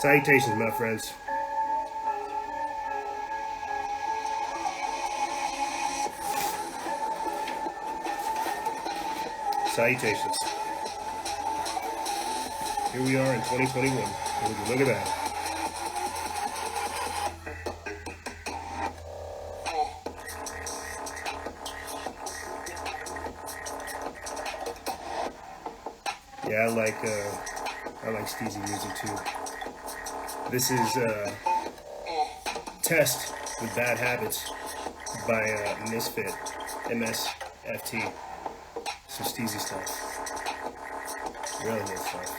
Salutations, my friends. Salutations. Here we are in 2021. Look at that. Yeah, I like steezy music too. This is Test with Bad Habits by Misfit, MSFT. Some steezy stuff. Really good stuff.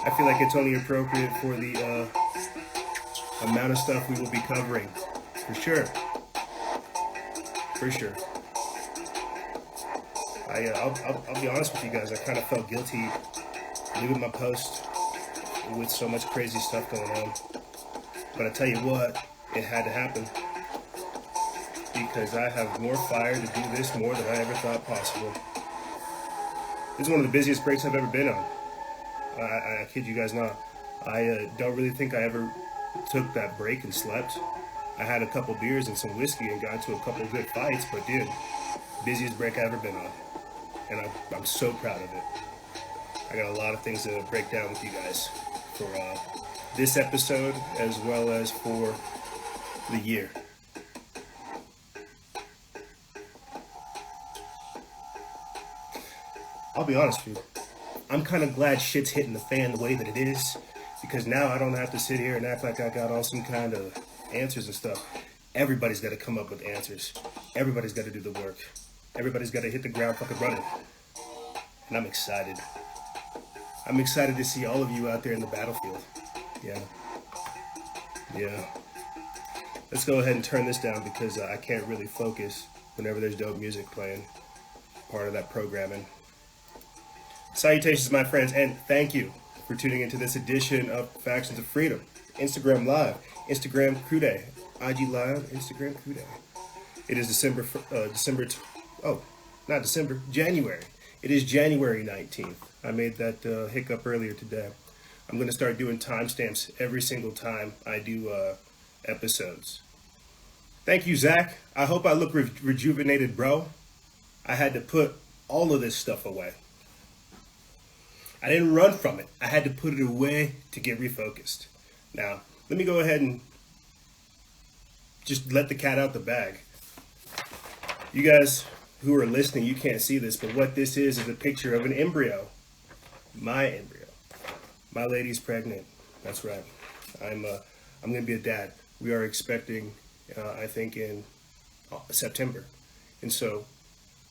I feel like it's only appropriate for the amount of stuff we will be covering. For sure. For sure. I'll be honest with you guys, I kind of felt guilty leaving my post with so much crazy stuff going on. But I tell you what, it had to happen. Because I have more fire to do this more than I ever thought possible. This is one of the busiest breaks I've ever been on. I kid you guys not. I don't really think I ever took that break and slept. I had a couple beers and some whiskey and got into a couple good fights, but dude, busiest break I've ever been on. And I'm so proud of it. I got a lot of things to break down with you guys for this episode as well as for the year. I'll be honest with you, I'm kind of glad shit's hitting the fan the way that it is, because now I don't have to sit here and act like I got all some kind of answers and stuff. Everybody's got to come up with answers. Everybody's got to do the work. Everybody's got to hit the ground fucking running. And I'm excited. I'm excited to see all of you out there in the battlefield. Yeah. Let's go ahead and turn this down because I can't really focus whenever there's dope music playing. Part of that programming. Salutations, my friends, and thank you for tuning into this edition of Factions of Freedom. Instagram Live, Instagram Crew Day, IG Live, Instagram Crew Day. It is January. It is January 19th. I made that hiccup earlier today. I'm going to start doing timestamps every single time I do episodes. Thank you, Zach. I hope I look rejuvenated, bro. I had to put all of this stuff away. I didn't run from it. I had to put it away to get refocused. Now, let me go ahead and just let the cat out the bag. You guys who are listening, you can't see this, but what this is a picture of an embryo. My embryo. My lady's pregnant. That's right. I'm going to be a dad. We are expecting, I think, in September. And so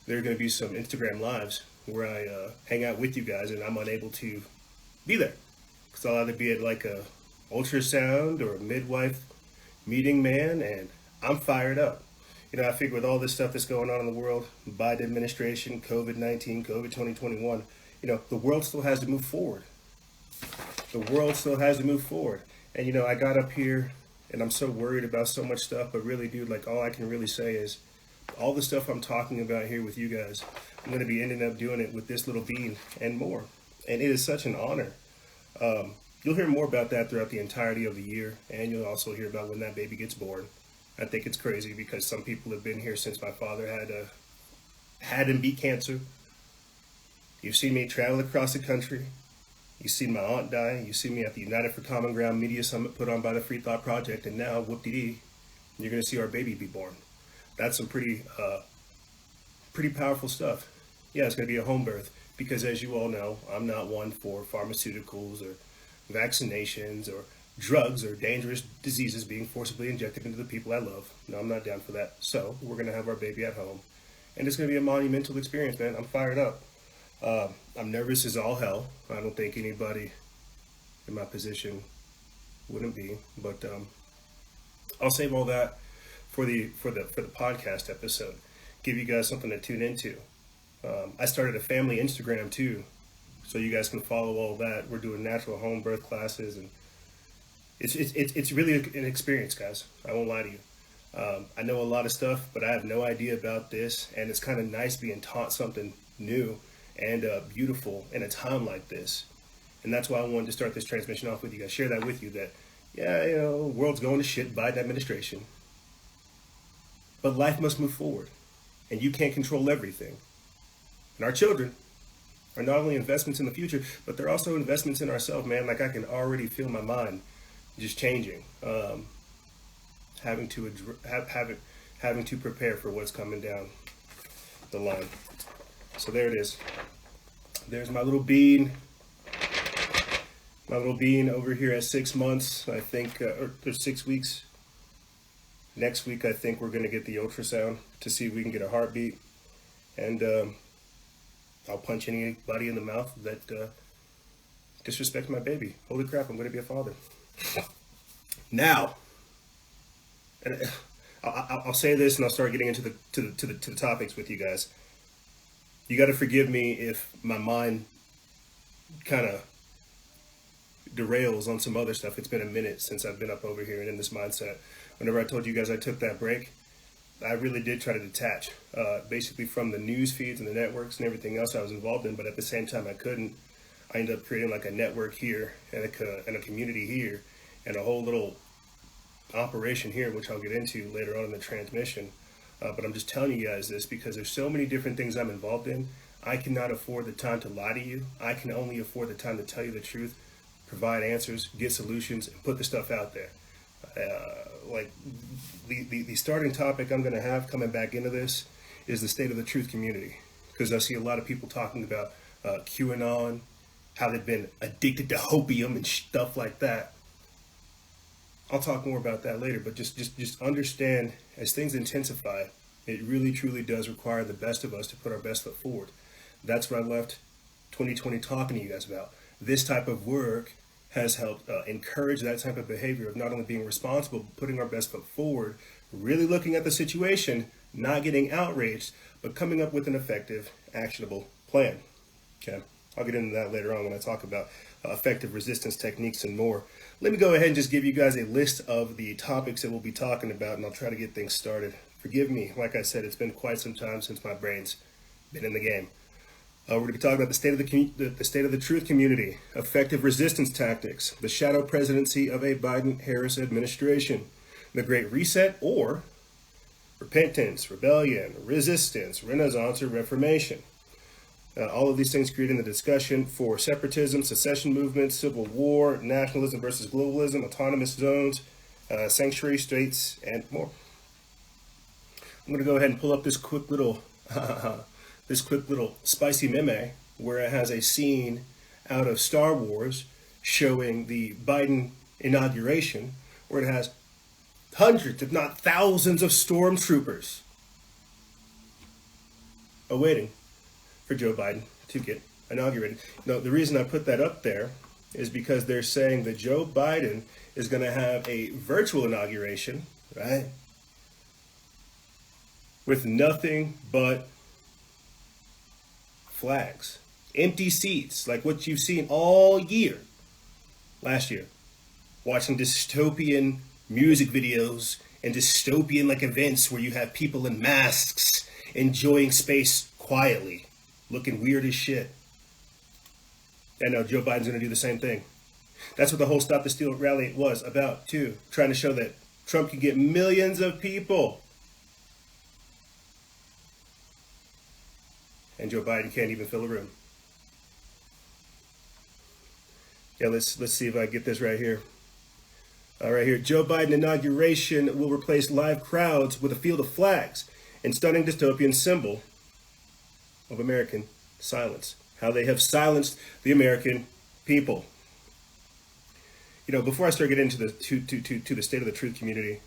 there are going to be some Instagram Lives where I hang out with you guys and I'm unable to be there. Because I'll either be at like a ultrasound or a midwife meeting, man, and I'm fired up. You know, I figure with all this stuff that's going on in the world, Biden administration, COVID-19, COVID 2021, you know, the world still has to move forward. The world still has to move forward. And, you know, I got up here and I'm so worried about so much stuff, but really, dude, like all I can really say is all the stuff I'm talking about here with you guys, I'm going to be ending up doing it with this little bean and more. And it is such an honor. You'll hear more about that throughout the entirety of the year. And you'll also hear about when that baby gets born. I think it's crazy because some people have been here since my father had and beat cancer. You've seen me travel across the country. You've seen my aunt die. You've seen me at the United for Common Ground Media Summit put on by the Free Thought Project. And now, whoop-de-dee, you're going to see our baby be born. That's some pretty powerful stuff. Yeah, it's going to be a home birth because, as you all know, I'm not one for pharmaceuticals or vaccinations or drugs or dangerous diseases being forcibly injected into the people I love. No, I'm not down for that. So we're going to have our baby at home. And it's going to be a monumental experience, man. I'm fired up. I'm nervous as all hell. I don't think anybody in my position wouldn't be. But I'll save all that for the podcast episode. Give you guys something to tune into. I started a family Instagram too, so you guys can follow all that. We're doing natural home birth classes, and it's really an experience, guys. I won't lie to you. I know a lot of stuff, but I have no idea about this, and it's kind of nice being taught something new and beautiful in a time like this. And that's why I wanted to start this transmission off with you guys. Share that with you that, yeah, you know, world's going to shit, Biden administration. But life must move forward. And you can't control everything. And our children are not only investments in the future, but they're also investments in ourselves, man. Like I can already feel my mind just changing. Having to prepare for what's coming down the line. So there it is. There's my little bean. My little bean over here at 6 months, I think, or 6 weeks. Next week, I think we're going to get the ultrasound to see if we can get a heartbeat. And I'll punch anybody in the mouth that disrespects my baby. Holy crap, I'm going to be a father. Now, and I'll say this and I'll start getting into the topics with you guys. You got to forgive me if my mind kind of derails on some other stuff. It's been a minute since I've been up over here and in this mindset. Whenever I told you guys I took that break, I really did try to detach, basically from the news feeds and the networks and everything else I was involved in, but at the same time I couldn't. I ended up creating like a network here and a community here and a whole little operation here, which I'll get into later on in the transmission. But I'm just telling you guys this because there's so many different things I'm involved in. I cannot afford the time to lie to you. I can only afford the time to tell you the truth, provide answers, get solutions, and put the stuff out there. Like the starting topic I'm going to have coming back into this is the state of the truth community, because I see a lot of people talking about QAnon, how they've been addicted to hopium and stuff like that. I'll talk more about that later, but just understand, as things intensify, it really truly does require the best of us to put our best foot forward. That's what I left 2020 talking to you guys about. This type of work has helped encourage that type of behavior of not only being responsible, but putting our best foot forward, really looking at the situation, not getting outraged, but coming up with an effective, actionable plan. Okay, I'll get into that later on when I talk about effective resistance techniques and more. Let me go ahead and just give you guys a list of the topics that we'll be talking about, and I'll try to get things started. Forgive me, like I said, it's been quite some time since my brain's been in the game. We're going to be talking about the state of the truth community, effective resistance tactics, the shadow presidency of a Biden-Harris administration, the Great Reset, or repentance, rebellion, resistance, renaissance, or reformation. All of these things creating the discussion for separatism, secession movements, civil war, nationalism versus globalism, autonomous zones, sanctuary states, and more. I'm going to go ahead and pull up this quick little spicy meme where it has a scene out of Star Wars showing the Biden inauguration, where it has hundreds, if not thousands, of stormtroopers awaiting for Joe Biden to get inaugurated. Now, the reason I put that up there is because they're saying that Joe Biden is going to have a virtual inauguration, right? With nothing but flags, empty seats, like what you've seen all year, last year, watching dystopian music videos and dystopian like events where you have people in masks enjoying space quietly, looking weird as shit. And now Joe Biden's going to do the same thing. That's what the whole Stop the Steal rally was about too, trying to show that Trump can get millions of people. And Joe Biden can't even fill a room. Yeah, let's see if I get this right here. Right here. Joe Biden inauguration will replace live crowds with a field of flags and stunning dystopian symbol of American silence. How they have silenced the American people. You know, before I start getting into the state of the truth community,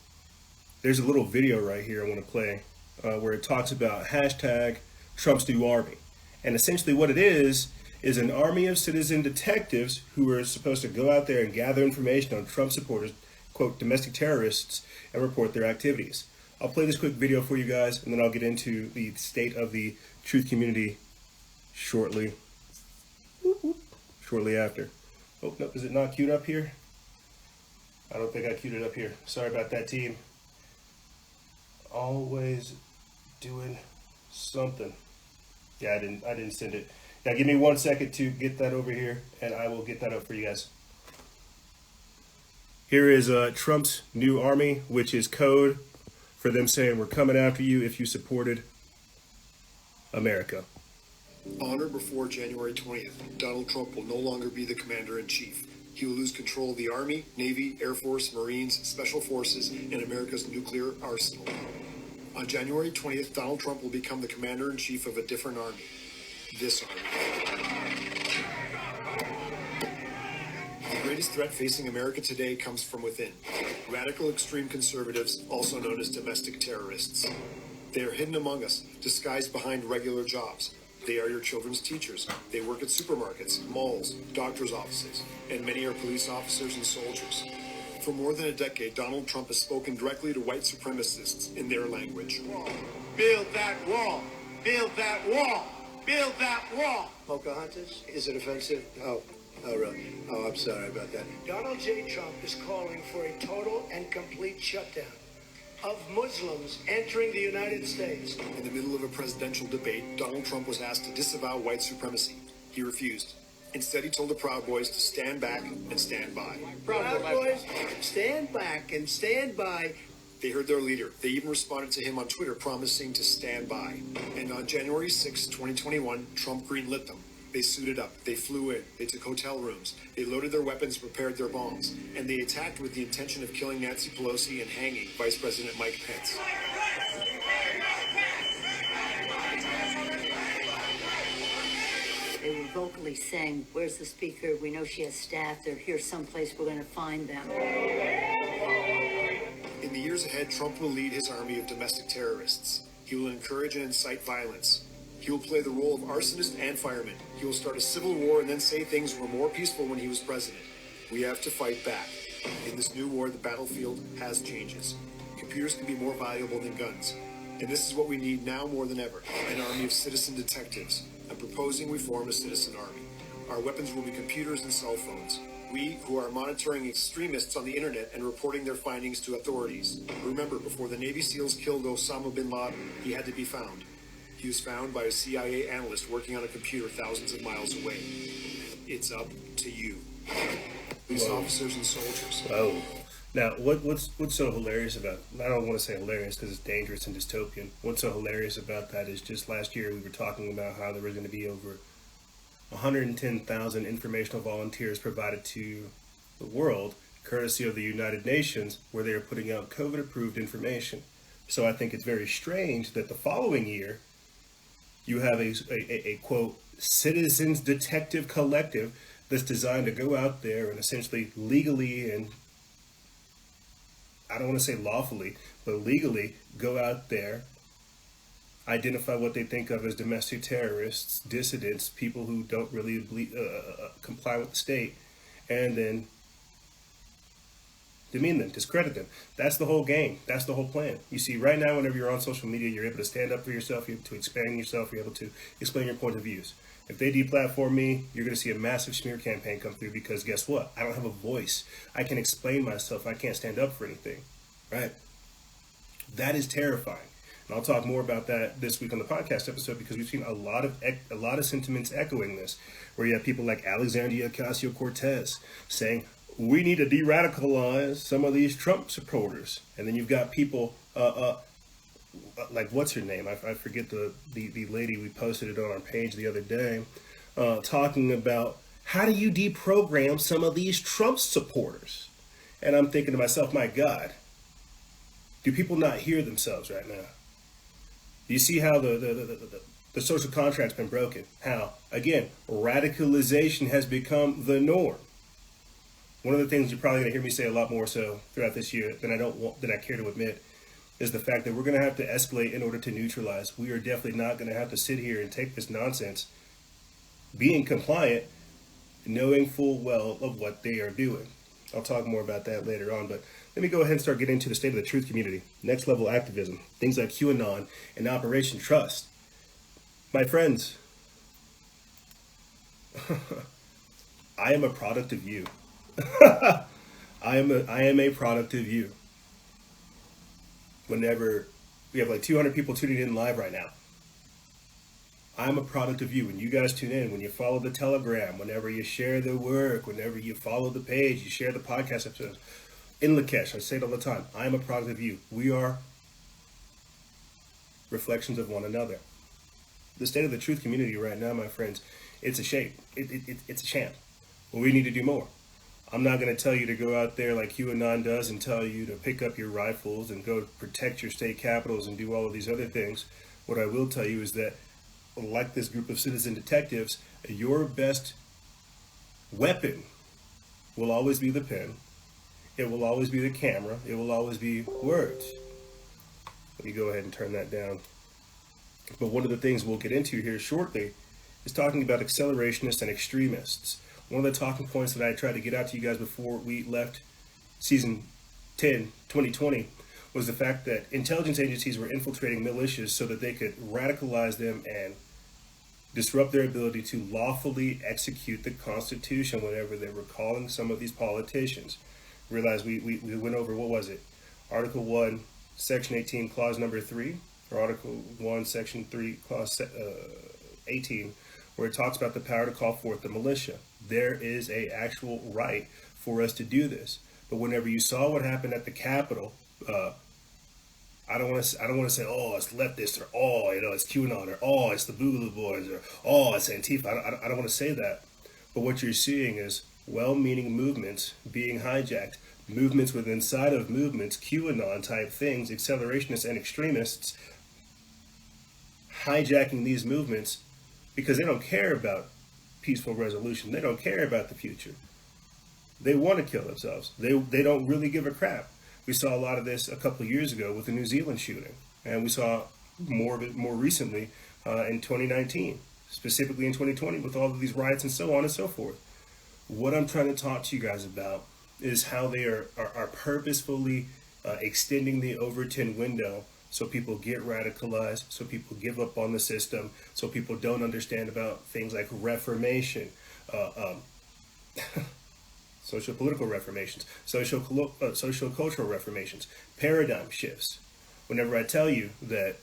there's a little video right here I want to play where it talks about hashtag Trump's new army. And essentially what it is an army of citizen detectives who are supposed to go out there and gather information on Trump supporters, quote, domestic terrorists, and report their activities. I'll play this quick video for you guys, and then I'll get into the state of the truth community shortly after. Oh, no, is it not queued up here? I don't think I queued it up here. Sorry about that, team. Always doing something. Yeah, I didn't send it Now give me 1 second to get that over here, and I will get that up for you guys. Here is Trump's new army, which is code for them saying we're coming after you if you supported America. On or before January 20th, Donald Trump will no longer be the commander-in-chief. He will lose control of the Army, Navy, Air Force, Marines, Special Forces, and America's nuclear arsenal. On January 20th, Donald Trump will become the commander-in-chief of a different army. This army. The greatest threat facing America today comes from within. Radical extreme conservatives, also known as domestic terrorists. They are hidden among us, disguised behind regular jobs. They are your children's teachers. They work at supermarkets, malls, doctors' offices, and many are police officers and soldiers. For more than a decade, Donald Trump has spoken directly to white supremacists in their language. Build that wall! Build that wall! Build that wall! Pocahontas? Is it offensive? Oh, really? Oh, I'm sorry about that. Donald J. Trump is calling for a total and complete shutdown of Muslims entering the United States. In the middle of a presidential debate, Donald Trump was asked to disavow white supremacy. He refused. Instead, he told the Proud Boys to stand back and stand by. Proud Boys, stand back and stand by. They heard their leader. They even responded to him on Twitter promising to stand by. And on January 6, 2021, Trump greenlit them. They suited up. They flew in. They took hotel rooms. They loaded their weapons, prepared their bombs. And they attacked with the intention of killing Nancy Pelosi and hanging Vice President Mike Pence. They were vocally saying, where's the speaker? We know she has staff. They're here someplace. We're going to find them. In the years ahead, Trump will lead his army of domestic terrorists. He will encourage and incite violence. He will play the role of arsonist and fireman. He will start a civil war and then say things were more peaceful when he was president. We have to fight back. In this new war, the battlefield has changes. Computers can be more valuable than guns. And this is what we need now more than ever, an army of citizen detectives. I'm proposing we form a citizen army. Our weapons will be computers and cell phones. We, who are monitoring extremists on the internet and reporting their findings to authorities. Remember, before the Navy SEALs killed Osama bin Laden, he had to be found. He was found by a CIA analyst working on a computer thousands of miles away. It's up to you. Police officers and soldiers. Whoa. Now, what's so hilarious about, I don't want to say hilarious because it's dangerous and dystopian. What's so hilarious about that is just last year we were talking about how there was going to be over 110,000 informational volunteers provided to the world, courtesy of the United Nations, where they are putting out COVID-approved information. So I think it's very strange that the following year, you have a quote, citizens detective collective that's designed to go out there and essentially legally and, I don't want to say lawfully, but legally go out there, identify what they think of as domestic terrorists, dissidents, people who don't really comply with the state, and then demean them, discredit them. That's the whole game. That's the whole plan. You see, right now, whenever you're on social media, you're able to stand up for yourself, you're able to expand yourself, you're able to explain your point of views. If they deplatform me, you're going to see a massive smear campaign come through because guess what? I don't have a voice. I can explain myself. I can't stand up for anything, right? That is terrifying. And I'll talk more about that this week on the podcast episode because we've seen a lot of sentiments echoing this, where you have people like Alexandria Ocasio-Cortez saying, we need to de-radicalize some of these Trump supporters. And then you've got people like, what's her name? I forget the lady, we posted it on our page the other day, talking about how do you deprogram some of these Trump supporters? And I'm thinking to myself, my God, do people not hear themselves right now? Do you see how the social contract's been broken? How, again, radicalization has become the norm. One of the things you're probably going to hear me say a lot more so throughout this year than I care to admit is the fact that we're going to have to escalate in order to neutralize. We are definitely not going to have to sit here and take this nonsense, being compliant, knowing full well of what they are doing. I'll talk more about that later on, but let me go ahead and start getting into the state of the truth community, next level activism, things like QAnon and Operation Trust. My friends, I am a product of you. I am a product of you. Whenever we have like 200 people tuning in live right now, I'm a product of you. When you guys tune in, when you follow the Telegram, whenever you share the work, whenever you follow the page, you share the podcast episodes. In Lakesh, I say it all the time, I'm a product of you. We are reflections of one another. The state of the truth community right now, my friends, it's a shame. It's a sham. Well, we need to do more. I'm not going to tell you to go out there like QAnon does and tell you to pick up your rifles and go protect your state capitals and do all of these other things. What I will tell you is that, like this group of citizen detectives, your best weapon will always be the pen. It will always be the camera. It will always be words. Let me go ahead and turn that down. But one of the things we'll get into here shortly is talking about accelerationists and extremists. One of the talking points that I tried to get out to you guys before we left season 10, 2020, was the fact that intelligence agencies were infiltrating militias so that they could radicalize them and disrupt their ability to lawfully execute the Constitution whenever they were calling some of these politicians. Realize we went over, what was it? Article 1, Section 18, Clause number 3, or Article 1, Section 3, Clause 18, where it talks about the power to call forth the militia. There is a actual right for us to do this. But whenever you saw what happened at the Capitol, I don't want to say, oh, it's leftist, or oh, it's QAnon, or oh, it's the Boogaloo Boys, or oh, it's Antifa. I don't want to say that. But what you're seeing is well-meaning movements being hijacked, movements within inside of movements, QAnon type things, accelerationists and extremists hijacking these movements because they don't care about peaceful resolution. They don't care about the future. They want to kill themselves. They don't really give a crap. We saw a lot of this a couple of years ago with the New Zealand shooting, and we saw more of it more recently in 2019, specifically in 2020 with all of these riots and so on and so forth. What I'm trying to talk to you guys about is how they are purposefully extending the Overton window so people get radicalized, so people give up on the system, so people don't understand about things like Reformation, social-political reformations, social-cultural reformations, paradigm shifts. Whenever I tell you that,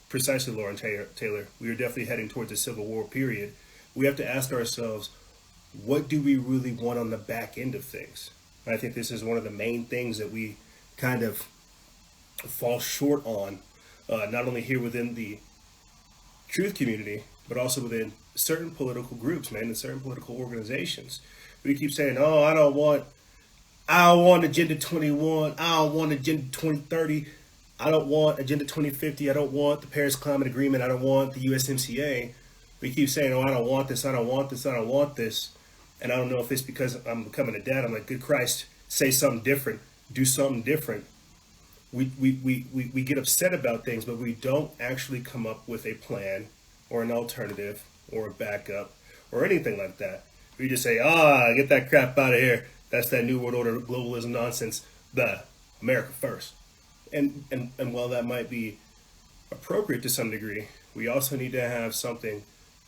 precisely, Lauren Taylor, we are definitely heading towards a Civil War period, we have to ask ourselves, what do we really want on the back end of things? And I think this is one of the main things that we kind of fall short on, not only here within the truth community, but also within certain political groups, man, and certain political organizations. We keep saying, oh, I don't want Agenda 21, I don't want Agenda 2030, I don't want Agenda 2050, I don't want the Paris Climate Agreement, I don't want the USMCA. We keep saying, oh, I don't want this, I don't want this, I don't want this. And I don't know if it's because I'm becoming a dad. I'm like, good Christ, say something different, do something different. We get upset about things, but we don't actually come up with a plan or an alternative or a backup or anything like that. We just say, get that crap out of here. That's that New World Order globalism nonsense. The America first. And while that might be appropriate to some degree, we also need to have something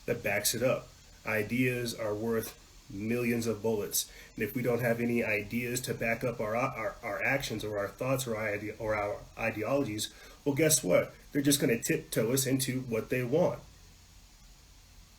that backs it up. Ideas are worth millions of bullets. And if we don't have any ideas to back up our actions or our thoughts or our ideologies, well, guess what? They're just going to tiptoe us into what they want.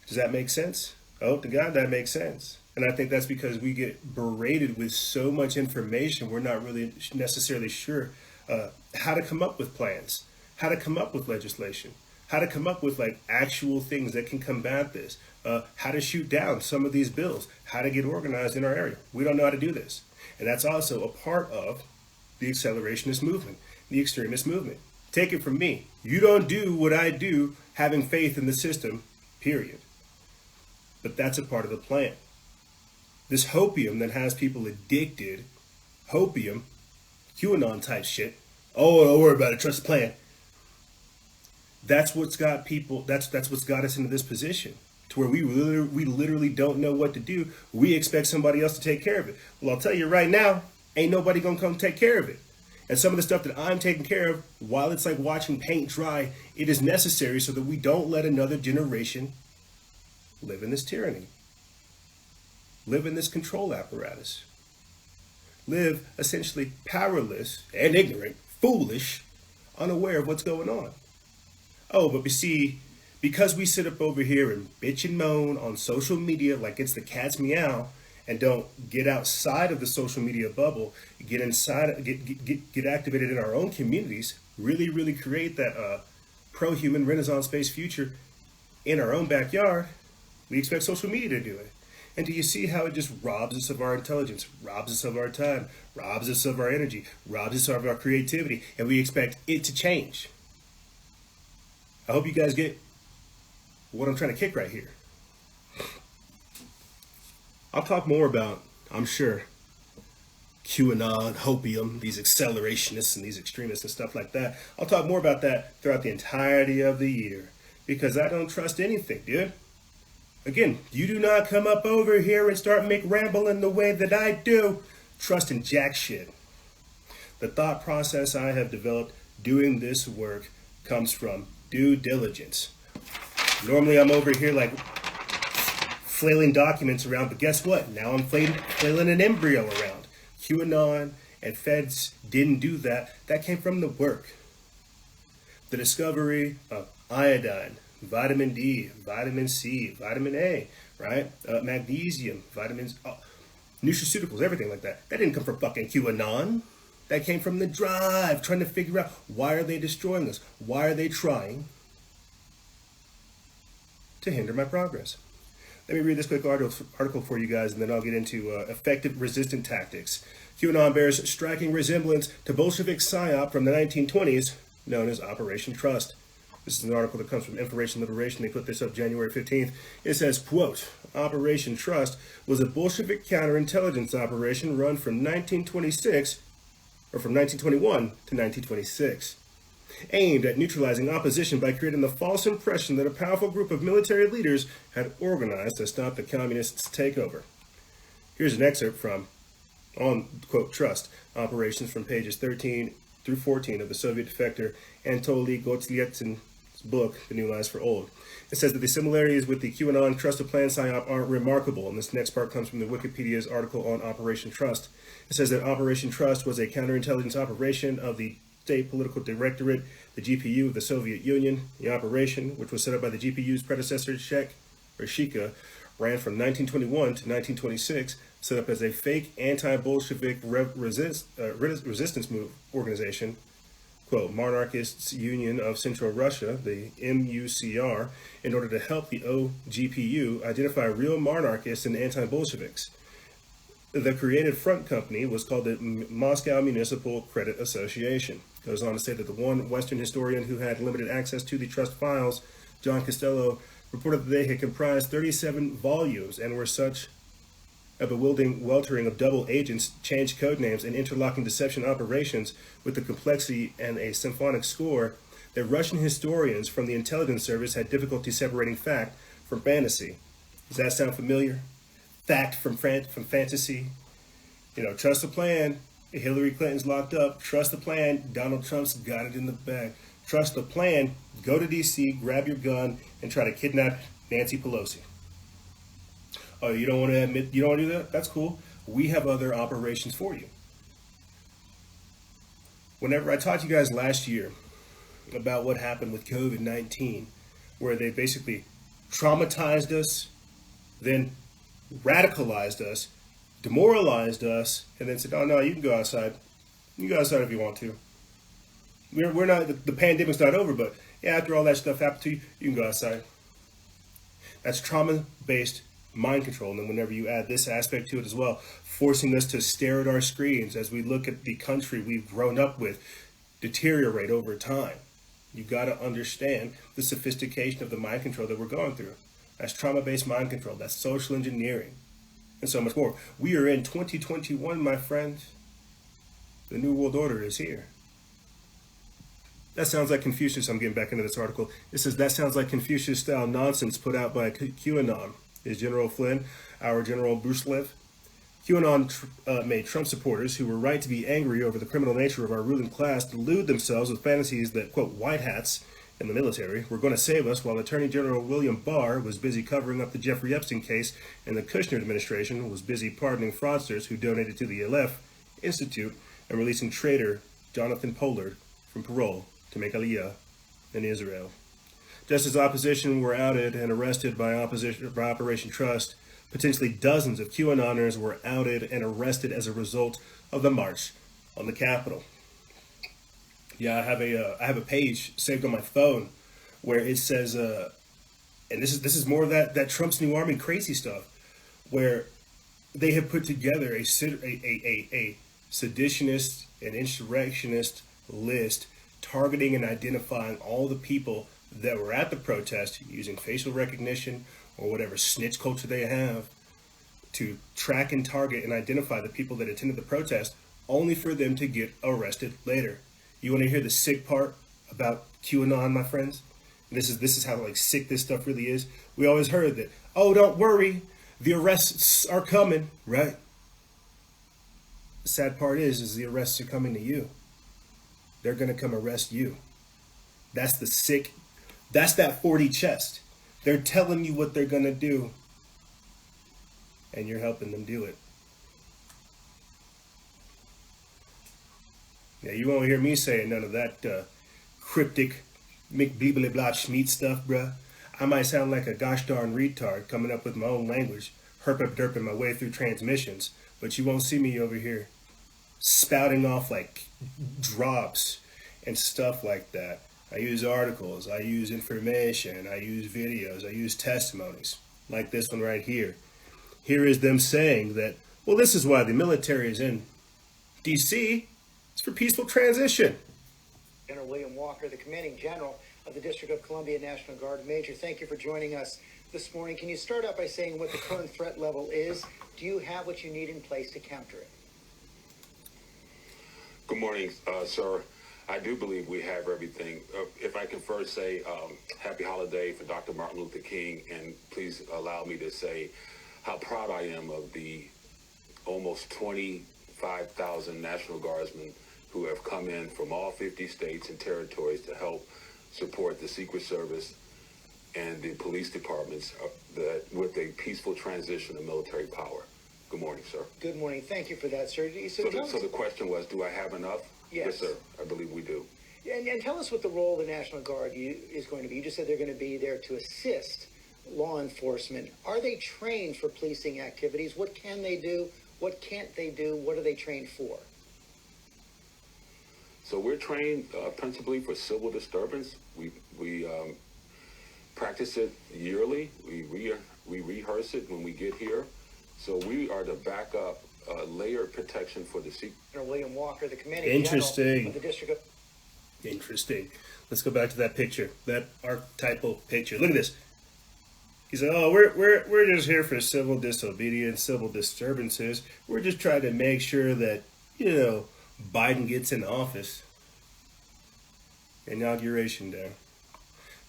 Does that make sense? Oh, to God, that makes sense. And I think that's because we get berated with so much information, we're not really necessarily sure how to come up with plans, how to come up with legislation, how to come up with like actual things that can combat this, how to shoot down some of these bills, how to get organized in our area. We don't know how to do this. And that's also a part of the accelerationist movement, the extremist movement. Take it from me. You don't do what I do having faith in the system, period. But that's a part of the plan. This hopium that has people addicted, hopium, QAnon type shit. Oh, don't worry about it, trust the plan. That's what's got people, that's what's got us into this position, to where we literally don't know what to do. We expect somebody else to take care of it. Well, I'll tell you right now, ain't nobody gonna come take care of it. And some of the stuff that I'm taking care of, while it's like watching paint dry, it is necessary so that we don't let another generation live in this tyranny, live in this control apparatus, live essentially powerless and ignorant, foolish, unaware of what's going on. Oh, but we see Because we sit up over here and bitch and moan on social media like it's the cat's meow, and don't get outside of the social media bubble, get inside, get activated in our own communities, really create that pro-human Renaissance-based future in our own backyard, we expect social media to do it. And do you see how it just robs us of our intelligence, robs us of our time, robs us of our energy, robs us of our creativity, and we expect it to change? I hope you guys get what I'm trying to kick right here. I'll talk more about, I'm sure, QAnon, Hopium, these accelerationists and these extremists and stuff like that. I'll talk more about that throughout the entirety of the year, because I don't trust anything, dude. Again, you do not come up over here and start rambling the way that I do, trusting jack shit. The thought process I have developed doing this work comes from due diligence. Normally I'm over here like flailing documents around, but guess what? Now I'm flailing an embryo around. QAnon and feds didn't do that. That came from the work. The discovery of iodine, vitamin D, vitamin C, vitamin A, right? Magnesium, vitamins, nutraceuticals, everything like that. That didn't come from fucking QAnon. That came from the drive, trying to figure out, why are they destroying us? Why are they trying to hinder my progress? Let me read this quick article for you guys, and then I'll get into effective resistant tactics. QAnon bears striking resemblance to Bolshevik psyop from the 1920s, known as Operation Trust. This is an article that comes from Information Liberation. They put this up January 15th. It says, quote, Operation Trust was a Bolshevik counterintelligence operation run from 1921 to 1926, aimed at neutralizing opposition by creating the false impression that a powerful group of military leaders had organized to stop the communists' takeover. Here's an excerpt from, on, quote, Trust, operations from pages 13 through 14 of the Soviet defector Anatoly Gotslyetsin's book, The New Lies for Old. It says that the similarities with the QAnon Trust Plan psyop are remarkable, and this next part comes from the Wikipedia's article on Operation Trust. It says that Operation Trust was a counterintelligence operation of the State Political Directorate, the GPU of the Soviet Union. The operation, which was set up by the GPU's predecessor, Shika, ran from 1921 to 1926, set up as a fake anti-Bolshevik resistance organization, quote, Monarchists Union of Central Russia, the MUCR, in order to help the OGPU identify real monarchists and anti-Bolsheviks. The created front company was called the Moscow Municipal Credit Association. Goes on to say that the one Western historian who had limited access to the trust files, John Costello, reported that they had comprised 37 volumes and were such a bewildering weltering of double agents, changed code names, and interlocking deception operations with the complexity and a symphonic score that Russian historians from the intelligence service had difficulty separating fact from fantasy. Does that sound familiar? Fact from fantasy? You know, trust the plan. Hillary Clinton's locked up. Trust the plan. Donald Trump's got it in the bag. Trust the plan. Go to D.C., grab your gun, and try to kidnap Nancy Pelosi. Oh, you don't want to admit, you don't want to do that? That's cool. We have other operations for you. Whenever I talked to you guys last year about what happened with COVID-19, where they basically traumatized us, then radicalized us, demoralized us, and then said, oh no, you can go outside. You can go outside if you want to. We're not, the pandemic's not over, but yeah, after all that stuff happened to you, you can go outside. That's trauma-based mind control. And then whenever you add this aspect to it as well, forcing us to stare at our screens as we look at the country we've grown up with deteriorate over time. You got to understand the sophistication of the mind control that we're going through. That's trauma-based mind control. That's social engineering and so much more. We are in 2021, my friends. The New World Order is here. That sounds like Confucius. I'm getting back into this article. It says that sounds like Confucius-style nonsense put out by QAnon. Is General Flynn, our General Brushlev. QAnon made Trump supporters, who were right to be angry over the criminal nature of our ruling class, delude themselves with fantasies that, quote, white hats in the military were going to save us, while Attorney General William Barr was busy covering up the Jeffrey Epstein case, and the Kushner administration was busy pardoning fraudsters who donated to the Aleph Institute and releasing traitor Jonathan Pollard from parole to make Aliyah in Israel. Just as opposition were outed and arrested by Operation Trust, potentially dozens of QAnoners were outed and arrested as a result of the march on the Capitol. Yeah, I have a page saved on my phone where it says, and this is more of that Trump's new army crazy stuff, where they have put together a seditionist and insurrectionist list targeting and identifying all the people that were at the protest using facial recognition or whatever snitch culture they have to track and target and identify the people that attended the protest, only for them to get arrested later. You want to hear the sick part about QAnon, my friends? This is how like sick this stuff really is. We always heard that, oh, don't worry, the arrests are coming, right? The sad part is the arrests are coming to you. They're gonna come arrest you. That's that 40 chest. They're telling you what they're gonna do, and you're helping them do it. Yeah, you won't hear me saying none of that cryptic McBleebly Schmeat stuff, bruh. I might sound like a gosh darn retard coming up with my own language, herp-derping my way through transmissions, but you won't see me over here spouting off like drops and stuff like that. I use articles, I use information, I use videos, I use testimonies, like this one right here. Here is them saying that, well, this is why the military is in D.C., it's for peaceful transition. General William Walker, the commanding general of the District of Columbia National Guard. Major, thank you for joining us this morning. Can you start out by saying what the current threat level is? Do you have what you need in place to counter it? Good morning, sir. I do believe we have everything. If I can first say happy holiday for Dr. Martin Luther King, and please allow me to say how proud I am of the almost 25,000 National Guardsmen who have come in from all 50 states and territories to help support the Secret Service and the police departments with a peaceful transition of military power. Good morning, sir. Good morning. Thank you for that, sir. So the question was, do I have enough? Yes. Yes, sir. I believe we do. And tell us what the role of the National Guard is going to be. You just said they're going to be there to assist law enforcement. Are they trained for policing activities? What can they do? What can't they do? What are they trained for? So we're trained principally for civil disturbance. We practice it yearly. We rehearse it when we get here. So we are the backup layer of protection for the Secret. William Walker, the commanding general of the District of... Interesting. Let's go back to that picture, that archetypal picture. Look at this. He's like, oh, we're just here for civil disobedience, civil disturbances. We're just trying to make sure that, Biden gets in office. Inauguration day,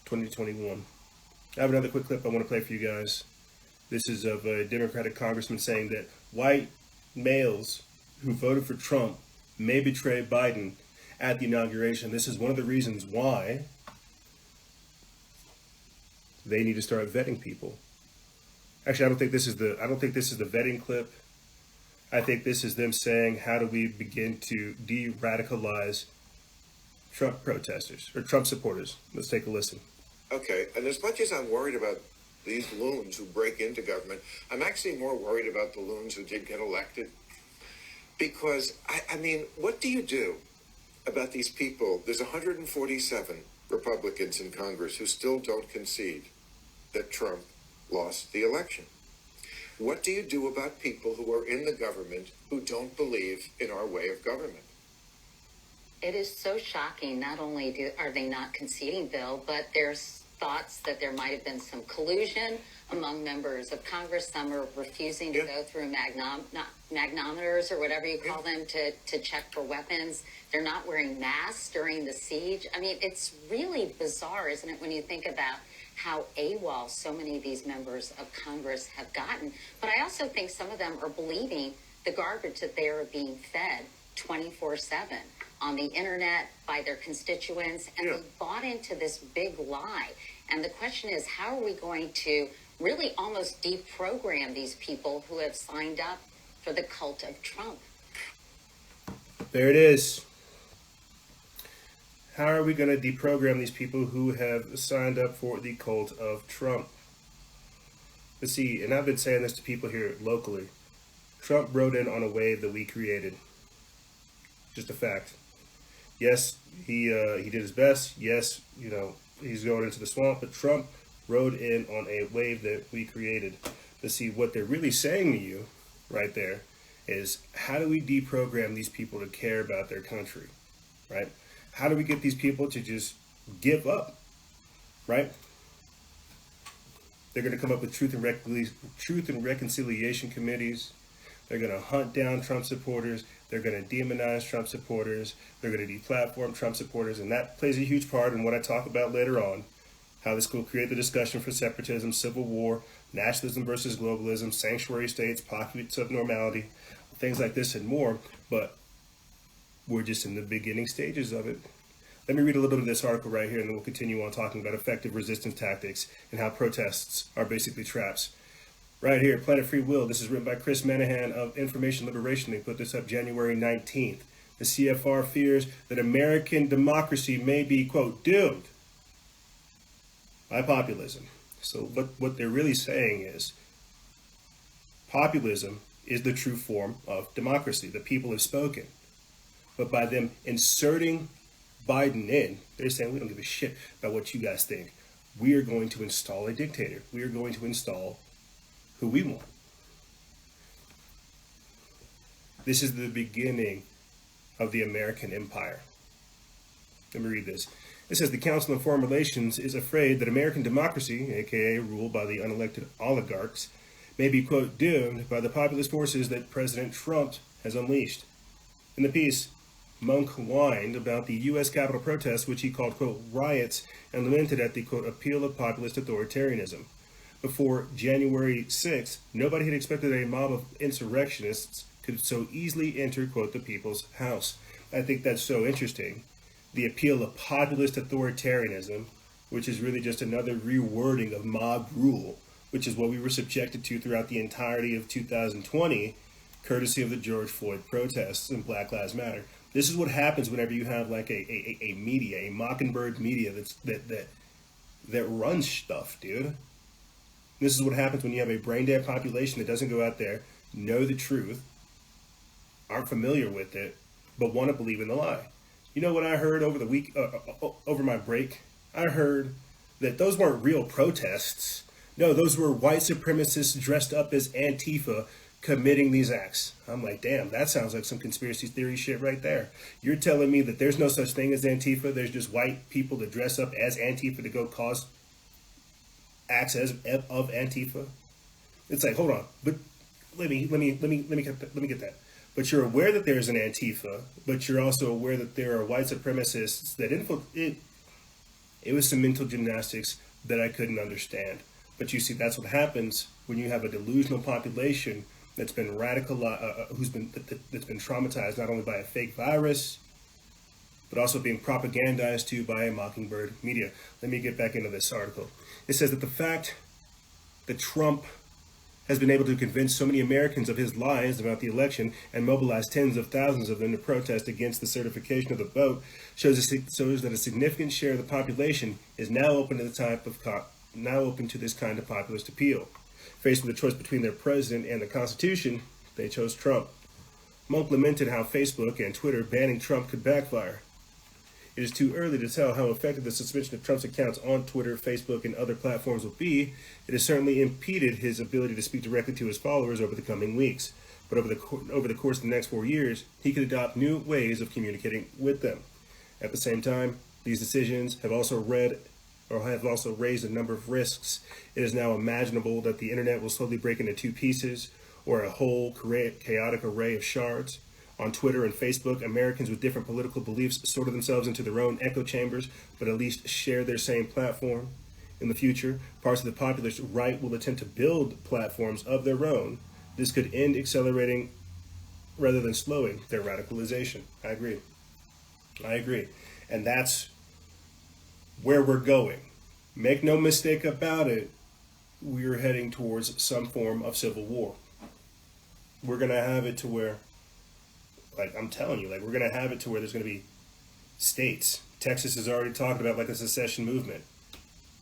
2021. I have another quick clip I want to play for you guys. This is of a Democratic congressman saying that white males who voted for Trump may betray Biden at the inauguration. This is one of the reasons why they need to start vetting people. Actually, I don't think this is the vetting clip. I think this is them saying, how do we begin to de-radicalize Trump protesters or Trump supporters? Let's take a listen. Okay, and as much as I'm worried about these loons who break into government, I'm actually more worried about the loons who did get elected. Because, I mean, what do you do about these people? There's 147 Republicans in Congress who still don't concede that Trump lost the election. What do you do about people who are in the government who don't believe in our way of government? It is so shocking. Not only are they not conceding, Bill, but there's thoughts that there might have been some collusion among members of Congress. Some are refusing to go through magnometers or whatever you call them to check for weapons. They're not wearing masks during the siege. I mean, it's really bizarre, isn't it, when you think about how AWOL so many of these members of Congress have gotten. But I also think some of them are believing the garbage that they are being fed 24/7 on the internet by their constituents, and they bought into this big lie. And the question is, how are we going to really almost deprogram these people who have signed up for the cult of Trump? There it is. How are we going to deprogram these people who have signed up for the cult of Trump? But see, and I've been saying this to people here locally, Trump rode in on a wave that we created. Just a fact. Yes, he did his best. Yes, he's going into the swamp, but Trump rode in on a wave that we created. But see, what they're really saying to you right there is, how do we deprogram these people to care about their country, right? How do we get these people to just give up, right? They're going to come up with truth and reconciliation committees. They're going to hunt down Trump supporters. They're going to demonize Trump supporters. They're going to deplatform Trump supporters. And that plays a huge part in what I talk about later on, how this will create the discussion for separatism, civil war, nationalism versus globalism, sanctuary states, pockets of normality, things like this and more. But we're just in the beginning stages of it. Let me read a little bit of this article right here, and then we'll continue on talking about effective resistance tactics and how protests are basically traps. Right here, Planet Free Will. This is written by Chris Manahan of Information Liberation. They put this up January 19th. The CFR fears that American democracy may be, quote, doomed by populism. So what they're really saying is populism is the true form of democracy. The people have spoken. But by them inserting Biden in, they're saying, we don't give a shit about what you guys think. We are going to install a dictator. We are going to install who we want. This is the beginning of the American empire. Let me read this. It says the Council on Foreign Relations is afraid that American democracy, aka ruled by the unelected oligarchs, may be, quote, doomed by the populist forces that President Trump has unleashed. In the piece, Monk whined about the U.S. Capitol protests, which he called, quote, riots, and lamented at the, quote, appeal of populist authoritarianism. Before January 6th, nobody had expected a mob of insurrectionists could so easily enter, quote, the people's house. I think that's so interesting. The appeal of populist authoritarianism, which is really just another rewording of mob rule, which is what we were subjected to throughout the entirety of 2020, courtesy of the George Floyd protests and Black Lives Matter. This is what happens whenever you have like a media, a mockingbird media that runs stuff, dude. This is what happens when you have a brain-dead population that doesn't go out there, know the truth, aren't familiar with it, but want to believe in the lie. You know what I heard over the week, over my break? I heard that those weren't real protests. No, those were white supremacists dressed up as Antifa committing these acts. I'm like, damn, that sounds like some conspiracy theory shit right there. You're telling me that there's no such thing as Antifa, there's just white people that dress up as Antifa to go cause acts of Antifa? It's like, hold on, but let me get that. But you're aware that there's an Antifa, but you're also aware that there are white supremacists that it was some mental gymnastics that I couldn't understand. But you see, that's what happens when you have a delusional population that's been that's been traumatized not only by a fake virus, but also being propagandized to by a mockingbird media. Let me get back into this article. It says that the fact that Trump has been able to convince so many Americans of his lies about the election and mobilize tens of thousands of them to protest against the certification of the vote shows that a significant share of the population is now open to this kind of populist appeal. Faced with a choice between their president and the Constitution, they chose Trump. Monk lamented how Facebook and Twitter banning Trump could backfire. It is too early to tell how effective the suspension of Trump's accounts on Twitter, Facebook, and other platforms will be. It has certainly impeded his ability to speak directly to his followers over the coming weeks. But over the course of the next 4 years, he could adopt new ways of communicating with them. At the same time, these decisions have also raised a number of risks. It is now imaginable that the internet will slowly break into two pieces, or a whole chaotic array of shards. On Twitter and Facebook, Americans with different political beliefs sort of themselves into their own echo chambers, but at least share their same platform. In the future, parts of the populist right will attempt to build platforms of their own. This could end accelerating rather than slowing their radicalization. I agree. And that's where we're going. Make no mistake about it, we're heading towards some form of civil war. We're going to have it to where, like I'm telling you, like we're going to have it to where there's going to be states Texas has already talked about like a secession movement,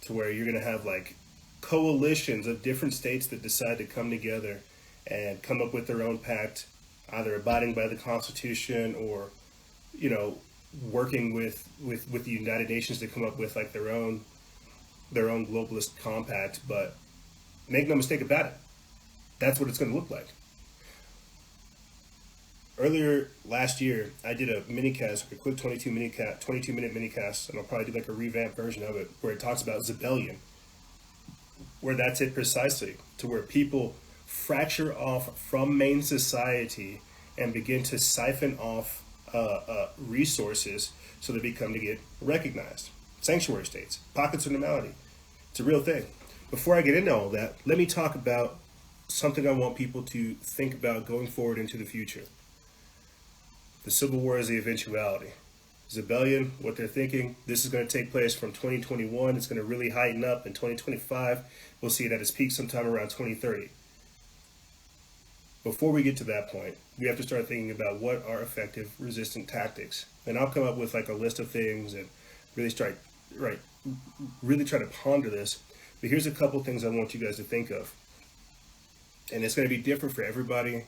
to where you're going to have like coalitions of different states that decide to come together and come up with their own pact, either abiding by the Constitution or, you know, working with the United Nations to come up with like their own globalist compact. But make no mistake about it, that's what it's going to look like. Earlier last year, I did a minicast, a quick 22-minute minicast, and I'll probably do like a revamped version of it, where it talks about Zebellion, where that's it precisely, to where people fracture off from main society and begin to siphon off resources so they become to get recognized. Sanctuary states, pockets of normality. It's a real thing. Before I get into all that, let me talk about something I want people to think about going forward into the future. The Civil War is the eventuality. Zebellion, what they're thinking, this is going to take place from 2021. It's going to really heighten up in 2025. We'll see it at its peak sometime around 2030. Before we get to that point, we have to start thinking about what are effective resistant tactics. And I'll come up with like a list of things and really try to ponder this. But here's a couple things I want you guys to think of. And it's going to be different for everybody,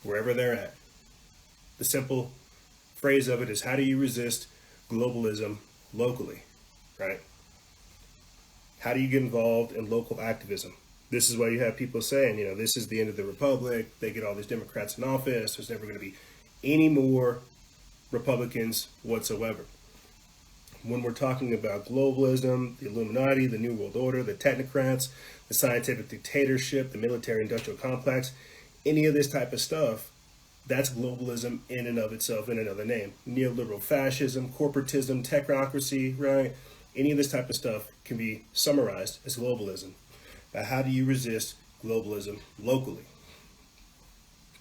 wherever they're at. The simple phrase of it is, how do you resist globalism locally, right? How do you get involved in local activism? This is why you have people saying, you know, this is the end of the republic. They get all these Democrats in office. There's never going to be any more Republicans whatsoever. When we're talking about globalism, the Illuminati, the New World Order, the technocrats, the scientific dictatorship, the military-industrial complex, any of this type of stuff, that's globalism in and of itself in another name. Neoliberal fascism, corporatism, technocracy, right? Any of this type of stuff can be summarized as globalism. But how do you resist globalism locally?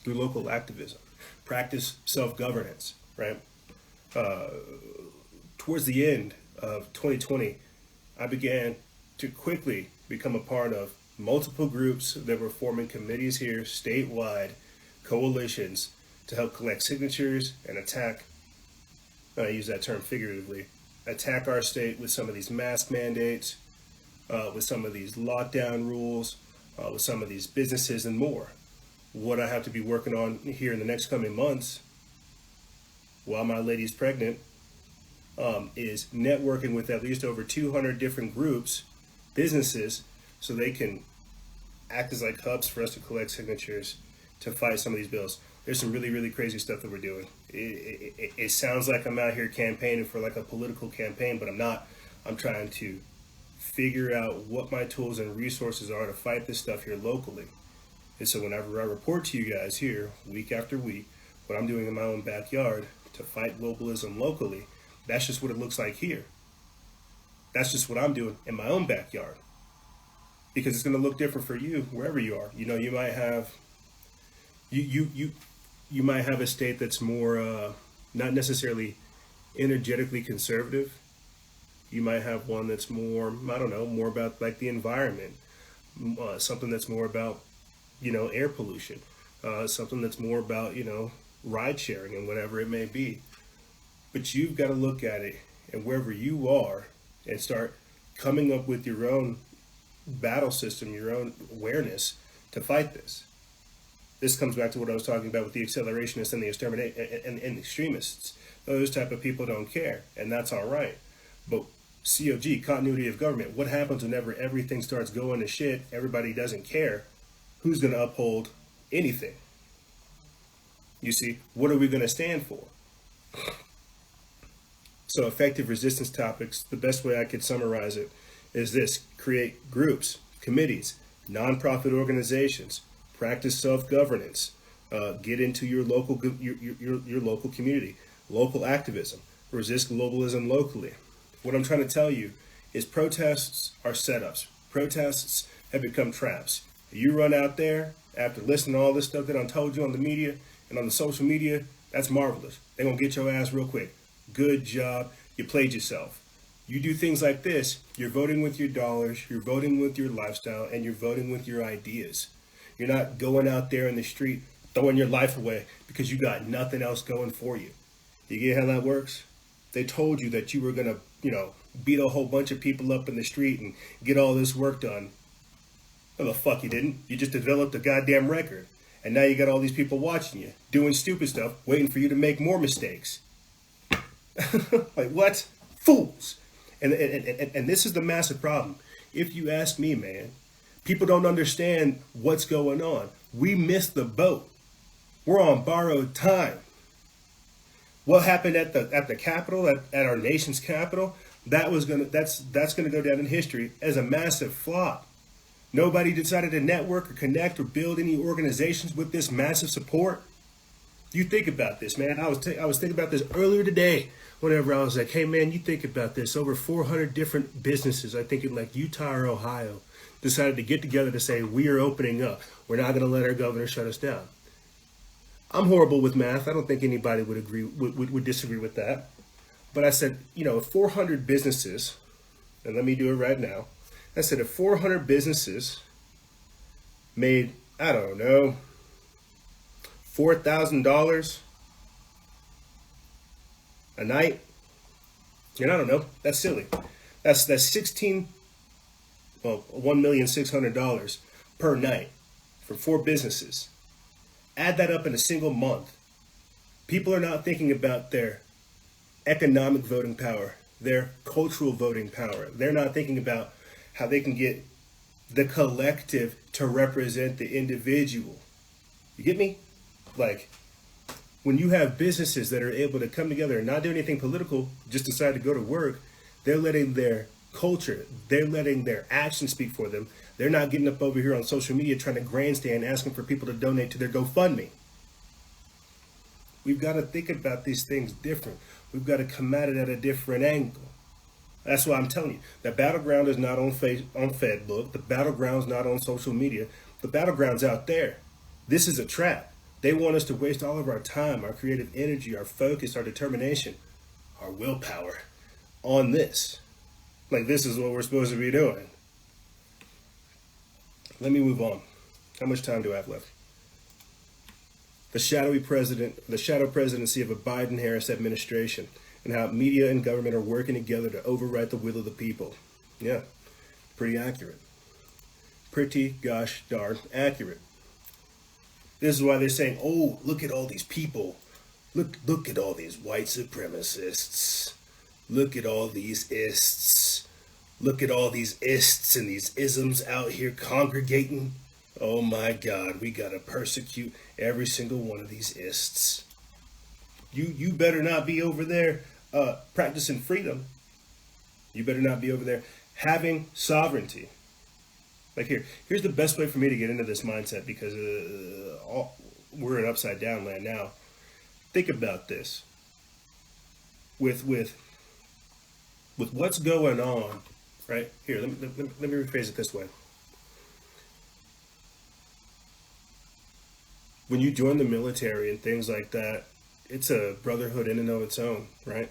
Through local activism. Practice self-governance, right? Towards the end of 2020, I began to quickly become a part of multiple groups that were forming committees here statewide, coalitions, to help collect signatures and attack, I use that term figuratively, attack our state with some of these mask mandates, with some of these lockdown rules, with some of these businesses and more. What I have to be working on here in the next coming months, while my lady's pregnant, is networking with at least over 200 different groups, businesses, so they can act as like hubs for us to collect signatures to fight some of these bills. There's some really, really crazy stuff that we're doing. It sounds like I'm out here campaigning for like a political campaign, but I'm not. I'm trying to figure out what my tools and resources are to fight this stuff here locally. And so whenever I report to you guys here, week after week, what I'm doing in my own backyard to fight globalism locally, that's just what it looks like here. That's just what I'm doing in my own backyard. Because it's going to look different for you wherever you are. You know, you might have you might have a state that's more not necessarily energetically conservative. You might have one that's more, I don't know, more about like the environment, something that's more about, you know, air pollution, something that's more about, you know, ride sharing and whatever it may be. But you've got to look at it and wherever you are and start coming up with your own battle system, your own awareness to fight this. This comes back to what I was talking about with the accelerationists and the extremists. Those type of people don't care, and that's all right. But COG, continuity of government, what happens whenever everything starts going to shit, everybody doesn't care? Who's going to uphold anything? You see, what are we going to stand for? So effective resistance topics, the best way I could summarize it is this: create groups, committees, nonprofit organizations, practice self-governance, get into your local your local community, local activism, resist globalism locally. What I'm trying to tell you is protests are setups. Protests have become traps. You run out there after listening to all this stuff that I told you on the media and on the social media, that's marvelous. They're going to get your ass real quick. Good job. You played yourself. You do things like this, you're voting with your dollars, you're voting with your lifestyle, and you're voting with your ideas. You're not going out there in the street throwing your life away because you got nothing else going for you. You get how that works? They told you that you were going to, beat a whole bunch of people up in the street and get all this work done. No, the fuck you didn't. You just developed a goddamn record. And now you got all these people watching you, doing stupid stuff, waiting for you to make more mistakes. Like, what? Fools. And this is the massive problem. If you ask me, man, people don't understand what's going on. We missed the boat. We're on borrowed time. What happened at the Capitol, at our nation's capital, that's gonna go down in history as a massive flop. Nobody decided to network or connect or build any organizations with this massive support. You think about this, man. I was thinking about this earlier today. Whenever I was like, hey, man, you think about this. Over 400 different businesses, I think in like Utah or Ohio, decided to get together to say, we are opening up. We're not going to let our governor shut us down. I'm horrible with math. I don't think anybody would disagree with that. But I said, if 400 businesses, and let me do it right now. I said, if 400 businesses made, I don't know, $4,000 a night, and I don't know, that's silly. That's $1,600,000 per night for 4 businesses. Add that up in a single month. People are not thinking about their economic voting power, their cultural voting power. They're not thinking about how they can get the collective to represent the individual. You get me? Like, when you have businesses that are able to come together and not do anything political, just decide to go to work, they're letting their culture, they're letting their actions speak for them. They're not getting up over here on social media trying to grandstand, asking for people to donate to their GoFundMe. We've got to think about these things different. We've got to come at it at a different angle. That's why I'm telling you, the battleground is not on Facebook. The battleground's not on social media. The battleground's out there. This is a trap. They want us to waste all of our time, our creative energy, our focus, our determination, our willpower on this. Like, this is what we're supposed to be doing. Let me move on. How much time do I have left? The shadow presidency of a Biden-Harris administration, and how media and government are working together to overwrite the will of the people. Yeah, pretty accurate. Pretty gosh darn accurate. This is why they're saying, oh, look at all these people. Look at all these white supremacists. Look at all these ists. Look at all these ists and these isms out here congregating. Oh my God, we gotta persecute every single one of these ists. You better not be over there practicing freedom. You better not be over there having sovereignty. Like, here's the best way for me to get into this mindset, because we're in upside down land now. Think about this. With what's going on, right? Here, let me rephrase it this way. When you join the military and things like that, it's a brotherhood in and of its own, right?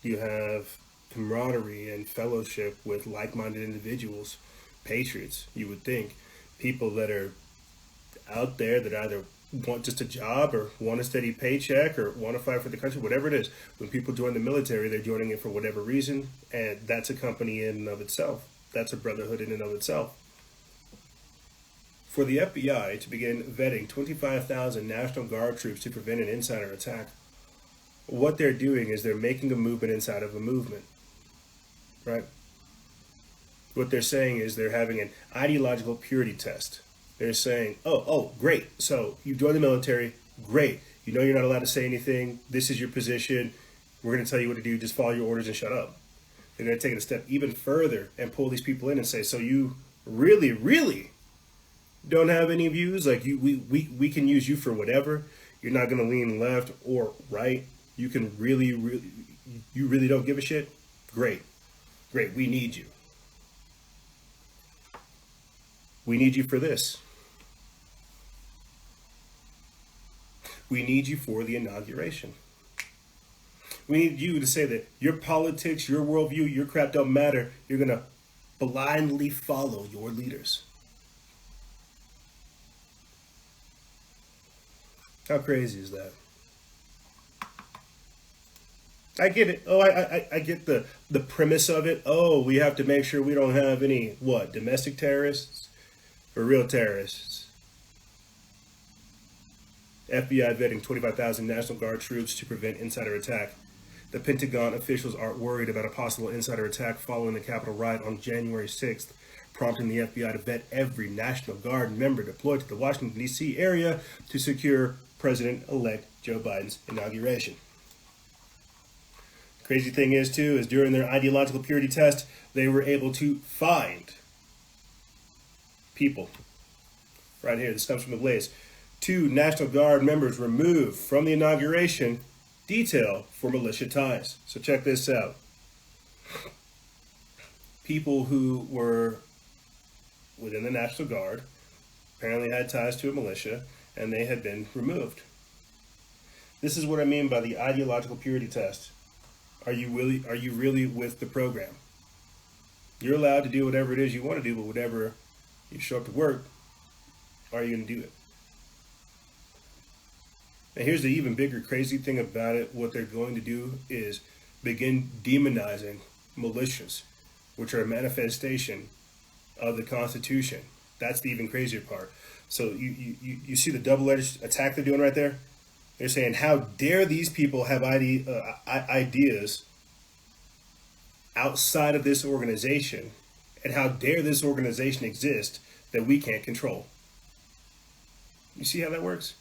You have camaraderie and fellowship with like-minded individuals, patriots, you would think. People that are out there that either want just a job or want a steady paycheck or want to fight for the country, whatever it is. When people join the military, they're joining it for whatever reason, and that's a company in and of itself. That's a brotherhood in and of itself. For the FBI to begin vetting 25,000 National Guard troops to prevent an insider attack, what they're doing is they're making a movement inside of a movement, right? What they're saying is they're having an ideological purity test. They're saying, oh, great. So you join the military, great. You know you're not allowed to say anything. This is your position. We're going to tell you what to do. Just follow your orders and shut up. They're going to take it a step even further and pull these people in and say, so you really, really don't have any views? Like, we can use you for whatever. You're not going to lean left or right. You can you really don't give a shit? Great. We need you. We need you for this. We need you for the inauguration. We need you to say that your politics, your worldview, your crap don't matter. You're going to blindly follow your leaders. How crazy is that? I get it. Oh, I get the premise of it. Oh, we have to make sure we don't have any, what, domestic terrorists or real terrorists. FBI vetting 25,000 National Guard troops to prevent insider attack. The Pentagon officials aren't worried about a possible insider attack following the Capitol riot on January 6th, prompting the FBI to vet every National Guard member deployed to the Washington, D.C. area to secure President-elect Joe Biden's inauguration. Crazy thing is, too, is during their ideological purity test, they were able to find people. Right here, this comes from the Blaze. 2 National Guard members removed from the inauguration, detail for militia ties. So check this out. People who were within the National Guard apparently had ties to a militia, and they had been removed. This is what I mean by the ideological purity test. Are you really with the program? You're allowed to do whatever it is you want to do, but whatever you show up to work, are you going to do it? And here's the even bigger crazy thing about it. What they're going to do is begin demonizing militias, which are a manifestation of the Constitution. That's the even crazier part. So you see the double-edged attack they're doing right there? They're saying, how dare these people have ideas outside of this organization, and how dare this organization exist that we can't control? You see how that works?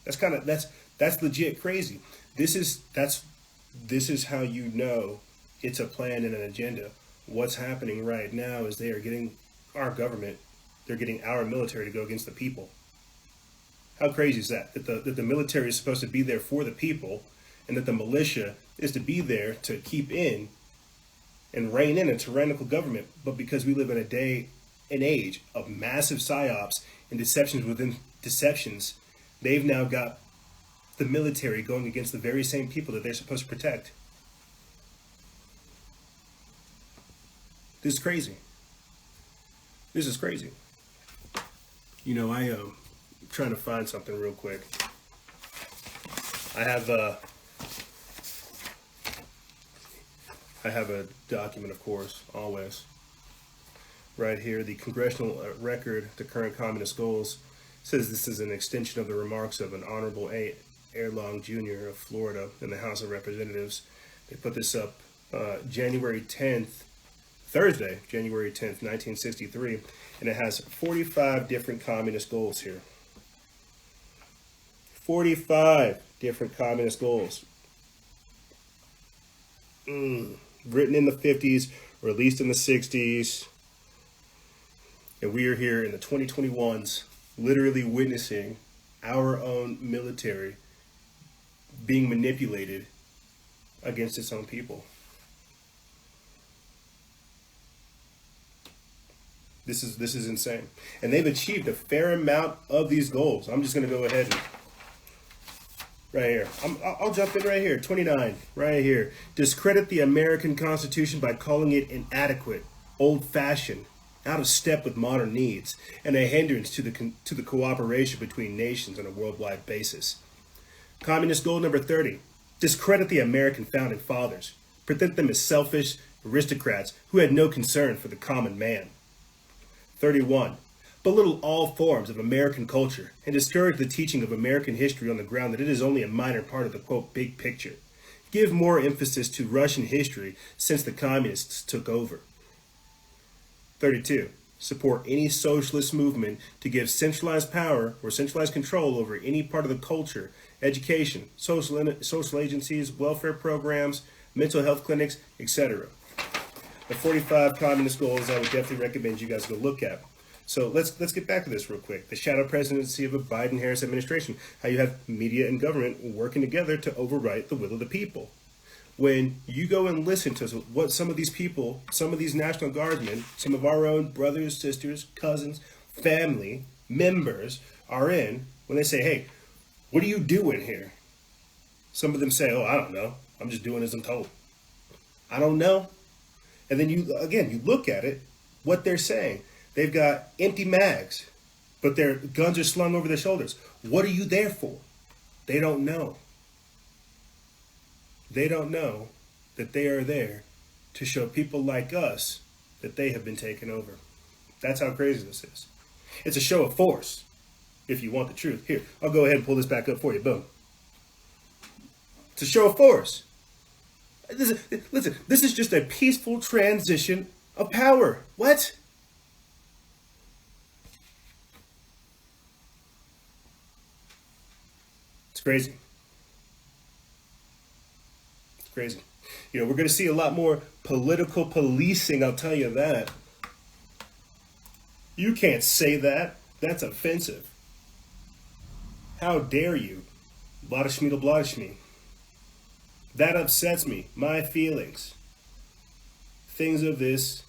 That's legit crazy. This is how you know it's a plan and an agenda. What's happening right now is they are getting our government, they're getting our military to go against the people. How crazy is that? That the military is supposed to be there for the people, and that the militia is to be there to keep in and rein in a tyrannical government. But because we live in a day and age of massive psyops and deceptions within deceptions, they've now got the military going against the very same people that they're supposed to protect. This is crazy. This is crazy. You know, I'm trying to find something real quick. I have a document, of course, always. Right here, the congressional record, the current communist goals, says this is an extension of the remarks of an Honorable A. Erlong Jr. of Florida in the House of Representatives. They put this up January 10th, Thursday, January 10th, 1963, and it has 45 different communist goals here. 45 different communist goals. Written in the 50s, released in the 60s, and we are here in the 2021s, literally witnessing our own military being manipulated against its own people. This is insane. And they've achieved a fair amount of these goals. I'm just going to go ahead and right here. I'll jump in right here. 29, right here. Discredit the American Constitution by calling it inadequate, old-fashioned, out of step with modern needs, and a hindrance to the cooperation between nations on a worldwide basis. Communist goal number 30. Discredit the American founding fathers. Present them as selfish aristocrats who had no concern for the common man. 31. Belittle all forms of American culture and discourage the teaching of American history on the ground that it is only a minor part of the, quote, big picture. Give more emphasis to Russian history since the communists took over. 32. Support any socialist movement to give centralized power or centralized control over any part of the culture, education, social agencies, welfare programs, mental health clinics, etc. The 45 communist goals I would definitely recommend you guys go look at. So let's get back to this real quick. The shadow presidency of a Biden-Harris administration. How you have media and government working together to overwrite the will of the people. When you go and listen to what some of these people, some of these National Guardsmen, some of our own brothers, sisters, cousins, family, members are in, when they say, hey, what are you doing here? Some of them say, oh, I don't know. I'm just doing as I'm told. I don't know. And then you look at it, what they're saying. They've got empty mags, but their guns are slung over their shoulders. What are you there for? They don't know. They don't know that they are there to show people like us that they have been taken over. That's how crazy this is. It's a show of force, if you want the truth. Here, I'll go ahead and pull this back up for you. Boom. It's a show of force. Listen, this is just a peaceful transition of power. What? It's crazy. It's crazy. You know, we're going to see a lot more political policing, I'll tell you that. You can't say that. That's offensive. How dare you? Bladishme to bladishme. That upsets me. My feelings. Things of this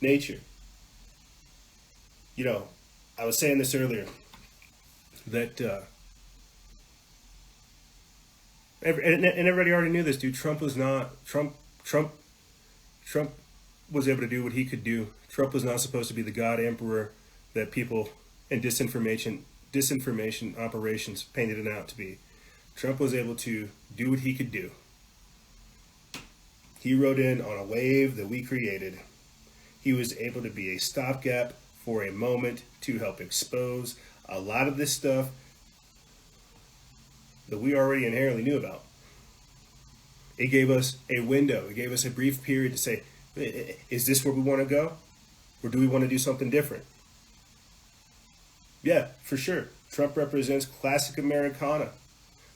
nature. You know, I was saying this earlier, that, and everybody already knew this, dude. Trump was able to do what he could do. Trump was not supposed to be the God Emperor that people in disinformation operations painted him out to be. Trump was able to do what he could do. He rode in on a wave that we created. He was able to be a stopgap for a moment to help expose a lot of this stuff that we already inherently knew about. It gave us a window. It gave us a brief period to say, is this where we want to go? Or do we want to do something different? Yeah, for sure. Trump represents classic Americana.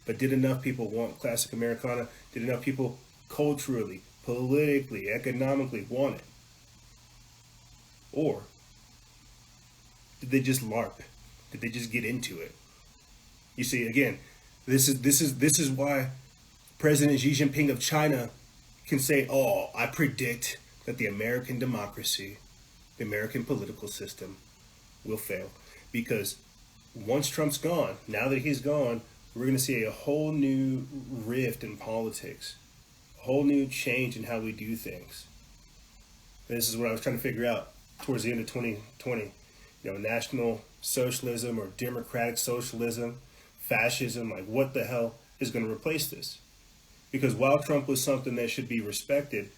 But did enough people want classic Americana? Did enough people culturally, politically, economically want it? Or did they just LARP? Did they just get into it? You see, again, this is why President Xi Jinping of China can say, "Oh, I predict that the American democracy, the American political system, will fail," because once Trump's gone, now that he's gone, we're going to see a whole new rift in politics, a whole new change in how we do things. And this is what I was trying to figure out towards the end of 2020. You know, National Socialism or Democratic Socialism, fascism, like what the hell is going to replace this? Because while Trump was something that should be respected,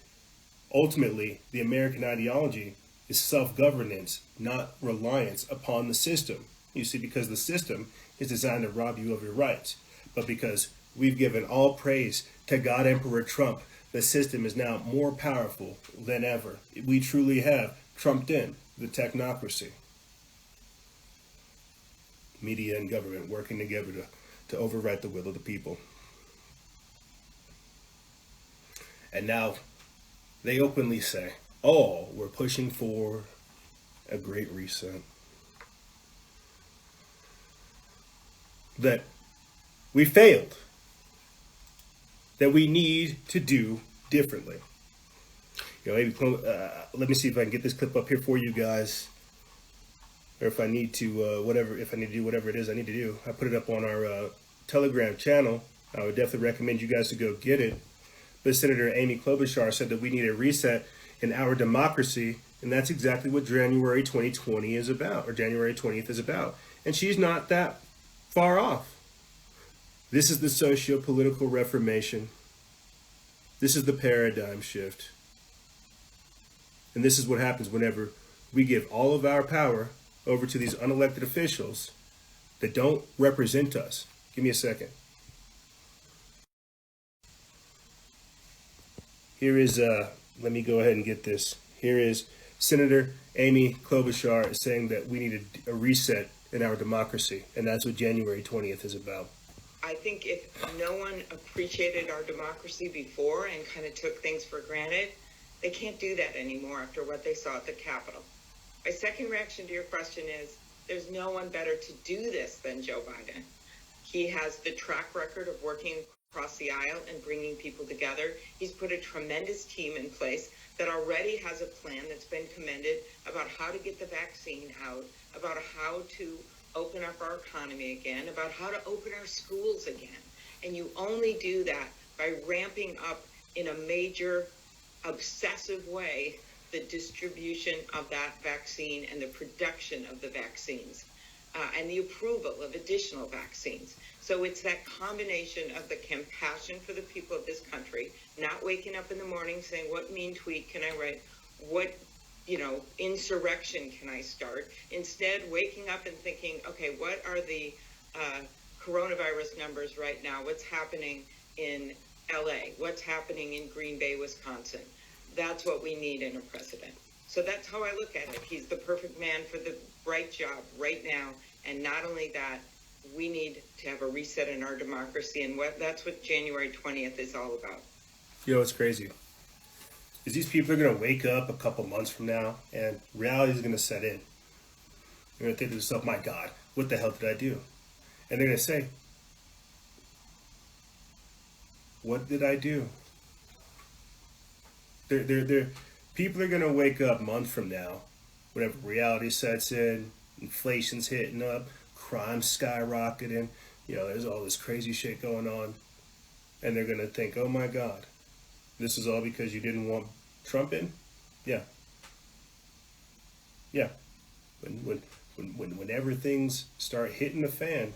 ultimately the American ideology is self-governance, not reliance upon the system. You see, because the system is designed to rob you of your rights. But because we've given all praise to God Emperor Trump, the system is now more powerful than ever. We truly have trumped in the technocracy. Media and government working together to overwrite the will of the people. And now they openly say, "Oh, we're pushing for a great reset." That we failed. That we need to do differently. You know, maybe let me see if I can get this clip up here for you guys. Or if I need to, if I need to do whatever it is I need to do. I put it up on our Telegram channel. I would definitely recommend you guys to go get it. But Senator Amy Klobuchar said that we need a reset in our democracy, and that's exactly what January 2020 is about, or January 20th is about. And she's not that far off. This is the socio-political reformation. This is the paradigm shift. And this is what happens whenever we give all of our power over to these unelected officials that don't represent us. Give me a second. Here is, let me go ahead and get this. Here is Senator Amy Klobuchar saying that we need a reset in our democracy, and that's what January 20th is about. I think if no one appreciated our democracy before and kind of took things for granted, they can't do that anymore after what they saw at the Capitol. My second reaction to your question is there's no one better to do this than Joe Biden. He has the track record of working across the aisle and bringing people together. He's put a tremendous team in place that already has a plan that's been commended about how to get the vaccine out, about how to open up our economy again, about how to open our schools again. And you only do that by ramping up in a major, obsessive way the distribution of that vaccine and the production of the vaccines. and the approval of additional vaccines. So it's that combination of the compassion for the people of this country, not waking up in the morning saying, what mean tweet can I write? What, insurrection can I start? Instead, waking up and thinking, okay, what are the coronavirus numbers right now? What's happening in LA? What's happening in Green Bay, Wisconsin? That's what we need in a president. So that's how I look at it. He's the perfect man for the right job right now. And not only that, we need to have a reset in our democracy. And that's what January 20th is all about. You know what's crazy? Is these people are going to wake up a couple months from now and reality is going to set in. They're going to think to themselves, my God, what the hell did I do? And they're going to say, what did I do? People are going to wake up months from now, whenever reality sets in, inflation's hitting up, crime's skyrocketing, there's all this crazy shit going on. And they're going to think, oh my God, this is all because you didn't want Trump in? Yeah. Yeah. Whenever things start hitting the fan,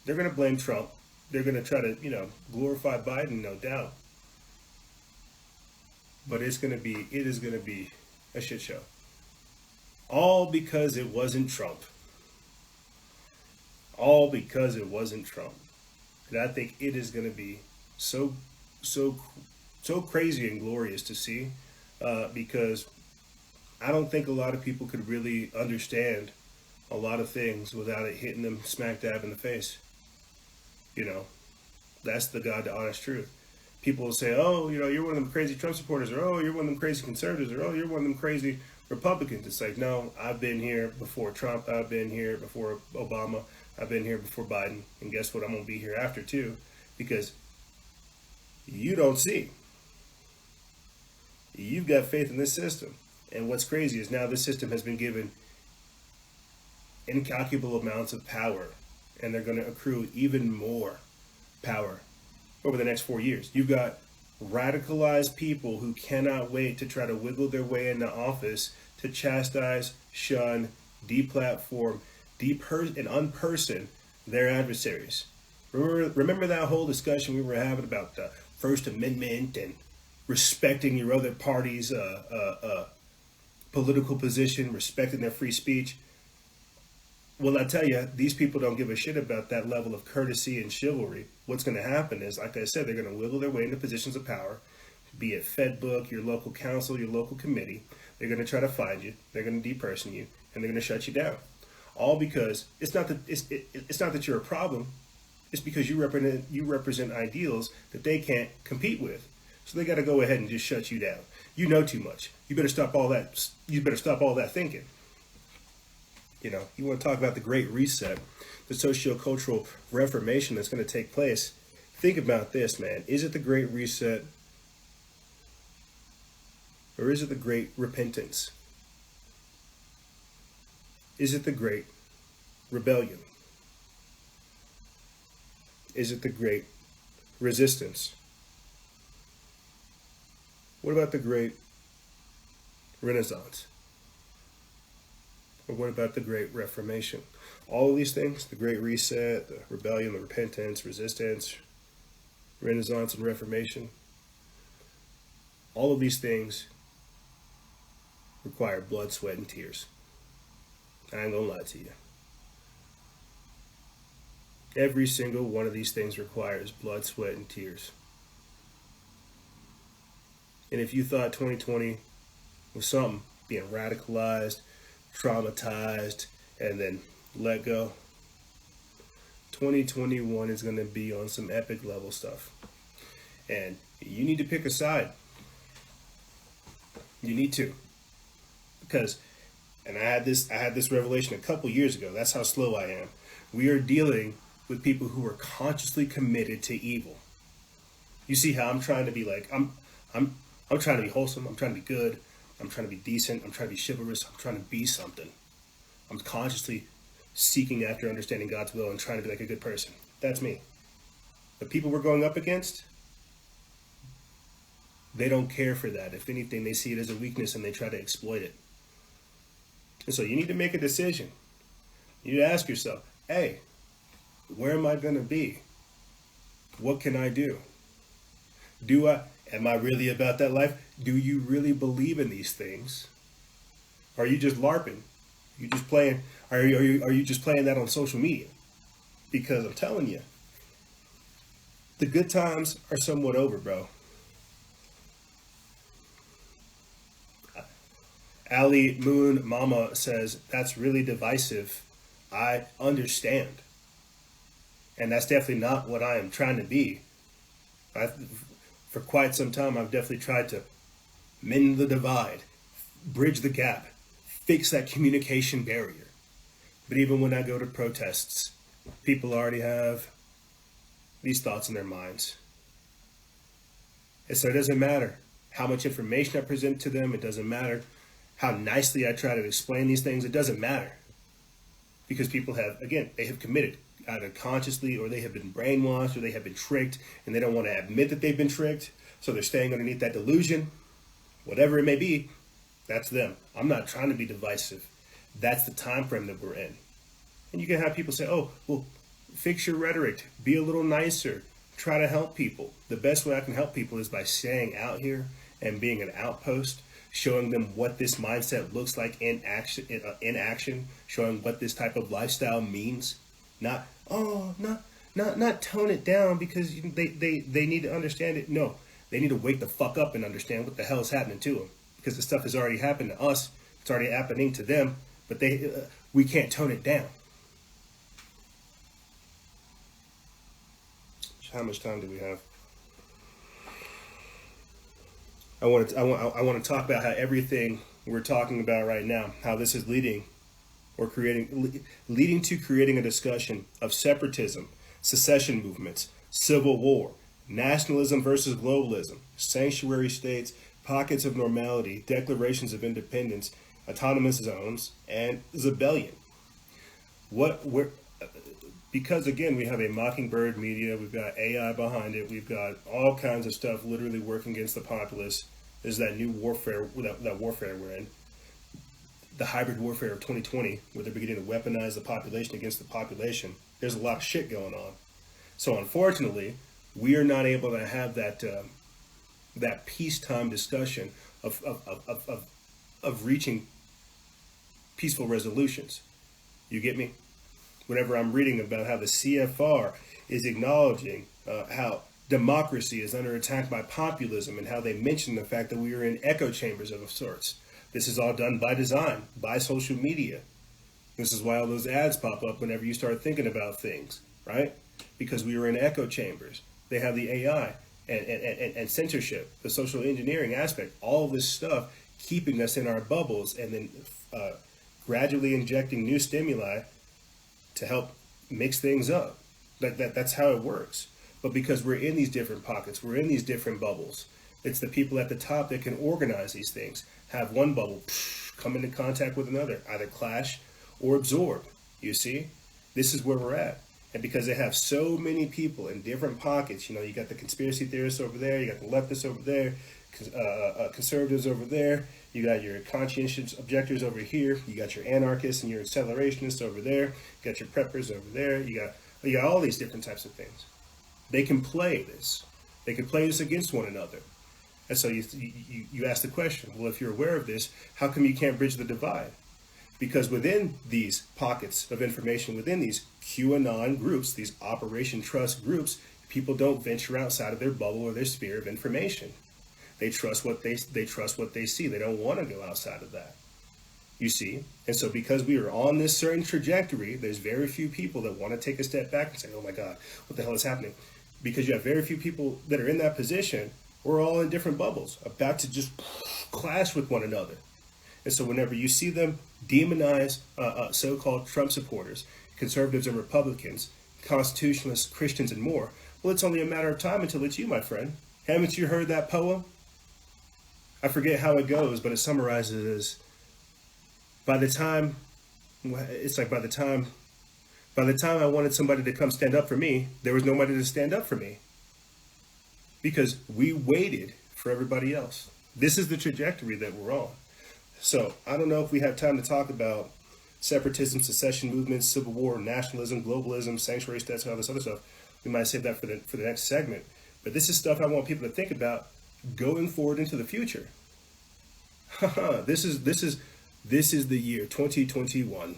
they're going to blame Trump. They're going to try to, glorify Biden, no doubt. But it is going to be a shit show. All because it wasn't Trump. All because it wasn't Trump. And I think it is going to be so crazy and glorious to see, because I don't think a lot of people could really understand a lot of things without it hitting them smack dab in the face. That's the God, the honest truth. People will say, oh, you're one of them crazy Trump supporters, or oh, you're one of them crazy conservatives, or oh, you're one of them crazy Republicans. It's like, no, I've been here before Trump, I've been here before Obama, I've been here before Biden, and guess what? I'm going to be here after too, because you don't see. You've got faith in this system. And what's crazy is now this system has been given incalculable amounts of power, and they're going to accrue even more power over the next 4 years. You've got radicalized people who cannot wait to try to wiggle their way into office to chastise, shun, deplatform, and unperson their adversaries. Remember that whole discussion we were having about the First Amendment and respecting your other party's political position, respecting their free speech? Well, I tell you, these people don't give a shit about that level of courtesy and chivalry. What's going to happen is, like I said, they're going to wiggle their way into positions of power, be it FedBook, your local council, your local committee. They're going to try to find you. They're going to deperson you, and they're going to shut you down. All because it's not that you're a problem. It's because you represent ideals that they can't compete with. So they got to go ahead and just shut you down. You know too much. You better stop all that. You better stop all that thinking. You want to talk about the Great Reset, the socio-cultural reformation that's going to take place. Think about this, man. Is it the Great Reset, or is it the Great Repentance? Is it the Great Rebellion? Is it the Great Resistance? What about the Great Renaissance? Or what about the Great Reformation? All of these things, the Great Reset, the Rebellion, the Repentance, Resistance, Renaissance, and Reformation, all of these things require blood, sweat, and tears. I ain't gonna lie to you. Every single one of these things requires blood, sweat, and tears. And if you thought 2020 was something, being radicalized, traumatized, and then let go, 2021 is going to be on some epic level stuff. And you need to pick a side. You need to. Because, and I had this revelation a couple years ago. That's how slow I am. We are dealing with people who are consciously committed to evil. You see how I'm trying to be like, I'm trying to be wholesome. I'm trying to be good. I'm trying to be decent. I'm trying to be chivalrous. I'm trying to be something. I'm consciously seeking after understanding God's will and trying to be like a good person. That's me. The people we're going up against, they don't care for that. If anything, they see it as a weakness and they try to exploit it. And so you need to make a decision. You need to ask yourself, hey, where am I going to be? What can I do? Am I really about that life? Do you really believe in these things? Are you just LARPing? You just playing? Are you just playing that on social media? Because I'm telling you, the good times are somewhat over, bro. Ali Moon Mama says, that's really divisive. I understand. And that's definitely not what I am trying to be. For quite some time, I've definitely tried to mend the divide, bridge the gap, fix that communication barrier. But even when I go to protests, people already have these thoughts in their minds. And so it doesn't matter how much information I present to them. It doesn't matter how nicely I try to explain these things. It doesn't matter. Because people have, again, they have committed either consciously, or they have been brainwashed, or they have been tricked, and they don't want to admit that they've been tricked. So they're staying underneath that delusion. Whatever it may be, that's them. I'm not trying to be divisive. That's the time frame that we're in. And you can have people say, oh, well, fix your rhetoric, be a little nicer, try to help people. The best way I can help people is by staying out here and being an outpost, showing them what this mindset looks like in action, showing what this type of lifestyle means. Not tone it down because they need to understand it. No, they need to wake the fuck up and understand what the hell is happening to them, because the stuff has already happened to us. It's already happening to them, but we can't tone it down. How much time do we have? I want to talk about how everything we're talking about right now, how this is leading to creating a discussion of separatism, secession movements, civil war, nationalism versus globalism, sanctuary states, pockets of normality, declarations of independence, autonomous zones, and rebellion. Because again, we have a mockingbird media, we've got AI behind it, we've got all kinds of stuff literally working against the populace. There's that new warfare, that warfare we're in, the hybrid warfare of 2020, where they're beginning to weaponize the population against the population. There's a lot of shit going on. So unfortunately, we are not able to have that peacetime discussion of reaching peaceful resolutions. You get me? Whenever I'm reading about how the CFR is acknowledging how democracy is under attack by populism, and how they mention the fact that we are in echo chambers of sorts. This is all done by design, by social media. This is why all those ads pop up whenever you start thinking about things, right? Because we are in echo chambers. They have the AI and censorship, the social engineering aspect, all this stuff keeping us in our bubbles, and then gradually injecting new stimuli to help mix things up. That's how it works. But because we're in these different pockets, we're in these different bubbles, it's the people at the top that can organize these things, have one bubble come into contact with another, either clash or absorb. You see, this is where we're at. And because they have so many people in different pockets, you got the conspiracy theorists over there, you got the leftists over there, conservatives over there, you got your conscientious objectors over here, you got your anarchists and your accelerationists over there, you got your preppers over there, you got all these different types of things. They can play this. They can play this against one another. And so you ask the question, well, if you're aware of this, how come you can't bridge the divide? Because within these pockets of information, within these QAnon groups, these Operation Trust groups, people don't venture outside of their bubble or their sphere of information. They trust what they see. They don't want to go outside of that. You see? And so because we are on this certain trajectory, there's very few people that want to take a step back and say, oh my God, what the hell is happening? Because you have very few people that are in that position. We're all in different bubbles, about to just clash with one another. And so whenever you see them demonize so-called Trump supporters, conservatives and Republicans, constitutionalists, Christians, and more, well, it's only a matter of time until it's you, my friend. Haven't you heard that poem? I forget how it goes, but it summarizes it as, by the time I wanted somebody to come stand up for me, there was nobody to stand up for me. Because we waited for everybody else. This is the trajectory that we're on. So I don't know if we have time to talk about Separatism, secession movements, civil war, nationalism, globalism, sanctuary states, and all this other stuff. We might save that for the next segment. But this is stuff I want people to think about going forward into the future. This is the year 2021.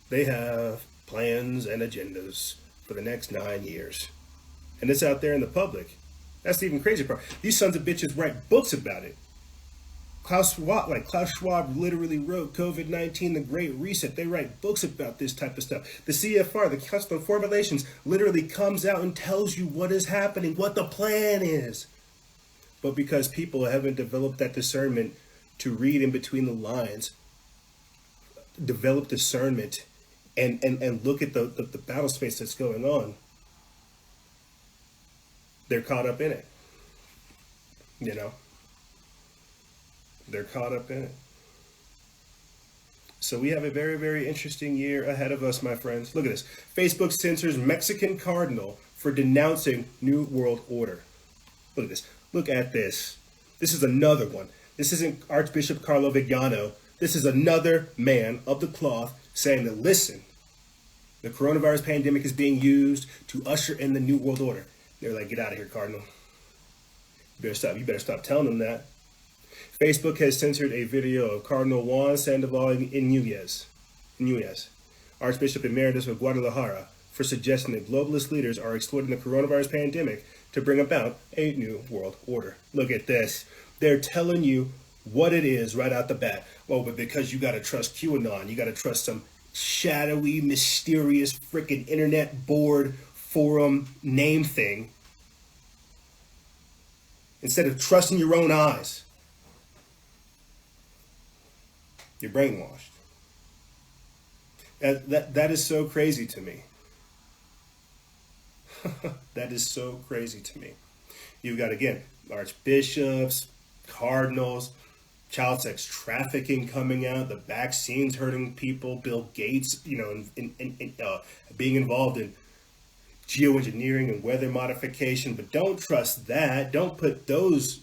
They have plans and agendas for the next 9 years. And it's out there in the public. That's the even crazier part. These sons of bitches write books about it. Klaus Schwab literally wrote COVID-19, the Great Reset. They write books about this type of stuff. The CFR, the Council on Foreign Relations, literally comes out and tells you what is happening, what the plan is. But because people haven't developed that discernment to read in between the lines, develop discernment, and look at the battle space that's going on, they're caught up in it. You know? They're caught up in it. So we have a very, very interesting year ahead of us, my friends. Look at this. Facebook censors Mexican cardinal for denouncing New World Order. Look at this. Look at this. This is another one. This isn't Archbishop Carlo Vignano. This is another man of the cloth saying that, listen, the coronavirus pandemic is being used to usher in the New World Order. They're like, get out of here, Cardinal. You better stop telling them that. Facebook has censored a video of Cardinal Juan Sandoval Inúñez, Archbishop Emeritus of Guadalajara, for suggesting that globalist leaders are exploiting the coronavirus pandemic to bring about a new world order. Look at this. They're telling you what it is right out the bat. Well, but because you got to trust QAnon, you got to trust some shadowy, mysterious, freaking internet board forum name thing, instead of trusting your own eyes. You're brainwashed. That is so crazy to me. That is so crazy to me. You've got, again, archbishops, cardinals, child sex trafficking coming out, the vaccines hurting people, Bill Gates, being involved in geoengineering and weather modification. But don't trust that. Don't put those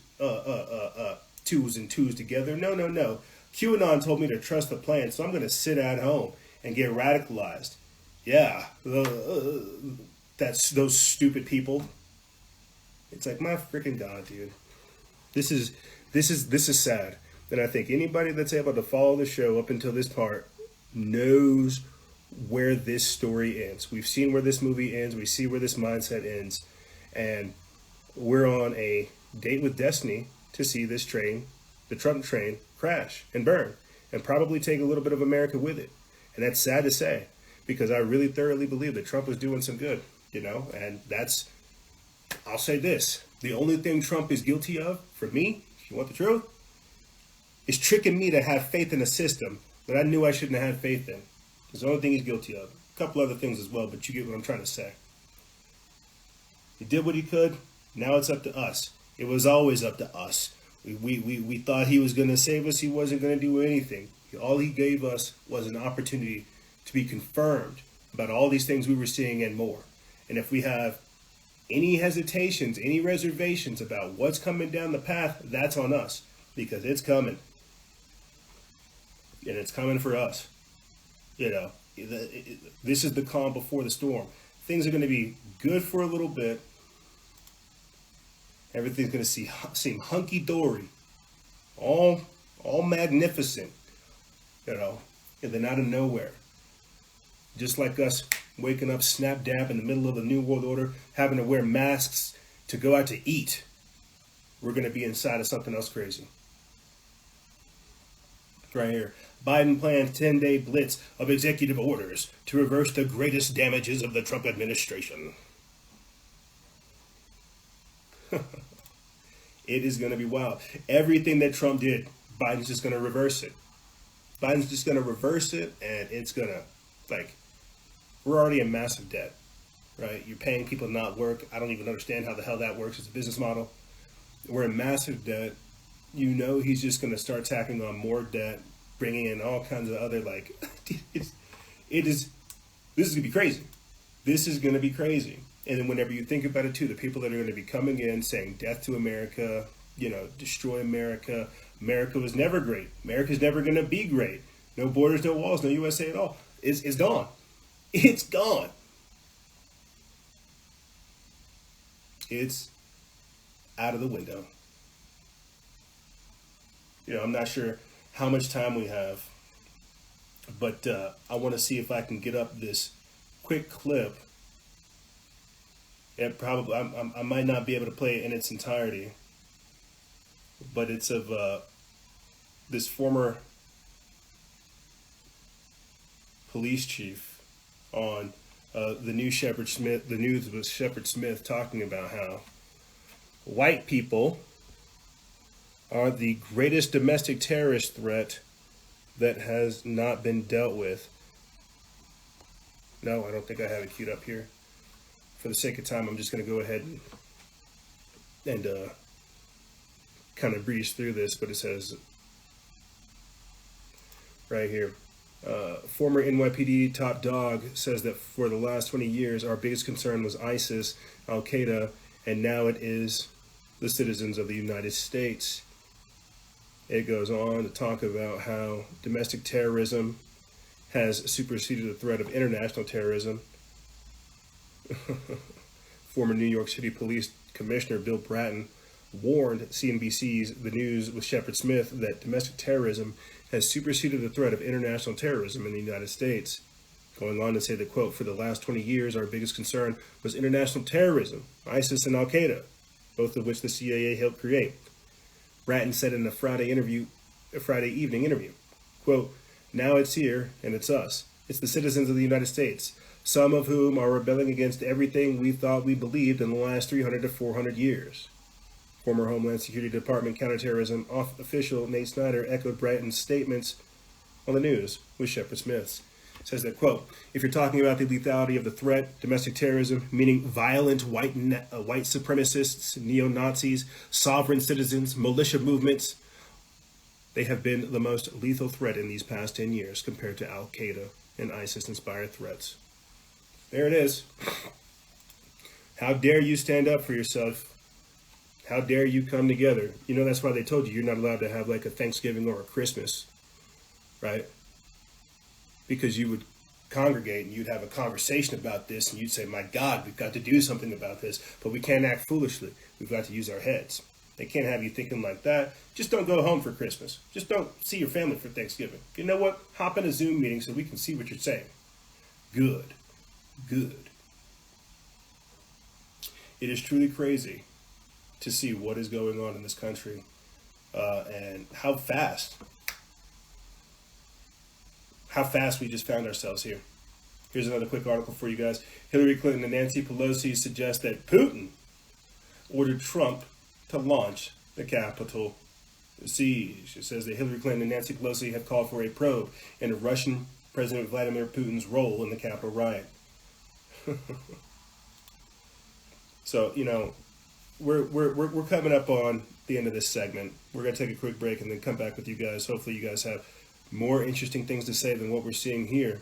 twos and twos together. No. QAnon told me to trust the plan, so I'm going to sit at home and get radicalized. Yeah, that's those stupid people. It's like, my freaking God, dude. This is sad. And I think anybody that's able to follow the show up until this part knows where this story ends. We've seen where this movie ends. We see where this mindset ends. And we're on a date with destiny to see this train, the Trump train, crash and burn and probably take a little bit of America with it. And that's sad to say, because I really thoroughly believe that Trump was doing some good, and I'll say this, the only thing Trump is guilty of, for me, if you want the truth, is tricking me to have faith in a system that I knew I shouldn't have had faith in. It's the only thing he's guilty of. A couple other things as well, but you get what I'm trying to say. He did what he could. Now it's up to us. It was always up to us. We thought he was going to save us. He wasn't going to do anything. All he gave us was an opportunity to be confirmed about all these things we were seeing and more. And if we have any hesitations, any reservations about what's coming down the path, that's on us, because it's coming. And it's coming for us. This is the calm before the storm. Things are going to be good for a little bit. Everything's going to seem hunky-dory, all magnificent, and then out of nowhere. Just like us waking up snap dab in the middle of the New World Order, having to wear masks to go out to eat, we're going to be inside of something else crazy. Right here. Biden plans 10-day blitz of executive orders to reverse the greatest damages of the Trump administration. It is going to be wild. Everything that Trump did, Biden's just going to reverse it. Biden's just going to reverse it, and it's going to, we're already in massive debt, right? You're paying people to not work. I don't even understand how the hell that works as a business model. We're in massive debt. He's just going to start tacking on more debt, bringing in all kinds of other, this is going to be crazy. This is going to be crazy. And then whenever you think about it too, the people that are going to be coming in saying death to America, destroy America. America was never great. America's never going to be great. No borders, no walls, no USA at all. It's gone. It's gone. It's out of the window. I'm not sure how much time we have, but I want to see if I can get up this quick clip. And probably I might not be able to play it in its entirety, but it's of this former police chief on the news with Shepard Smith, talking about how white people are the greatest domestic terrorist threat that has not been dealt with. No, I don't think I have it queued up here. For the sake of time, I'm just going to go ahead and kind of breeze through this, but it says right here, former NYPD top dog says that for the last 20 years, our biggest concern was ISIS, Al-Qaeda, and now it is the citizens of the United States. It goes on to talk about how domestic terrorism has superseded the threat of international terrorism. Former New York City Police Commissioner Bill Bratton warned CNBC's The News with Shepard Smith that domestic terrorism has superseded the threat of international terrorism in the United States. Going on to say that, quote, for the last 20 years, our biggest concern was international terrorism, ISIS and Al-Qaeda, both of which the CIA helped create. Bratton said in a Friday evening interview, quote, now it's here and it's us. It's the citizens of the United States, some of whom are rebelling against everything we thought we believed in the last 300 to 400 years. Former Homeland Security Department counterterrorism official Nate Snyder echoed Bratton's statements on the news with Shepard Smith. Says that, quote, if you're talking about the lethality of the threat, domestic terrorism, meaning violent white supremacists, neo-Nazis, sovereign citizens, militia movements, they have been the most lethal threat in these past 10 years compared to Al-Qaeda and ISIS-inspired threats. There it is. How dare you stand up for yourself? How dare you come together? That's why they told you you're not allowed to have like a Thanksgiving or a Christmas, right? Because you would congregate and you'd have a conversation about this and you'd say, my God, we've got to do something about this, but we can't act foolishly. We've got to use our heads. They can't have you thinking like that. Just don't go home for Christmas. Just don't see your family for Thanksgiving. You know what? Hop in a Zoom meeting so we can see what you're saying. Good. Good. It is truly crazy to see what is going on in this country and how fast we just found ourselves here. Here's another quick article for you guys. Hillary Clinton and Nancy Pelosi suggest that Putin ordered Trump to launch the Capitol siege. It says that Hillary Clinton and Nancy Pelosi have called for a probe into Russian President Vladimir Putin's role in the Capitol riot. So, we're coming up on the end of this segment. We're going to take a quick break and then come back with you guys. Hopefully you guys have more interesting things to say than what we're seeing here.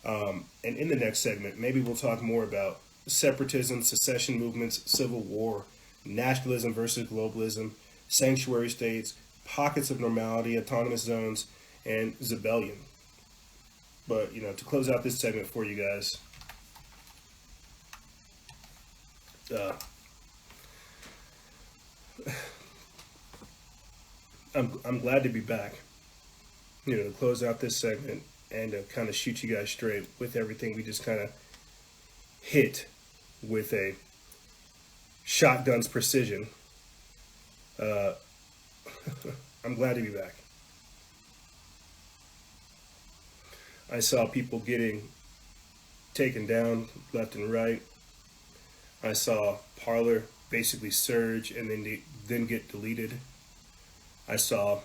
And in the next segment, maybe we'll talk more about separatism, secession movements, civil war, nationalism versus globalism, sanctuary states, pockets of normality, autonomous zones, and Zebellion. But, to close out this segment for you guys, I'm glad to be back, to close out this segment and to kind of shoot you guys straight with everything we just kind of hit with a shotgun's precision. I'm glad to be back. I saw people getting taken down left and right. I saw Parler basically surge and then get deleted. I saw,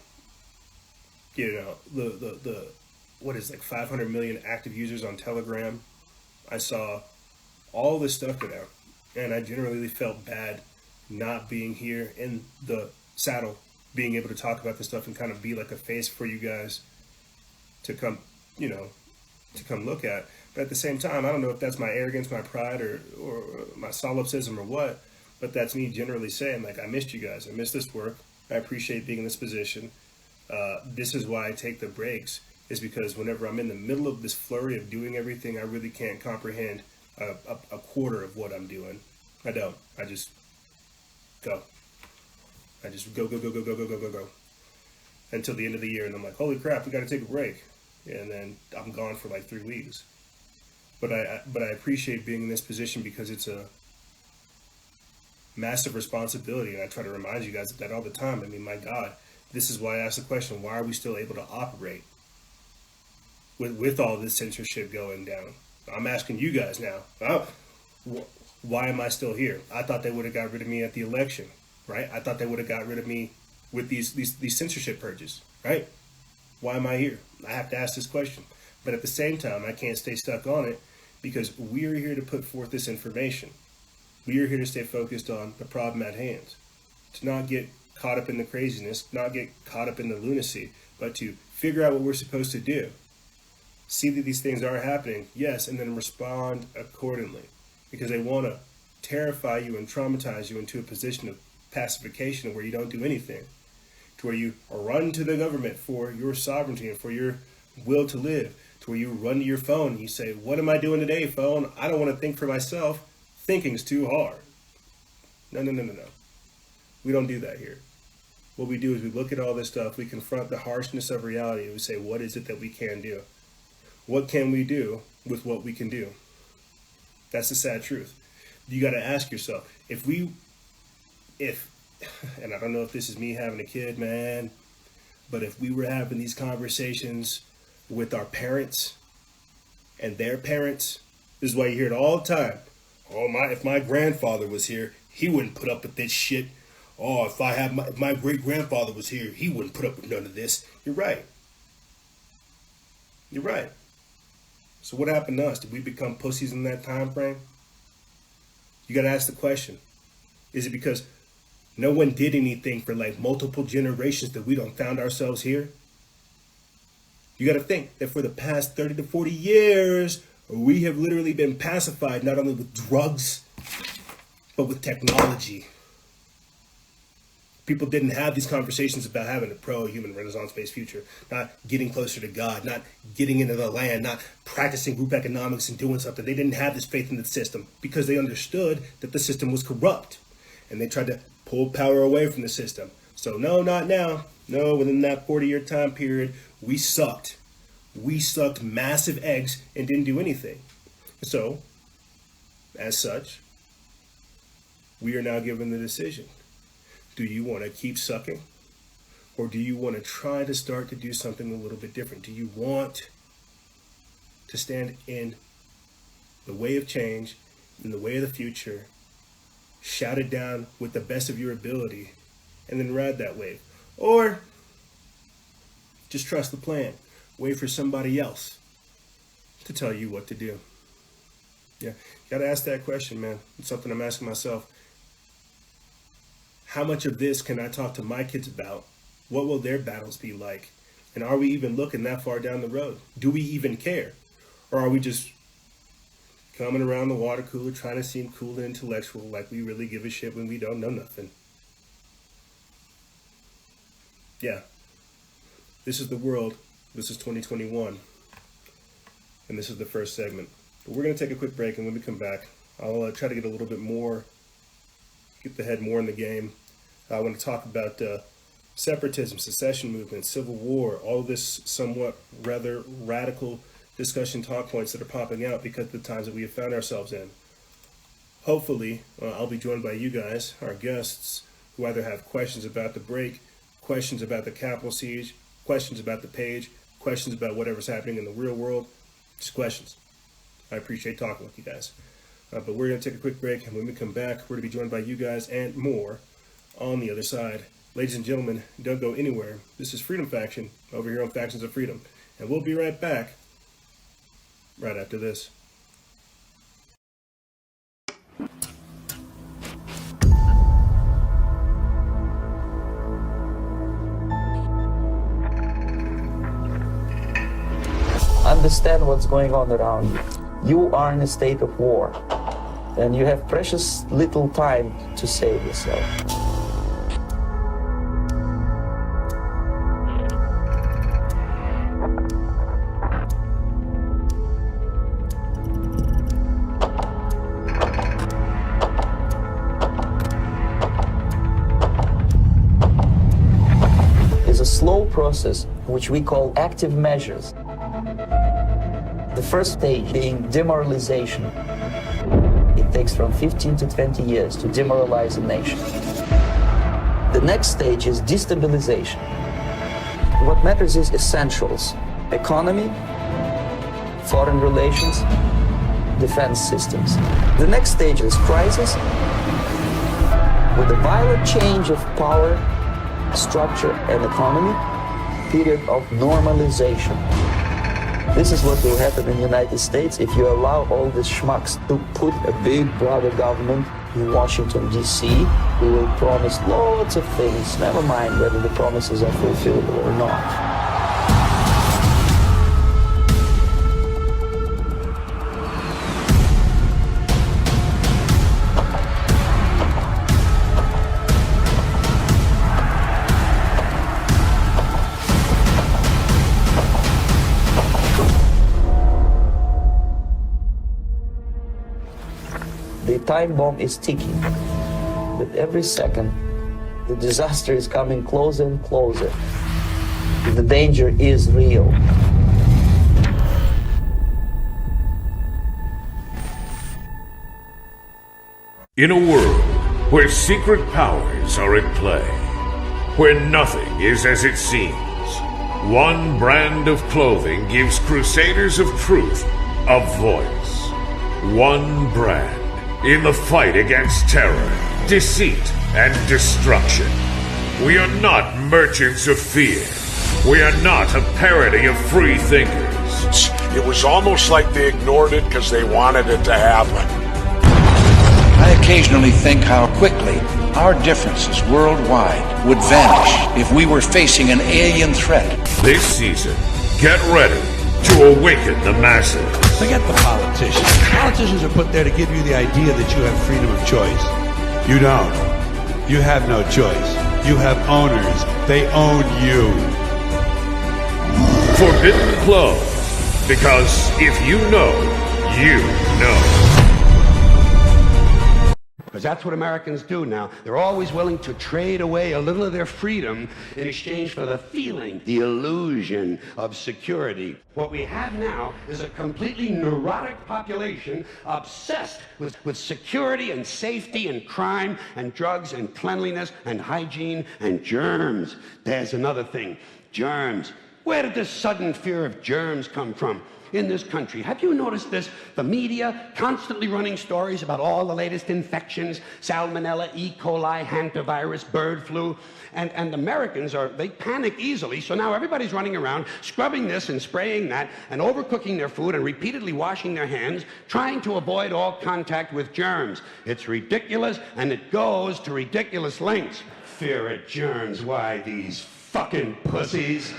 the what is like 500 million active users on Telegram. I saw all this stuff go down, and I generally felt bad not being here in the saddle, being able to talk about this stuff and kind of be like a face for you guys to come, to come look at. But at the same time, I don't know if that's my arrogance, my pride, or my solipsism or what, but that's me generally saying, like, I missed you guys. I missed this work. I appreciate being in this position. This is why I take the breaks is because whenever I'm in the middle of this flurry of doing everything, I really can't comprehend a quarter of what I'm doing. I don't. I just go. I just go until the end of the year, and I'm like, holy crap, we got to take a break, and then I'm gone for like 3 weeks. But I appreciate being in this position because it's a massive responsibility, and I try to remind you guys of that all the time. I mean, my God, this is why I asked the question: why are we still able to operate with all this censorship going down? I'm asking you guys now. Why am I still here? I thought they would have got rid of me at the election, right? I thought they would have got rid of me with these censorship purges, right? Why am I here? I have to ask this question. But at the same time, I can't stay stuck on it because we are here to put forth this information. We are here to stay focused on the problem at hand, to not get caught up in the craziness, not get caught up in the lunacy, but to figure out what we're supposed to do. See that these things are happening, yes, and then respond accordingly. Because they want to terrify you and traumatize you into a position of pacification where you don't do anything, to where you run to the government for your sovereignty and for your will to live, to where you run to your phone and you say, what am I doing today, phone? I don't want to think for myself. Thinking's too hard. No. We don't do that here. What we do is we look at all this stuff, we confront the harshness of reality, and we say, what is it that we can do? What can we do with what we can do? That's the sad truth. You got to ask yourself, and I don't know if this is me having a kid, man, but if we were having these conversations with our parents and their parents, this is why you hear it all the time. If my grandfather was here, he wouldn't put up with this shit. Oh, if my great grandfather was here, he wouldn't put up with none of this. You're right. You're right. So what happened to us? Did we become pussies in that time frame? You got to ask the question. Is it because no one did anything for like multiple generations that we don't found ourselves here? You got to think that for the past 30 to 40 years, we have literally been pacified not only with drugs, but with technology. People didn't have these conversations about having a pro-human Renaissance-based future, not getting closer to God, not getting into the land, not practicing group economics and doing something. They didn't have this faith in the system because they understood that the system was corrupt. And they tried to pull power away from the system. So no, not now. No, within that 40-year time period, we sucked. We sucked massive eggs and didn't do anything. So, as such, we are now given the decision. Do you want to keep sucking? Or do you want to try to start to do something a little bit different? Do you want to stand in the way of change, in the way of the future, shout it down with the best of your ability, and then ride that wave? Or just trust the plan. Wait for somebody else to tell you what to do. Yeah, you got to ask that question, man. It's something I'm asking myself. How much of this can I talk to my kids about? What will their battles be like? And are we even looking that far down the road? Do we even care? Or are we just coming around the water cooler trying to seem cool and intellectual like we really give a shit when we don't know nothing? Yeah. This is the world. This is 2021. And this is the first segment. But we're going to take a quick break, and when we come back, I'll try to get a little bit more, get the head more in the game. I want to talk about separatism, secession movements, civil war, all of this somewhat rather radical discussion talk points that are popping out because of the times that we have found ourselves in. Hopefully, I'll be joined by you guys, our guests, who either have questions about the break, questions about the Capitol siege, questions about the page, questions about whatever's happening in the real world, just questions. I appreciate talking with you guys. But we're going to take a quick break, and when we come back, we're going to be joined by you guys and more on the other side. Ladies and gentlemen, don't go anywhere. This is Freedom Faction over here on Factions of Freedom, and we'll be right back right after this. Understand what's going on around you. You are in a state of war, and you have precious little time to save yourself. a slow process which we call active measures. The first stage being demoralization. It takes from 15 to 20 years to demoralize a nation. The next stage is destabilization. What matters is essentials: economy, foreign relations, defense systems. The next stage is crisis, with a violent change of power, structure, and economy, period of normalization. This is what will happen in the United States if you allow all these schmucks to put a big brother government in Washington, D.C., who will promise lots of things, never mind whether the promises are fulfillable or not. The time bomb is ticking. With every second, the disaster is coming closer and closer. The danger is real. In a world where secret powers are at play, where nothing is as it seems, one brand of clothing gives crusaders of truth a voice. One brand in the fight against terror, deceit, and destruction. We are not merchants of fear. We are not a parody of free thinkers. It was almost like they ignored it because they wanted it to happen. I occasionally think how quickly our differences worldwide would vanish if we were facing an alien threat. This season, get ready to awaken the masses. Forget the politicians. Politicians are put there to give you the idea that you have freedom of choice. You don't. You have no choice. You have owners. They own you. Forbidden clothes. Because if you know, you know. Because that's what Americans do now. They're always willing to trade away a little of their freedom in exchange for the feeling, the illusion of security. What we have now is a completely neurotic population obsessed with security and safety and crime and drugs and cleanliness and hygiene and germs. There's another thing, germs. Where did this sudden fear of germs come from? In this country. Have you noticed this? The media constantly running stories about all the latest infections, salmonella, E. coli, hantavirus, bird flu, and Americans they panic easily, so now everybody's running around scrubbing this and spraying that and overcooking their food and repeatedly washing their hands, trying to avoid all contact with germs. It's ridiculous, and it goes to ridiculous lengths. Fear of germs, why these fucking pussies?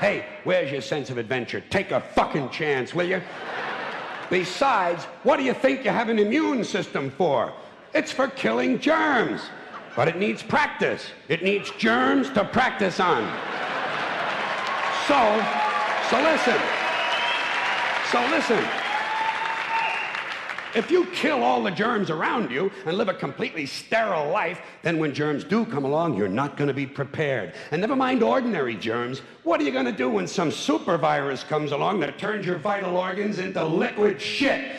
Hey, where's your sense of adventure? Take a fucking chance, will you? Besides, what do you think you have an immune system for? It's for killing germs. But it needs practice. It needs germs to practice on. So listen. If you kill all the germs around you and live a completely sterile life, then when germs do come along, you're not going to be prepared. And never mind ordinary germs, what are you going to do when some super virus comes along that turns your vital organs into liquid shit?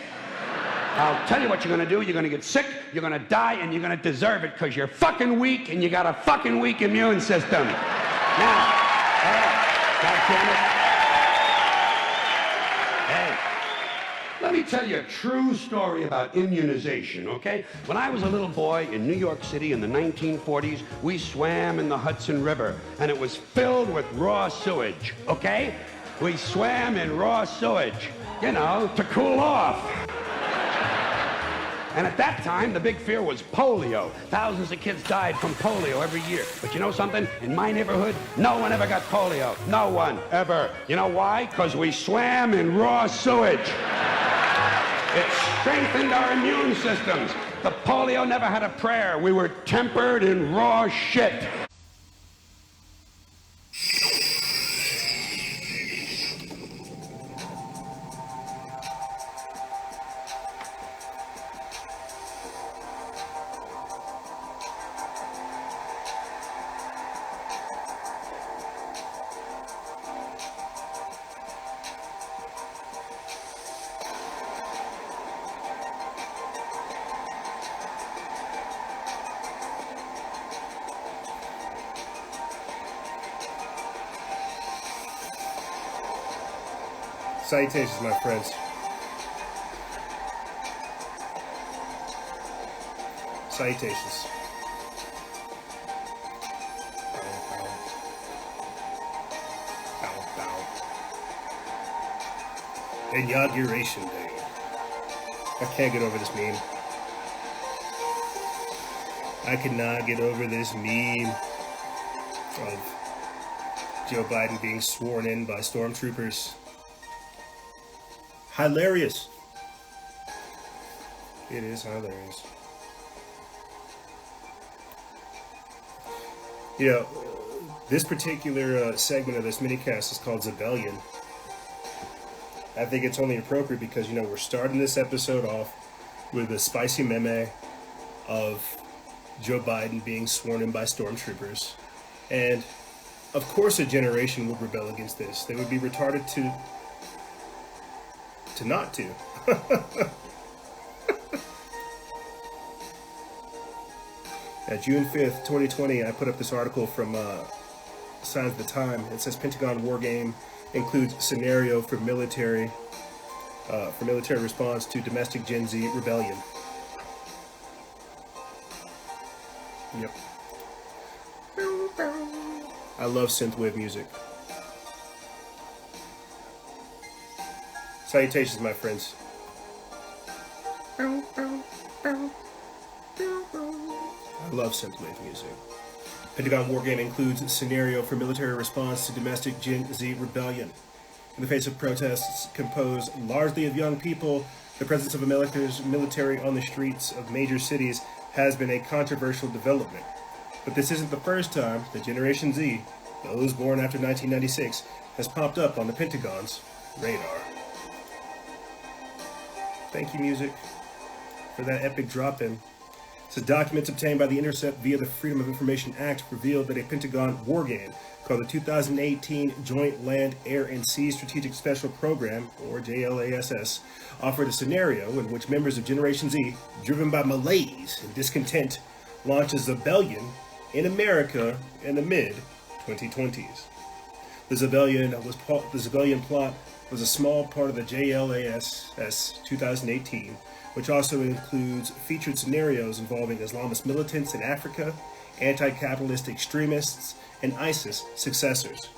I'll tell you what you're going to do. You're going to get sick, you're going to die, and you're going to deserve it because you're fucking weak and you got a fucking weak immune system. Now, goddammit. Let me tell you a true story about immunization, okay? When I was a little boy in New York City in the 1940s, we swam in the Hudson River, and it was filled with raw sewage, okay? We swam in raw sewage, you know, to cool off. And at that time, the big fear was polio. Thousands of kids died from polio every year. But you know something? In my neighborhood, no one ever got polio. No one, ever. You know why? Because we swam in raw sewage. It strengthened our immune systems. The polio never had a prayer. We were tempered in raw shit. Salutations, my friends. Salutations. Inauguration Day. I can't get over this meme. I cannot get over this meme of Joe Biden being sworn in by stormtroopers. Hilarious. It is hilarious. You know, this particular segment of this minicast is called Zebellion. I think it's only appropriate because, you know, we're starting this episode off with a spicy meme of Joe Biden being sworn in by stormtroopers. And, of course, a generation would rebel against this. They would be retarded to not to. At June 5th, 2020, I put up this article from Signs of the Time. It says Pentagon war game includes scenario for military response to domestic Gen Z rebellion. Yep. I love synthwave music. Salutations, my friends. I love synthwave music. Pentagon war game includes scenario for military response to domestic Gen Z rebellion. In the face of protests composed largely of young people, the presence of America's military on the streets of major cities has been a controversial development. But this isn't the first time that Generation Z, those born after 1996, has popped up on the Pentagon's radar. Thank you, music, for that epic drop-in. So documents obtained by The Intercept via the Freedom of Information Act revealed that a Pentagon war game called the 2018 Joint Land, Air, and Sea Strategic Special Program, or JLASS, offered a scenario in which members of Generation Z, driven by malaise and discontent, launched a Zebellion in America in the mid-2020s. The Zebellion plot was a small part of the JLASS 2018, which also includes featured scenarios involving Islamist militants in Africa, anti-capitalist extremists, and ISIS successors.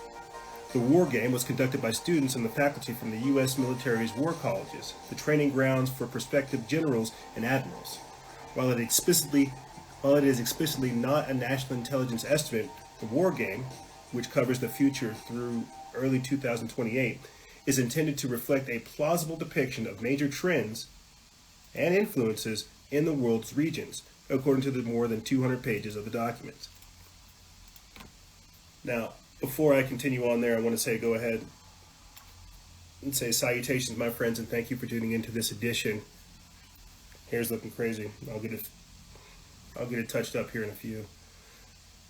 The war game was conducted by students and the faculty from the U.S. military's war colleges, the training grounds for prospective generals and admirals. While it is explicitly not a national intelligence estimate, the war game, which covers the future through early 2028, is intended to reflect a plausible depiction of major trends and influences in the world's regions, according to the more than 200 pages of the documents. Now, before I continue on there, I want to say go ahead and say salutations, my friends, and thank you for tuning into this edition. Hair's looking crazy. I'll get it touched up here in a few.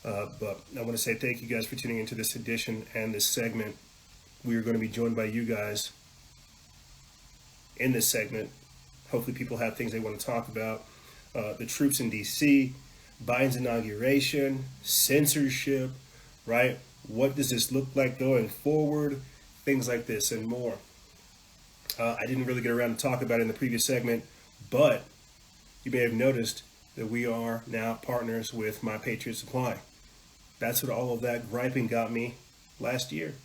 But I want to say thank you guys for tuning into this edition and this segment. We are going to be joined by you guys in this segment. Hopefully people have things they want to talk about. The troops in D.C., Biden's inauguration, censorship, right? What does this look like going forward? Things like this and more. I didn't really get around to talk about it in the previous segment, but you may have noticed that we are now partners with My Patriot Supply. That's what all of that griping got me last year,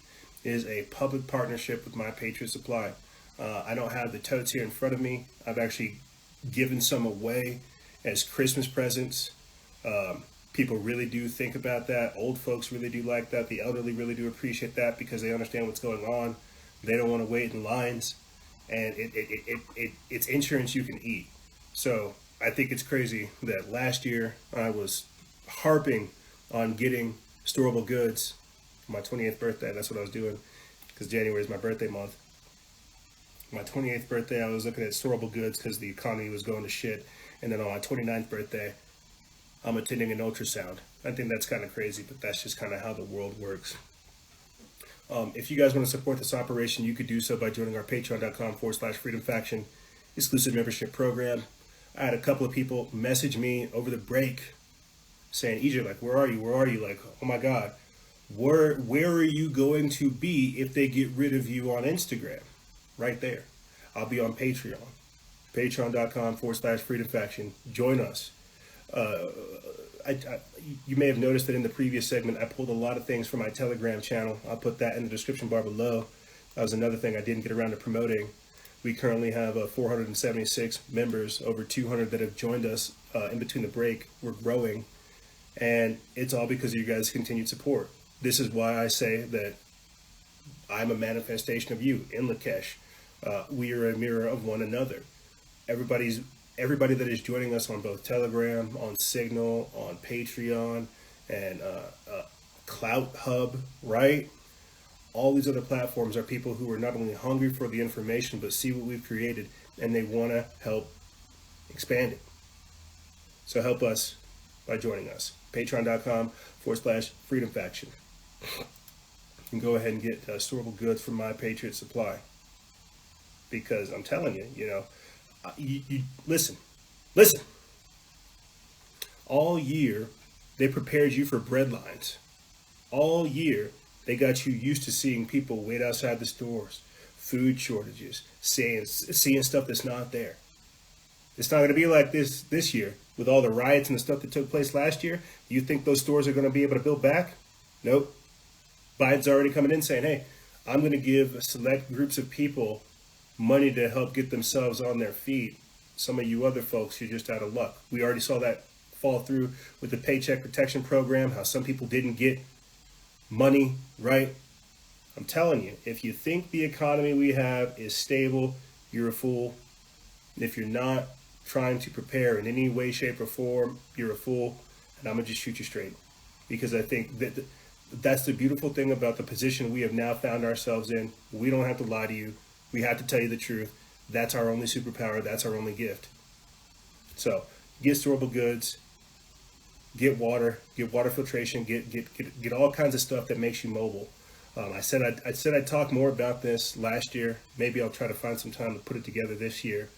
is a public partnership with My Patriot Supply. I don't have the totes here in front of me. I've actually given some away as Christmas presents. People really do think about that. Old folks really do like that. The elderly really do appreciate that because they understand what's going on. They don't want to wait in lines. And it's insurance you can eat. So I think it's crazy that last year I was harping on getting storable goods for my 28th birthday. That's what I was doing because January is my birthday month. My 28th birthday, I was looking at storable goods because the economy was going to shit. And then on my 29th birthday, I'm attending an ultrasound. I think that's kind of crazy, but that's just kind of how the world works. If you guys want to support this operation, you could do so by joining our patreon.com/Freedom Faction exclusive membership program. I had a couple of people message me over the break saying, EJ, like, where are you? Where are you? Like, oh my God, where are you going to be if they get rid of you on Instagram? right there. I'll be on Patreon, patreon.com/Freedom Faction. Join us. You may have noticed that in the previous segment, I pulled a lot of things from my Telegram channel. I'll put that in the description bar below. That was another thing I didn't get around to promoting. We currently have 476 members, over 200 that have joined us in between the break. We're growing, and it's all because of you guys' continued support. This is why I say that I'm a manifestation of you in Lakesh. We are a mirror of one another. Everybody that is joining us on both Telegram, on Signal, on Patreon, and Clout Hub, right? All these other platforms are people who are not only hungry for the information, but see what we've created, and they want to help expand it. So help us by joining us. Patreon.com/Freedom Faction. You can go ahead and get storeable goods from My Patriot Supply. Because I'm telling you, you listen. All year, they prepared you for breadlines. All year, they got you used to seeing people wait outside the stores, food shortages, seeing stuff that's not there. It's not going to be like this year with all the riots and the stuff that took place last year. You think those stores are going to be able to build back? Nope. Biden's already coming in saying, hey, I'm going to give select groups of people money to help get themselves on their feet. Some of you other folks, you're just out of luck. We already saw that fall through with the Paycheck Protection Program, how some people didn't get money, right? I'm telling you, if you think the economy we have is stable, you're a fool. If you're not trying to prepare in any way, shape, or form, you're a fool. And I'm going to just shoot you straight. Because I think that that's the beautiful thing about the position we have now found ourselves in. We don't have to lie to you. We have to tell you the truth. That's our only superpower. That's our only gift. So get storeable goods, get water filtration, get all kinds of stuff that makes you mobile. I said I'd talk more about this last year. Maybe I'll try to find some time to put it together this year.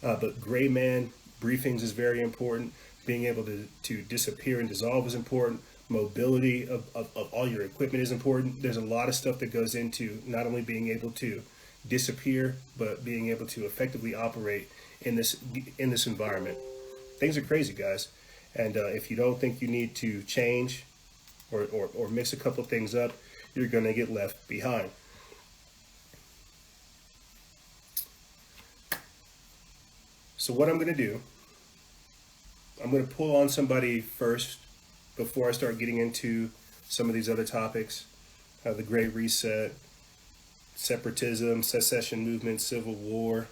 But gray man briefings is very important. Being able to disappear and dissolve is important. Mobility of all your equipment is important. There's a lot of stuff that goes into not only being able to disappear, but being able to effectively operate in this environment. Things are crazy, guys. And if you don't think you need to change or mix a couple of things up, you're going to get left behind. So what I'm going to do, I'm going to pull on somebody first before I start getting into some of these other topics, the Great Reset, Separatism, Secession Movements, Civil War,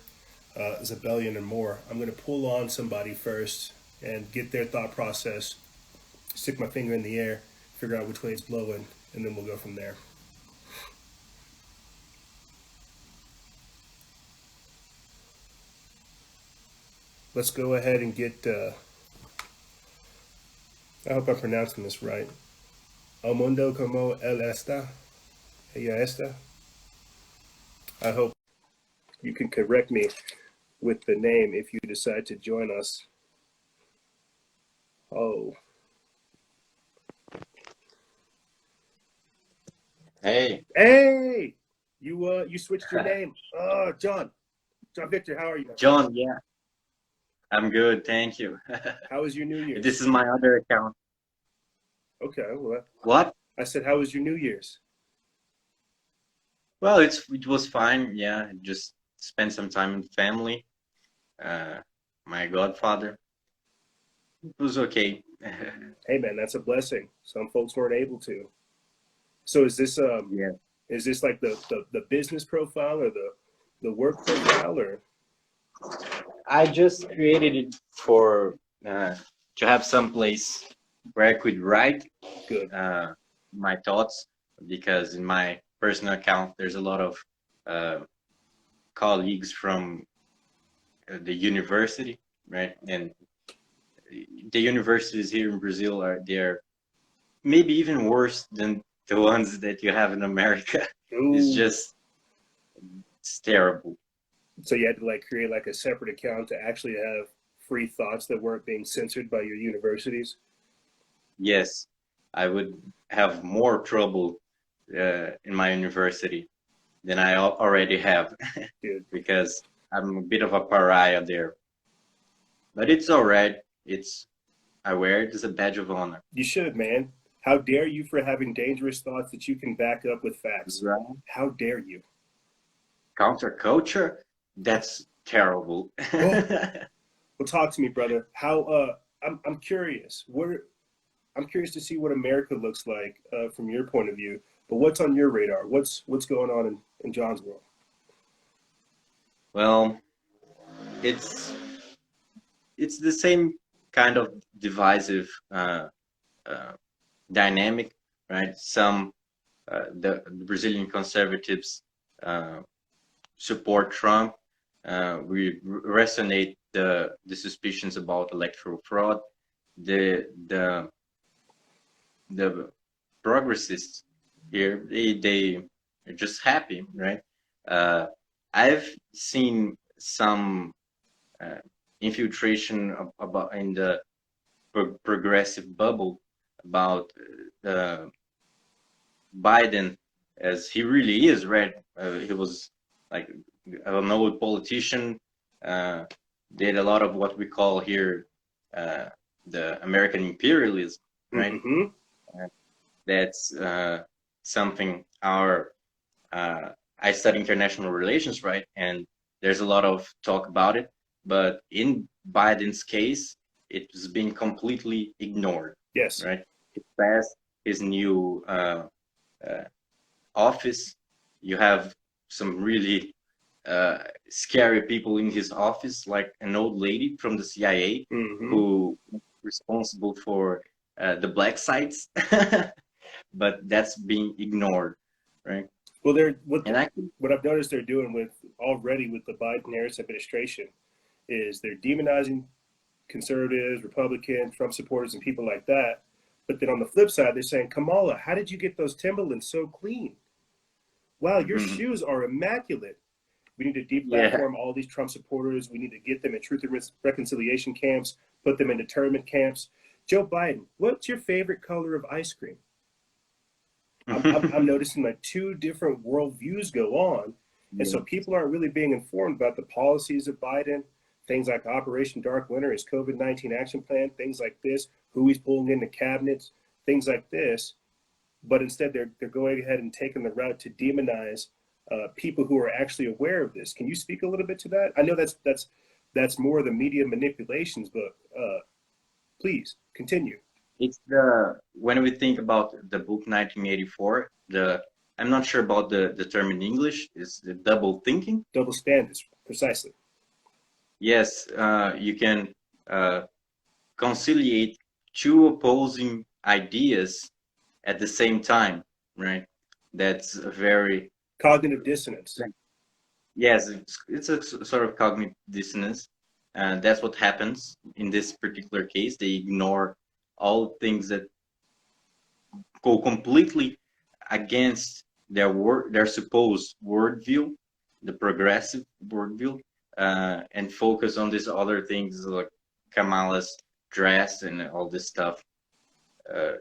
Rebellion, and more. I'm going to pull on somebody first and get their thought process, stick my finger in the air, figure out which way it's blowing, and then we'll go from there. Let's go ahead and get, I hope I'm pronouncing this right. El mundo como él está, ella está. I hope you can correct me with the name if you decide to join us. Oh. Hey. Hey! You switched your name. Oh, John Victor, how are you? John, yeah. I'm good, thank you. How was your New Year's? This is my other account. Okay, well. What? I said, how was your New Year's? Well, it was fine, yeah. Just spent some time with family. My godfather. It was okay. Hey man, that's a blessing. Some folks weren't able to. So is this yeah. Is this like the business profile or the work profile or? I just created it for to have some place where I could write my thoughts, because in my personal account there's a lot of colleagues from the university, right? And the universities here in Brazil they're maybe even worse than the ones that you have in America. It's terrible. So you had to like create like a separate account to actually have free thoughts that weren't being censored by your universities? Yes, I would have more trouble in my university than I already have. Dude. Because I'm a bit of a pariah there. But it's all right. I wear it as a badge of honor. You should, man. How dare you for having dangerous thoughts that you can back up with facts? Right. How dare you? Counterculture? That's terrible. Well, talk to me, brother. How? I'm curious. I'm curious to see what America looks like from your point of view. But what's on your radar? What's going on in John's world? Well, it's the same kind of divisive dynamic, right? Some the Brazilian conservatives support Trump. We resonate the suspicions about electoral fraud. The progressists here, they are just happy, right? I've seen some infiltration about in the progressive bubble about Biden, as he really is, right? He was like an old politician, did a lot of what we call here the American imperialism, right? Mm-hmm. That's something I study international relations, right? And there's a lot of talk about it, but in Biden's case, it's been completely ignored. Yes. Right. He passed his new office. You have some really scary people in his office, like an old lady from the CIA who is responsible for the black sites, but that's being ignored, right? Well, what I've noticed they're doing with the Biden-Harris administration is they're demonizing conservatives, Republicans, Trump supporters, and people like that. But then on the flip side, they're saying, Kamala, how did you get those Timberlands so clean? Wow, your shoes are immaculate. We need to deplatform all these Trump supporters. We need to get them in truth and reconciliation camps, put them in internment camps. Joe Biden, what's your favorite color of ice cream? I'm noticing like two different worldviews go on. And so people aren't really being informed about the policies of Biden, things like Operation Dark Winter, his COVID-19 action plan, things like this, who he's pulling into cabinets, things like this. But instead, they're going ahead and taking the route to demonize people who are actually aware of this. Can you speak a little bit to that? I know that's more the media manipulations, but please continue. It's when we think about the book 1984, I'm not sure about the term in English. It's the double thinking. Double standards, precisely. Yes, you can conciliate two opposing ideas at the same time, right? That's a very cognitive dissonance. Yes, it's a sort of cognitive dissonance, and that's what happens in this particular case. They ignore all things that go completely against their supposed worldview, the progressive worldview, and focus on these other things like Kamala's dress and all this stuff,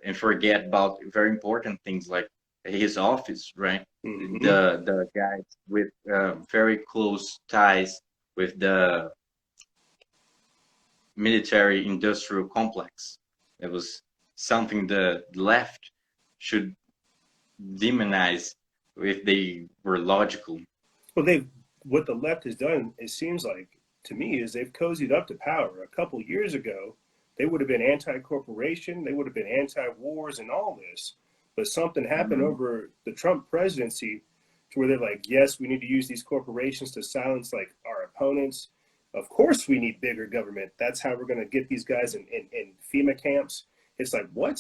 and forget about very important things like his office, right? The guys with very close ties with the military industrial complex. It was something the left should demonize if they were logical. Well, what the left has done, it seems like to me, is they've cozied up to power. A couple years ago, they would have been anti-corporation, they would have been anti-wars and all this. But something happened over the Trump presidency to where they're like, yes, we need to use these corporations to silence like our opponents. Of course we need bigger government. That's how we're going to get these guys in FEMA camps. It's like, what?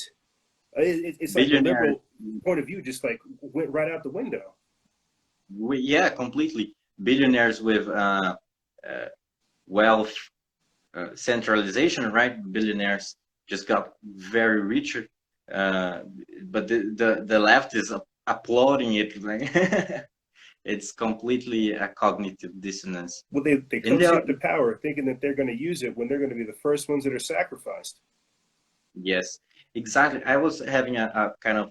It's like the liberal point of view just like went right out the window. Yeah, completely. Billionaires with wealth centralization, right? Billionaires just got very richer. But the left is applauding it. Like it's completely a cognitive dissonance. Well, they come up to power thinking that they're going to use it when they're going to be the first ones that are sacrificed. Yes, exactly. I was having a kind of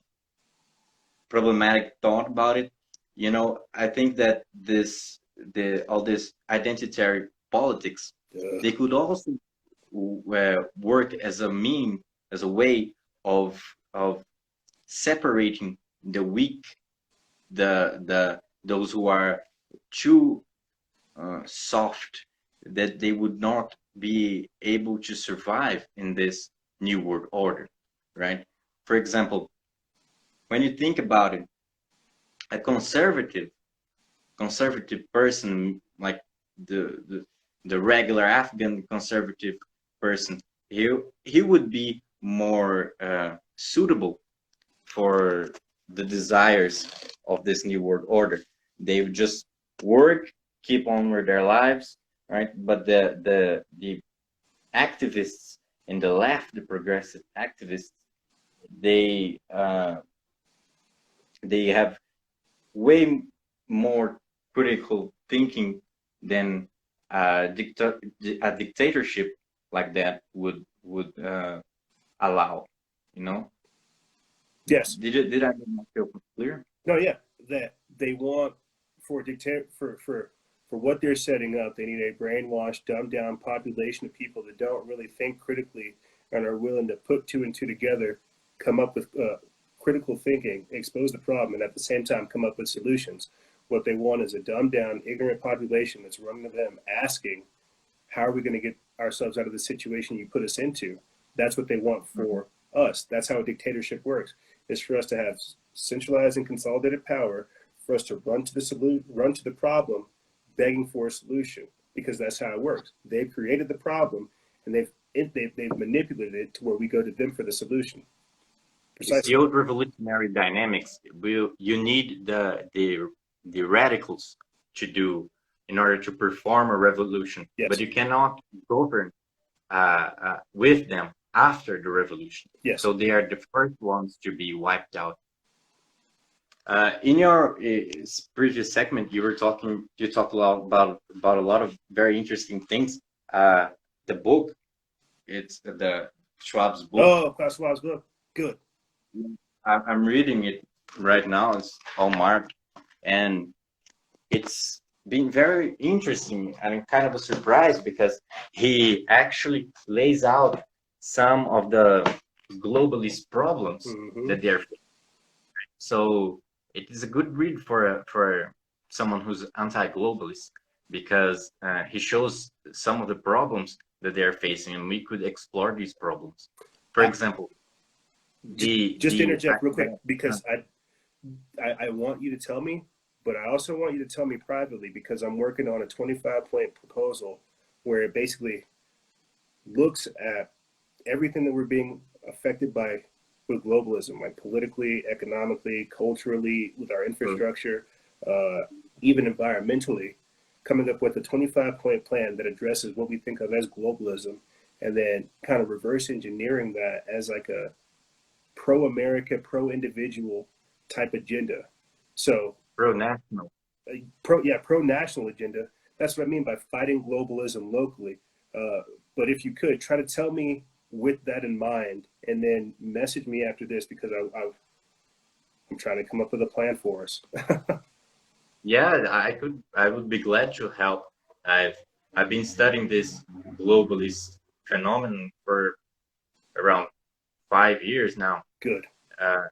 problematic thought about it. you know, I think that all this identitary politics, they could also work as a as a way of separating the weak, those who are too soft, that they would not be able to survive in this new world order, right? For example, when you think about it, a conservative person, like the regular Afghan conservative person, he would be more suitable for the desires of this new world order. They would just work, keep on with their lives, right? But the activists in the left, the progressive activists, they have way more critical thinking than a dictatorship like that would allow, you know. Yes. Did I make myself clear? No, yeah, that they want for what they're setting up, they need a brainwashed, dumbed down population of people that don't really think critically and are willing to put two and two together, come up with critical thinking, expose the problem, and at the same time come up with solutions. What they want is a dumbed down, ignorant population that's running to them asking, how are we going to get ourselves out of the situation you put us into? That's what they want for us. That's how a dictatorship works. Is for us to have centralized and consolidated power, for us to run to the problem, begging for a solution, because that's how it works. They've created the problem, and they've manipulated it to where we go to them for the solution. Precisely. It's the old revolutionary dynamics. You need the radicals to do in order to perform a revolution, yes. But you cannot govern with them after the revolution. Yes. So they are the first ones to be wiped out. In your previous segment, you talked a lot about a lot of very interesting things. The book, it's the Schwab's book. Oh, Klaus Schwab's book. Good. I'm reading it right now. It's all marked, and it's been very interesting and kind of a surprise because he actually lays out some of the globalist problems that they're facing. So it is a good read for someone who's anti-globalist, because he shows some of the problems that they're facing, and we could explore these problems. For example, just interject real quick, because I want you to tell me, but I also want you to tell me privately, because I'm working on a 25-point proposal where it basically looks at everything that we're being affected by with globalism, like politically, economically, culturally, with our infrastructure, even environmentally, coming up with a 25-point plan that addresses what we think of as globalism, and then kind of reverse engineering that as like a pro-America, pro-individual type agenda. So pro-national. Pro-national agenda. That's what I mean by fighting globalism locally. But if you could, try to tell me with that in mind, and then message me after this, because I'm trying to come up with a plan for us. Yeah, I would be glad to help. I've been studying this globalist phenomenon for around 5 years now. Good. I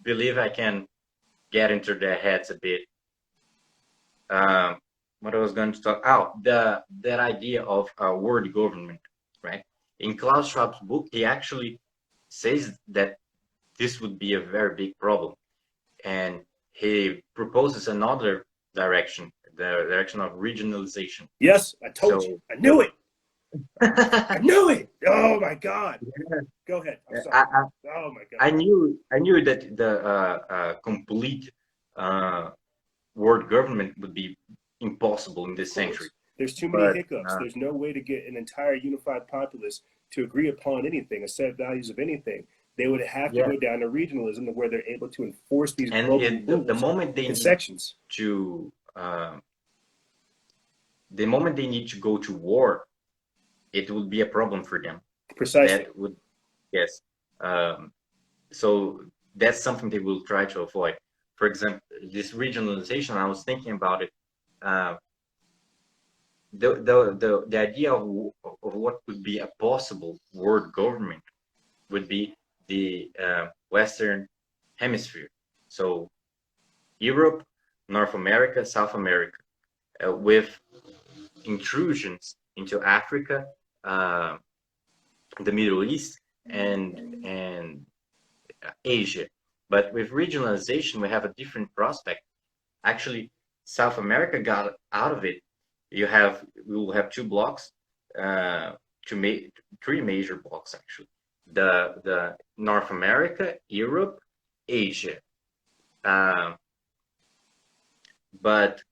believe I can get into their heads a bit. What I was going to talk that idea of a world government, right? In Klaus Schwab's book, he actually says that this would be a very big problem, and he proposes another direction, the direction of regionalization. Yes, I told you. I knew it. I knew it. Oh my God. Yeah. Go ahead. I'm sorry. Oh my God. I knew that the complete world government would be impossible in this century. There's too many hiccups. There's no way to get an entire unified populace to agree upon anything, a set of values of anything. They would have to go down to regionalism, where they're able to enforce these global rules. The moment they need sections to the moment they need to go to war, it would be a problem for them. Precisely. That would, yes. So that's something they will try to avoid. For example, this regionalization, I was thinking about it. The idea of what would be a possible world government would be the Western Hemisphere. So Europe, North America, South America, with intrusions into Africa, the Middle East, and Asia. But with regionalization, we have a different prospect. Actually, South America got out of it. We will have two blocks, three major blocks actually. The North America, Europe, Asia. But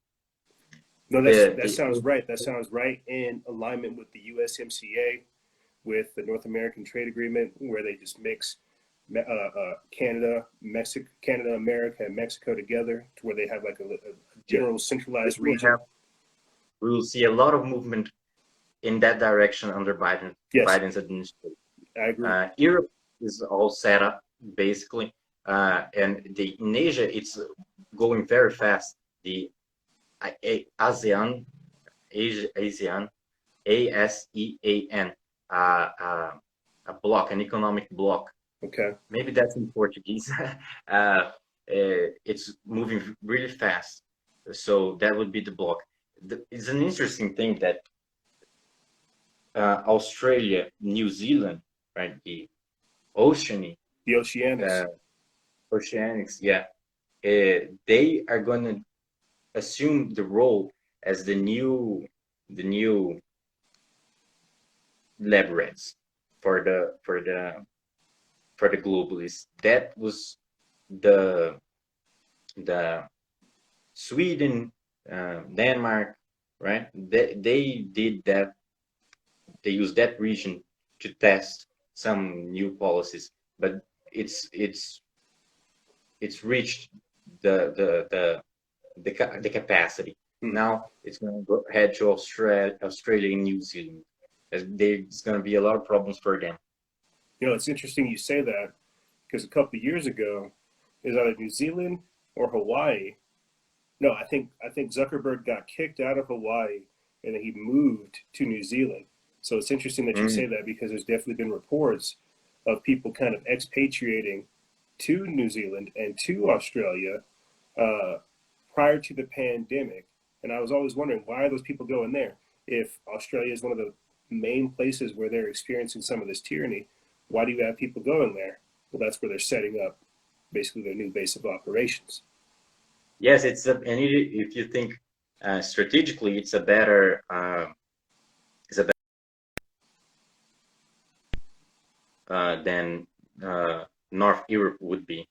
no, that sounds right. That sounds right in alignment with the USMCA, with the North American Trade Agreement, where they just mix Canada, America, and Mexico together to where they have like a general centralized region. We will see a lot of movement in that direction under Biden's administration. I agree. Europe is all set up basically, and in Asia it's going very fast. The ASEAN, a block, an economic block. Okay. Maybe that's in Portuguese. It's moving really fast, so that would be the block. It's an interesting thing that Australia, New Zealand, right? The Oceanics, yeah, they are going to assume the role as the new leverage for the globalists. That was the Sweden, Denmark, right? They did that. They used that region to test some new policies, but it's reached the capacity. Now it's going to head to Australia and New Zealand. There's going to be a lot of problems for them. You know, it's interesting you say that, because a couple of years ago, is either New Zealand or Hawaii. No, I think Zuckerberg got kicked out of Hawaii and then he moved to New Zealand. So it's interesting that you say that, because there's definitely been reports of people kind of expatriating to New Zealand and to Australia prior to the pandemic. And I was always wondering, why are those people going there? If Australia is one of the main places where they're experiencing some of this tyranny, why do you have people going there? Well, that's where they're setting up basically their new base of operations. Yes, and if you think strategically, it's a better than North Europe would be.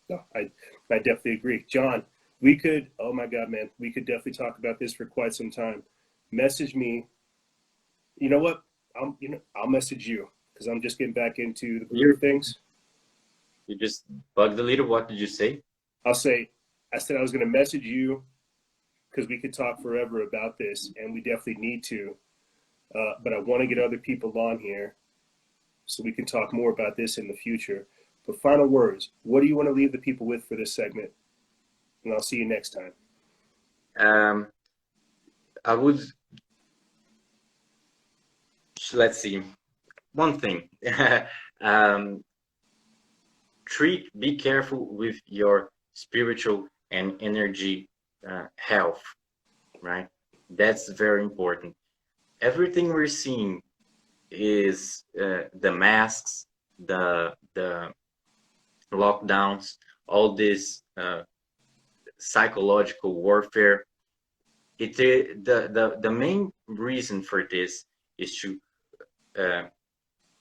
No, I definitely agree. John, we could, oh my God, man, we could definitely talk about this for quite some time. Message me. You know what? I'll message you, because I'm just getting back into the group things. You just bugged a little. What did you say? I said I was going to message you, because we could talk forever about this, and we definitely need to. But I want to get other people on here so we can talk more about this in the future. But final words, what do you want to leave the people with for this segment? And I'll see you next time. I would, let's see, one thing. Be careful with your spiritual and energy health, right? That's very important. Everything we're seeing is the masks, the lockdowns, all this psychological warfare. The main reason for this is to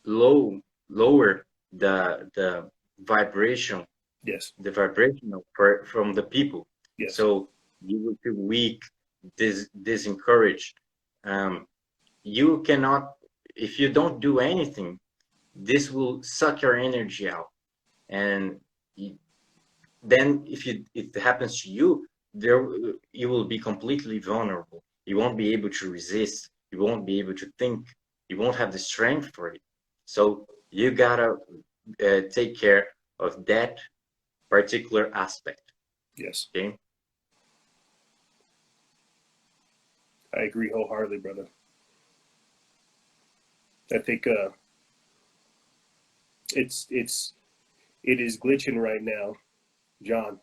lower the vibration. Yes. The vibrational from the people. Yes. So you will feel weak, disencouraged. You cannot, if you don't do anything, this will suck your energy out. And then if it happens to you, you will be completely vulnerable. You won't be able to resist. You won't be able to think. You won't have the strength for it. So you gotta take care of that particular aspect. Yes. Okay. I agree wholeheartedly, brother. I think it is glitching right now, John.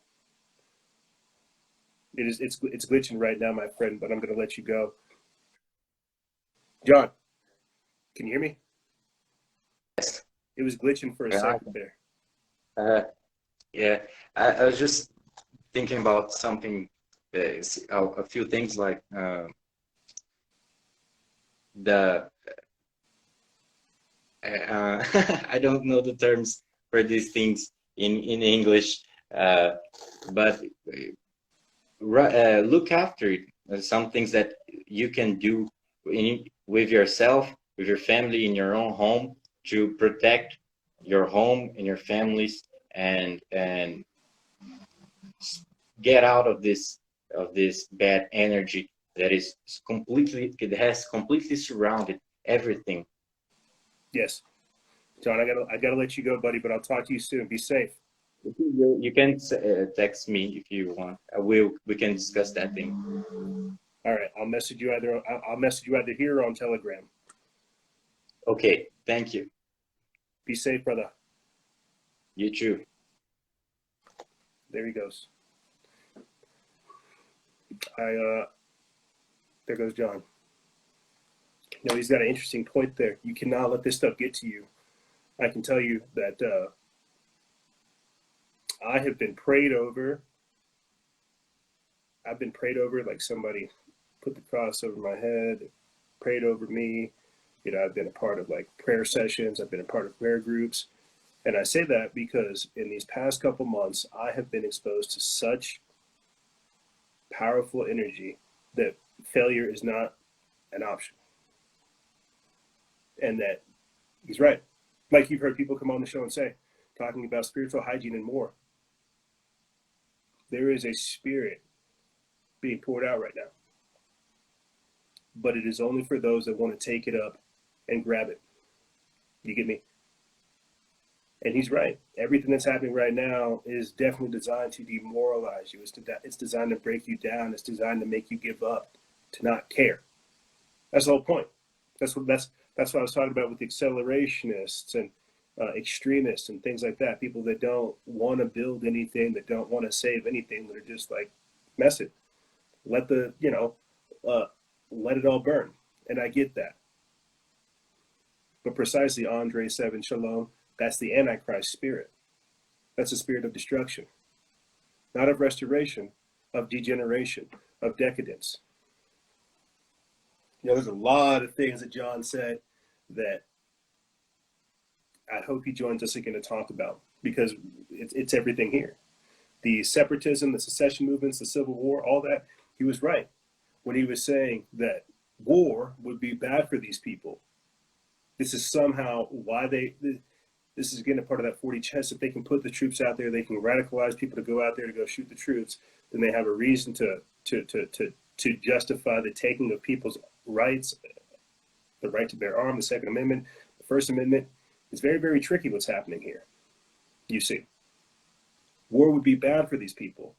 It's glitching right now, my friend. But I'm gonna let you go. John, can you hear me? Yes. It was glitching for a second there. Yeah, I was just thinking about something, a few things like the I don't know the terms for these things in English, but look after it. Some things that you can do with yourself, with your family, in your own home to protect your home and your families, and get out of this bad energy that is it has completely surrounded everything. Yes, John, I gotta let you go, buddy. But I'll talk to you soon. Be safe. You can text me if you want. We can discuss that thing. All right, I'll message you either here or on Telegram. Okay, thank you. Be safe, brother. You too. There he goes. There goes John. You know, he's got an interesting point there. You cannot let this stuff get to you. I can tell you that I have been prayed over. I've been prayed over like somebody put the cross over my head, prayed over me. You know, I've been a part of like prayer sessions. I've been a part of prayer groups. And I say that because in these past couple months, I have been exposed to such powerful energy that failure is not an option. And that he's right. Like you've heard people come on the show and say, talking about spiritual hygiene and more. There is a spirit being poured out right now. But it is only for those that want to take it up and grab it. You get me? And he's right. Everything that's happening right now is definitely designed to demoralize you. It's designed to break you down. It's designed to make you give up, to not care. That's the whole point. That's what I was talking about with the accelerationists and extremists and things like that. People that don't want to build anything, that don't want to save anything, that are just like, mess it. Let it all burn. And I get that. But precisely, Andre 7, Shalom, that's the Antichrist spirit. That's a spirit of destruction, not of restoration, of degeneration, of decadence. You know, there's a lot of things that John said that I hope he joins us again to talk about, because it's everything here. The separatism, the secession movements, the Civil War, all that, he was right when he was saying that war would be bad for these people. This is somehow why this is again a part of that 40 chess. If they can put the troops out there, they can radicalize people to go out there to go shoot the troops, then they have a reason to justify the taking of people's rights, the right to bear arms, the Second Amendment, the First Amendment. It's very, very tricky what's happening here. You see, war would be bad for these people,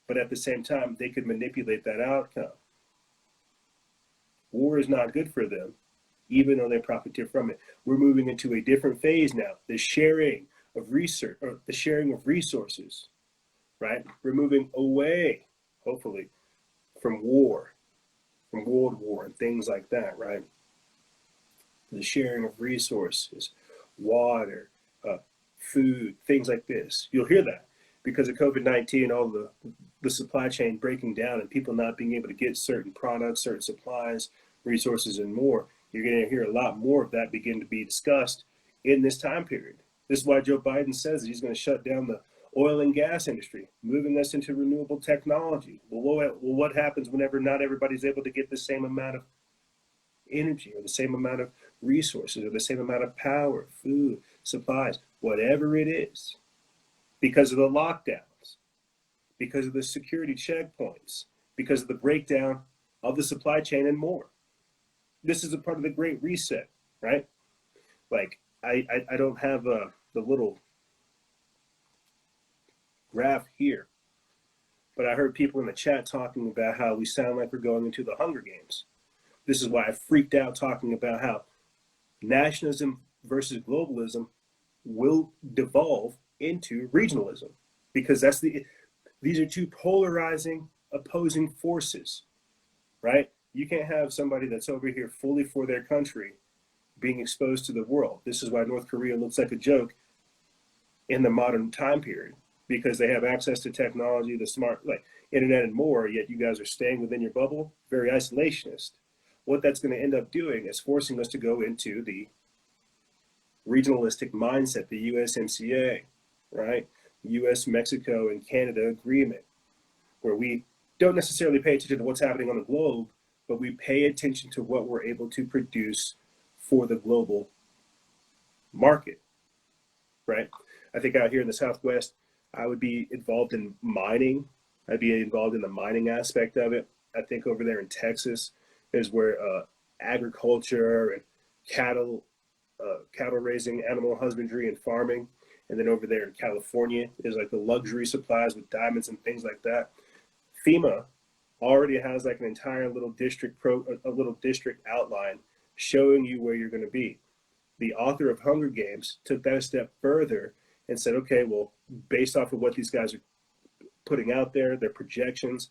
but at the same time, they could manipulate that outcome. War is not good for them, even though they profiteer from it. We're moving into a different phase now, the sharing of research, or the sharing of resources, right? We're moving away, hopefully, from war, from World War and things like that, right? The sharing of resources, water, food, things like this. You'll hear that because of COVID-19, all the supply chain breaking down and people not being able to get certain products, certain supplies, resources, and more. You're going to hear a lot more of that begin to be discussed in this time period. This is why Joe Biden says that he's going to shut down the oil and gas industry, moving us into renewable technology. Well, what happens whenever not everybody's able to get the same amount of energy or the same amount of resources or the same amount of power, food, supplies, whatever it is, because of the lockdowns, because of the security checkpoints, because of the breakdown of the supply chain and more. This is a part of the Great Reset, right? Like, I don't have the little graph here, but I heard people in the chat talking about how we sound like we're going into the Hunger Games. This is why I freaked out talking about how nationalism versus globalism will devolve into regionalism, because these are two polarizing, opposing forces, right? You can't have somebody that's over here fully for their country being exposed to the world. This is why North Korea looks like a joke in the modern time period, because they have access to technology, the smart, like internet and more, yet you guys are staying within your bubble, very isolationist. What that's going to end up doing is forcing us to go into the regionalistic mindset, the USMCA, right? US, Mexico, and Canada agreement, where we don't necessarily pay attention to what's happening on the globe, but we pay attention to what we're able to produce for the global market, right? I think out here in the Southwest, I would be involved in mining. I'd be involved in the mining aspect of it. I think over there in Texas is where agriculture and cattle raising, animal husbandry and farming. And then over there in California is like the luxury supplies with diamonds and things like that. FEMA already has like an entire little district outline showing you where you're going to be. The author of Hunger Games took that a step further and said, okay, well, based off of what these guys are putting out there, their projections,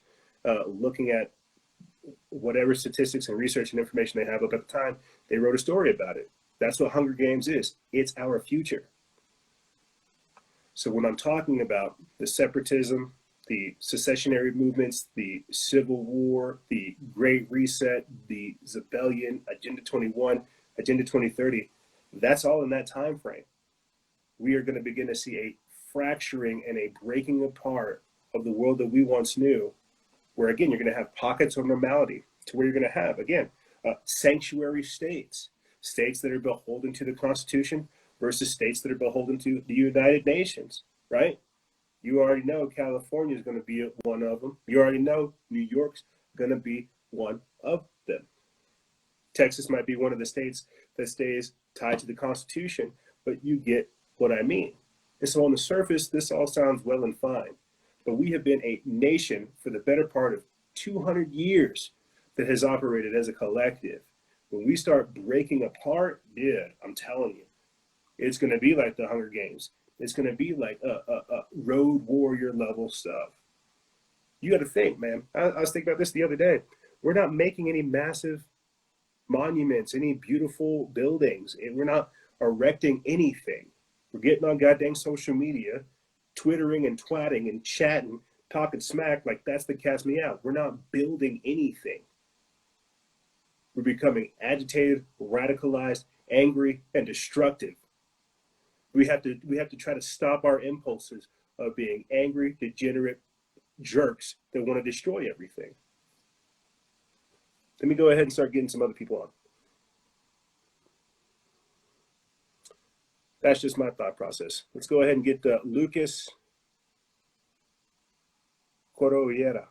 looking at whatever statistics and research and information they have up at the time, they wrote a story about it. That's what Hunger Games is. It's our future. So when I'm talking about the separatism, the secessionary movements, the Civil War, the Great Reset, the Rebellion, Agenda 21, Agenda 2030, that's all in that time frame. We are going to begin to see a fracturing and a breaking apart of the world that we once knew, where again, you're going to have pockets of normality, to where you're going to have, again, sanctuary states, states that are beholden to the Constitution versus states that are beholden to the United Nations, right? You already know California is going to be one of them. You already know New York's going to be one of them. Texas might be one of the states that stays tied to the Constitution, but you get what I mean. And so on the surface, this all sounds well and fine, but we have been a nation for the better part of 200 years that has operated as a collective. When we start breaking apart, dude, I'm telling you, it's going to be like the Hunger Games. It's going to be like a road warrior level stuff. You got to think, man. I was thinking about this the other day. We're not making any massive monuments, any beautiful buildings. We're not erecting anything. We're getting on goddamn social media, twittering and twatting and chatting, talking smack like that's the cast me out. We're not building anything. We're becoming agitated, radicalized, angry, and destructive. We have to try to stop our impulses of being angry, degenerate jerks that want to destroy everything. Let me go ahead and start getting some other people on. That's just my thought process. Let's go ahead and get Lucas Corollera.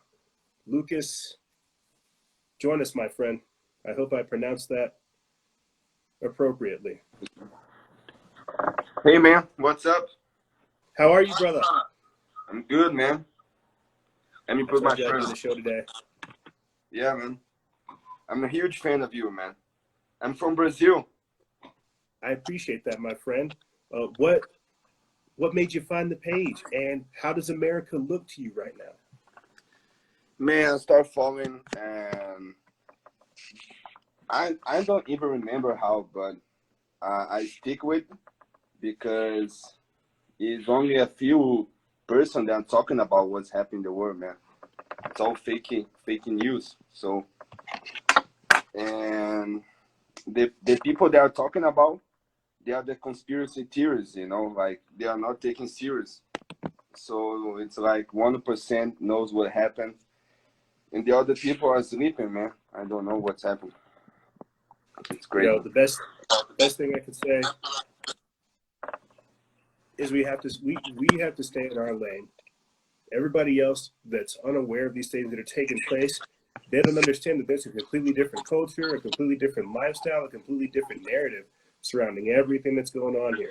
Lucas, join us, my friend. I hope I pronounced that appropriately. Hey, man. What's up? How are you, brother? I'm good, man. Let me put my do first. the show today. Yeah, man. I'm a huge fan of you, man. I'm from Brazil. I appreciate that, my friend. What made you find the page, and how does America look to you right now? Man, I start following, and I don't even remember how, but I stick with, because it's only a few person that are talking about what's happening in the world, man. It's all fake news. So, and the people that are talking about, they are the conspiracy theories, you know, like they are not taken serious. So it's like 1% knows what happened, and the other people are sleeping, man. I don't know what's happening. It's great. You know, the best thing I could say is we have to stay in our lane. Everybody else that's unaware of these things that are taking place, they don't understand that there's a completely different culture, a completely different lifestyle, a completely different narrative surrounding everything that's going on here.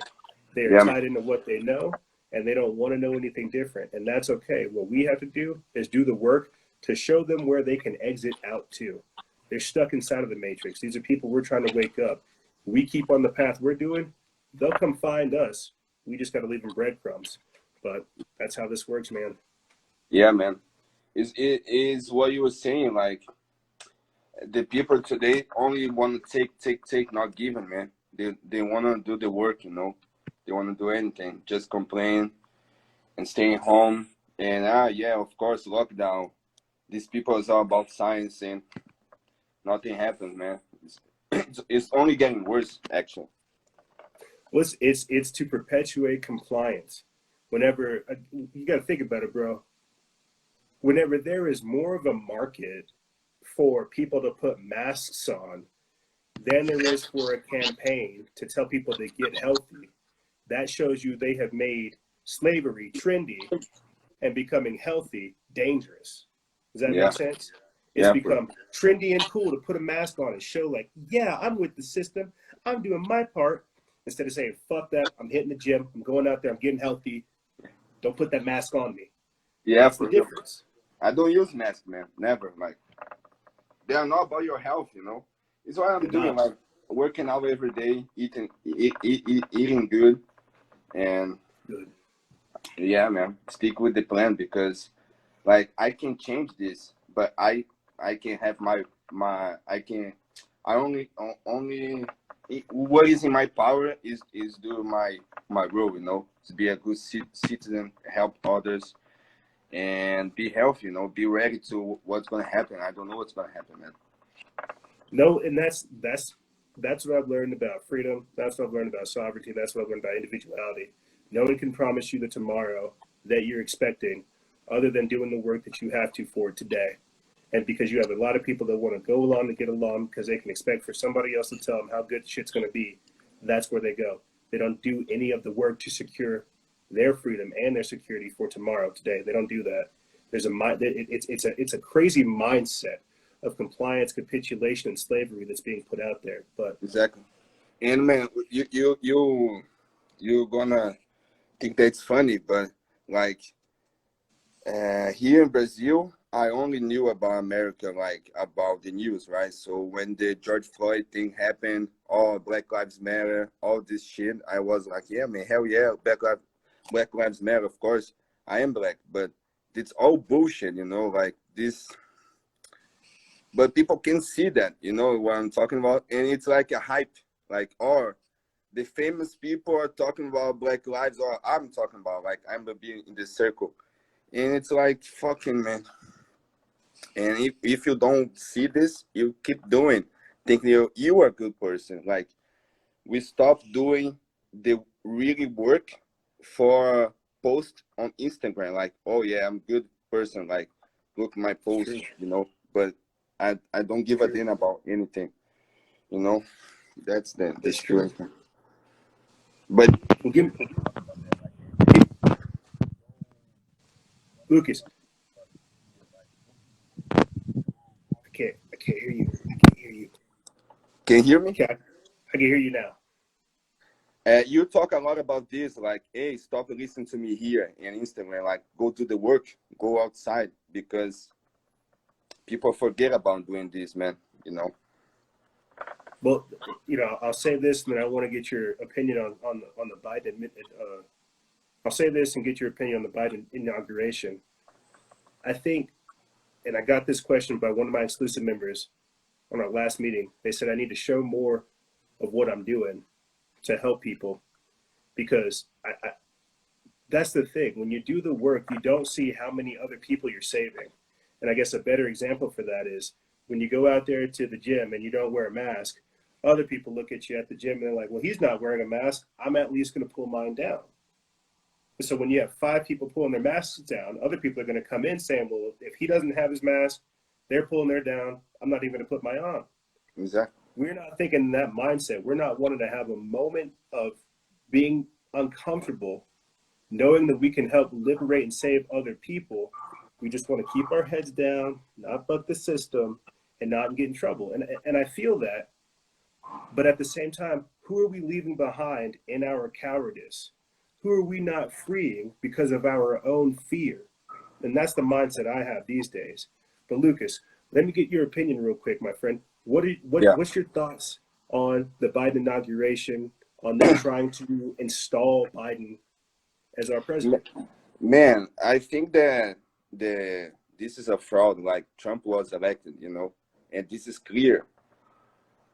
They are Yeah, tied into what they know, and they don't want to know anything different. And that's okay. What we have to do is do the work to show them where they can exit out to. They're stuck inside of the matrix. These are people we're trying to wake up. We keep on the path we're doing, they'll come find us. We just got to leave them breadcrumbs. But that's how this works, man. yeah, man. It is what you were saying. Like the people today only want to take, not giving, man. They want to do the work, you know. They want to do anything, just complain and staying home. And yeah, of course, lockdown. These people is all about science, and nothing happens, man. It's only getting worse, actually. Well, it's to perpetuate compliance. Whenever you got to think about it, bro. Whenever there is more of a market for people to put masks on than there is for a campaign to tell people to get healthy, that shows you they have made slavery trendy and becoming healthy dangerous. Does that make sense? It's become trendy and cool to put a mask on and show like, yeah, I'm with the system. I'm doing my part. Instead of saying, fuck that, I'm hitting the gym. I'm going out there. I'm getting healthy. Don't put that mask on me. Yeah, that's the difference. I don't use masks, man. Never. Like, they are not about your health, you know. It's what I'm doing, like working out every day, eating good, and yeah, man, stick with the plan because, like, I can change this, but I can have I only what is in my power is do my role, you know, to be a good citizen, help others, and be healthy, you know, be ready to what's gonna happen. I don't know what's gonna happen, man. No, and that's what I've learned about freedom. That's what I've learned about sovereignty. That's what I've learned about individuality. No one can promise you the tomorrow that you're expecting other than doing the work that you have to for today. And because you have a lot of people that want to go along to get along because they can expect for somebody else to tell them how good shit's going to be, that's where they go. They don't do any of the work to secure their freedom and their security for tomorrow, today. They don't do that. There's it's a crazy mindset of compliance, capitulation, and slavery that's being put out there. But exactly. And man, you're gonna think that's funny, but like here in Brazil, I only knew about America, like about the news, right? So when the George Floyd thing happened, all Black Lives Matter, all this shit, I was like, yeah, man, hell yeah, Black Lives Matter, of course. I am black, but it's all bullshit, you know, like this. But people can see that, you know what I'm talking about, and it's like a hype, like, or the famous people are talking about Black lives, or I'm talking about, like, I'm being in this circle, and it's like, fucking, man. And if you don't see this, you keep doing, thinking you are a good person. Like, we stop doing the really work for post on Instagram, like, oh yeah, I'm a good person, like, look my post, you know, but I don't give a damn about anything, you know. That's the truth. But Lucas, I can't hear you. I can't hear you. Can you hear me? Okay, I can hear you now. You talk a lot about this, like, hey, stop listening to me here and Instagram, like, go do the work, go outside, because people forget about doing this, man, you know. Well, you know, I'll say this, and then I want to get your opinion on the Biden. I'll say this and get your opinion on the Biden inauguration. I think, and I got this question by one of my exclusive members on our last meeting. They said I need to show more of what I'm doing to help people, because I that's the thing. When you do the work, you don't see how many other people you're saving. And I guess a better example for that is when you go out there to the gym and you don't wear a mask, other people look at you at the gym and they're like, well, he's not wearing a mask. I'm at least going to pull mine down. So when you have 5 people pulling their masks down, other people are going to come in saying, well, if he doesn't have his mask, they're pulling their down. I'm not even going to put mine on. Exactly. We're not thinking that mindset. We're not wanting to have a moment of being uncomfortable, knowing that we can help liberate and save other people. We just want to keep our heads down, not buck the system, and not get in trouble. And I feel that. But at the same time, who are we leaving behind in our cowardice? Who are we not freeing because of our own fear? And that's the mindset I have these days. But Lucas, let me get your opinion real quick, my friend. What's your thoughts on the Biden inauguration, on them trying to install Biden as our president? Man, I think that this is a fraud. Like, Trump was elected, and this is clear.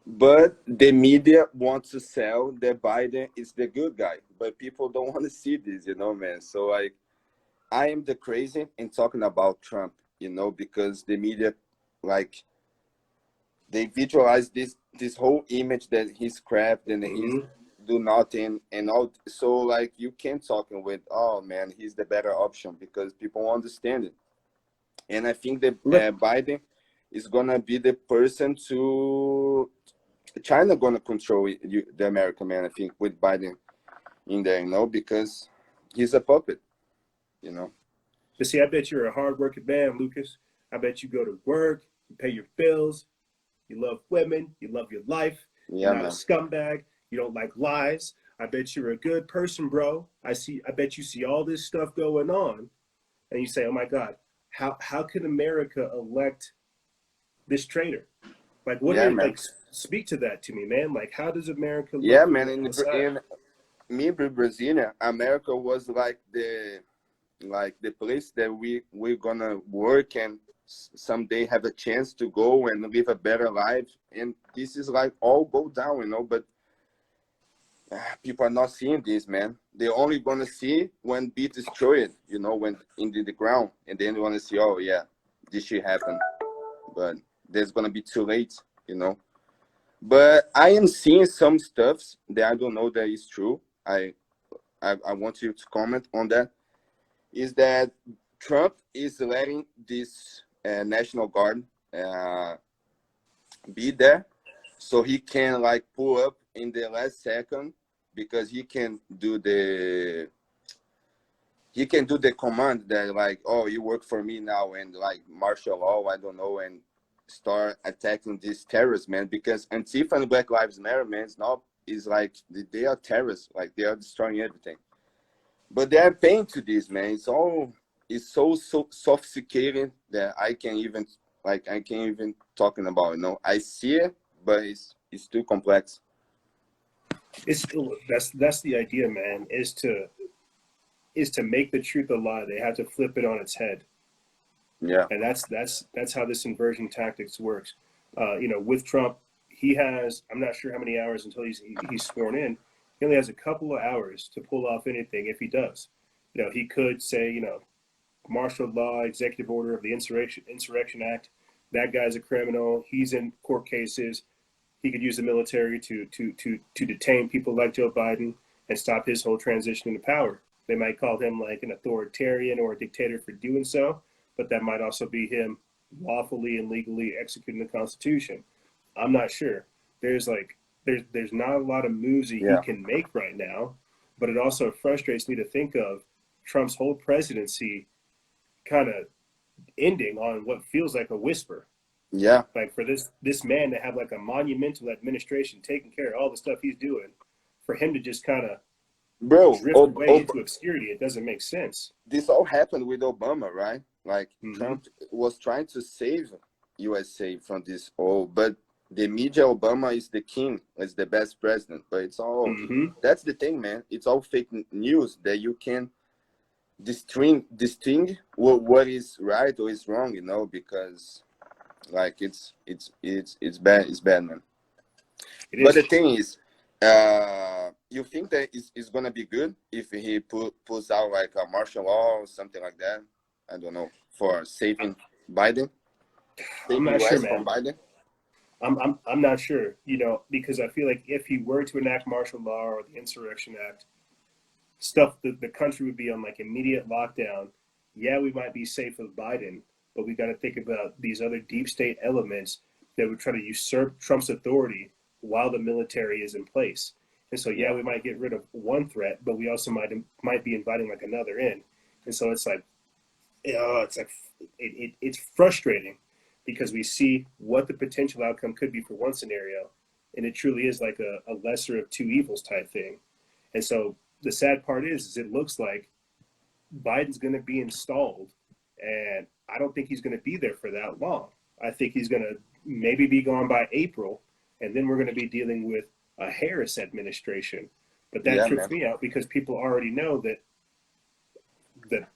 But the media wants to sell that Biden is the good guy, but people don't want to see this, man. So like, I am the crazy in talking about Trump, because the media, like, they visualize this whole image that he's crap and he's do nothing and all. So like, you can't talk with, oh man, he's the better option, because people understand it. And I think that Biden is gonna be the person to China gonna control the American man. I think with Biden in there, because he's a puppet, But see, I bet you're a hardworking man, Lucas. I bet you go to work, you pay your bills, you love women, you love your life. You're not a scumbag. You don't like lies. I bet you're a good person, bro. I bet you see all this stuff going on, and you say, "Oh my God, how can America elect this traitor?" Like, what? Like, speak to that to me, man. Like, how does America look? Yeah, man. In me, Brazilian, America was like the place that we're gonna work and someday have a chance to go and live a better life. And this is like all go down, but people are not seeing this, man. They're only gonna see when be destroyed, when into the ground, and then they want to see, oh yeah, this shit happened, but there's gonna be too late, But I am seeing some stuffs that I don't know that is true. I want you to comment on that. Is that Trump is letting this National Guard be there, so he can like pull up in the last second, because he can do the command that like, oh, you work for me now, and like martial law, I don't know, and start attacking these terrorists, man. Because Antifa and Black Lives Matter, man, is like they are terrorists, like they are destroying everything. But they are paying to this, man. It's so sophisticated that I can't even talking about. I see it, but it's too complex. That's the idea, man. Is to make the truth a lie. They have to flip it on its head. Yeah. And that's how this inversion tactics works. With Trump, he has, I'm not sure how many hours until he's sworn in. He only has a couple of hours to pull off anything if he does. He could say, martial law, executive order of the Insurrection Act. That guy's a criminal. He's in court cases. He could use the military to detain people like Joe Biden and stop his whole transition into power. They might call him like an authoritarian or a dictator for doing so, but that might also be him lawfully and legally executing the Constitution. I'm not sure. There's not a lot of moves that he can make right now, but it also frustrates me to think of Trump's whole presidency kind of ending on what feels like a whisper. Yeah. Like, for this man to have like a monumental administration taking care of all the stuff he's doing, for him to just kind of drift away into obscurity, it doesn't make sense. This all happened with Obama, right? Like, Trump was trying to save USA from this all, but the media, Obama is the king, is the best president, but it's all, that's the thing, man. It's all fake news that you can distinguish what is right or is wrong, because like it's bad, man. But the thing is, you think that it's gonna be good if he pulls out like a martial law or something like that? I don't know, for saving Biden. I'm not sure, man. From Biden. I'm not sure, because I feel like if he were to enact martial law or the Insurrection Act, the country would be on like immediate lockdown. Yeah, we might be safe with Biden, but we got to think about these other deep state elements that would try to usurp Trump's authority while the military is in place. And so, yeah, we might get rid of one threat, but we also might be inviting like another in. And so it's like, it's frustrating, because we see what the potential outcome could be for one scenario, and it truly is like a lesser of two evils type thing. And so the sad part is it looks like Biden's going to be installed, and I don't think he's going to be there for that long. I think he's going to maybe be gone by April, and then we're going to be dealing with a Harris administration. But that trips me out because people already know that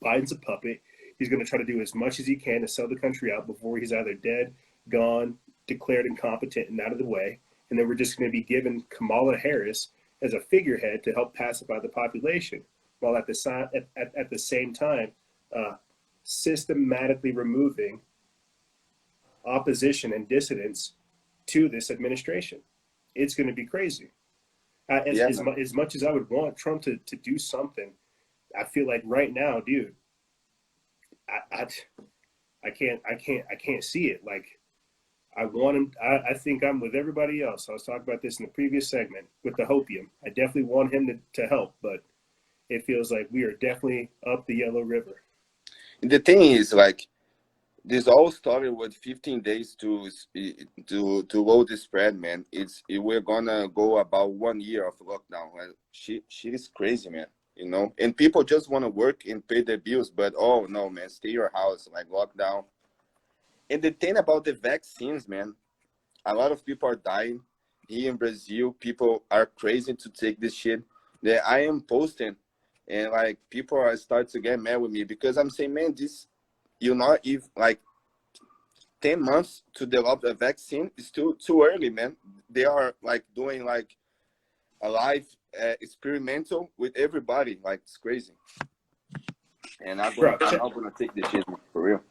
Biden's a puppet. He's going to try to do as much as he can to sell the country out before he's either dead, gone, declared incompetent, and out of the way. And then we're just going to be given Kamala Harris as a figurehead to help pacify the population, while at the same time systematically removing opposition and dissidents to this administration. It's going to be crazy. As much as I would want Trump to do something, I feel like right now, dude, I can't see it. Like, I want him. I think I'm with everybody else. I was talking about this in the previous segment with the Hopium. I definitely want him to help, but it feels like we are definitely up the Yellow River. And the thing is, like, this all started with 15 days to low the spread, man. We're gonna go about 1 year of lockdown. Like, shit is crazy, man. You know, and people just want to work and pay their bills, but oh no, man, stay your house, like lockdown. And the thing about the vaccines, man, a lot of people are dying here in Brazil. People are crazy to take this shit that I am posting, and like people are starting to get mad with me because I'm saying, man, this, you know, if like 10 months to develop a vaccine is too early, man. They are like doing like a live experimental with everybody, like it's crazy. And I'm not gonna take this shit for real.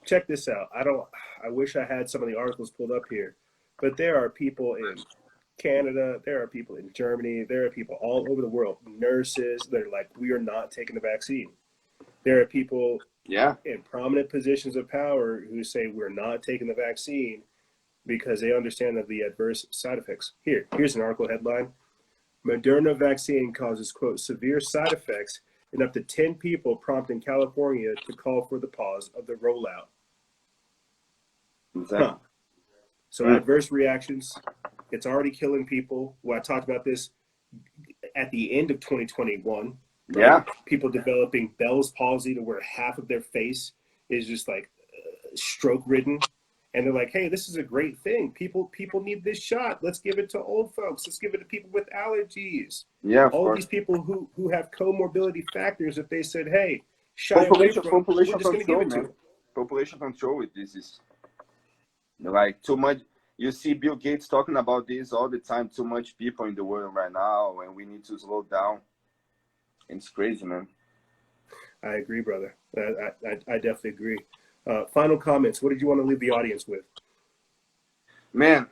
Check this out. I wish I had some of the articles pulled up here, but there are people in Canada, there are people in Germany, there are people all over the world, nurses that are like, we are not taking the vaccine. There are people in prominent positions of power who say we're not taking the vaccine because they understand that the adverse side effects. Here's an article headline. Moderna vaccine causes, quote, severe side effects in up to 10 people, prompting California to call for the pause of the rollout. Exactly. So adverse reactions, it's already killing people. Well, I talked about this at the end of 2021. Right? Yeah. People developing Bell's palsy to where half of their face is just like stroke ridden. And they're like, hey, this is a great thing. People need this shot. Let's give it to old folks. Let's give it to people with allergies. Yeah, all these people who have comorbidity factors, if they said, hey, population control, man. Population control with this is like too much. You see Bill Gates talking about this all the time. Too much people in the world right now, and we need to slow down. It's crazy, man. I agree, brother. I definitely agree. Final comments. What did you want to leave the audience with? Man,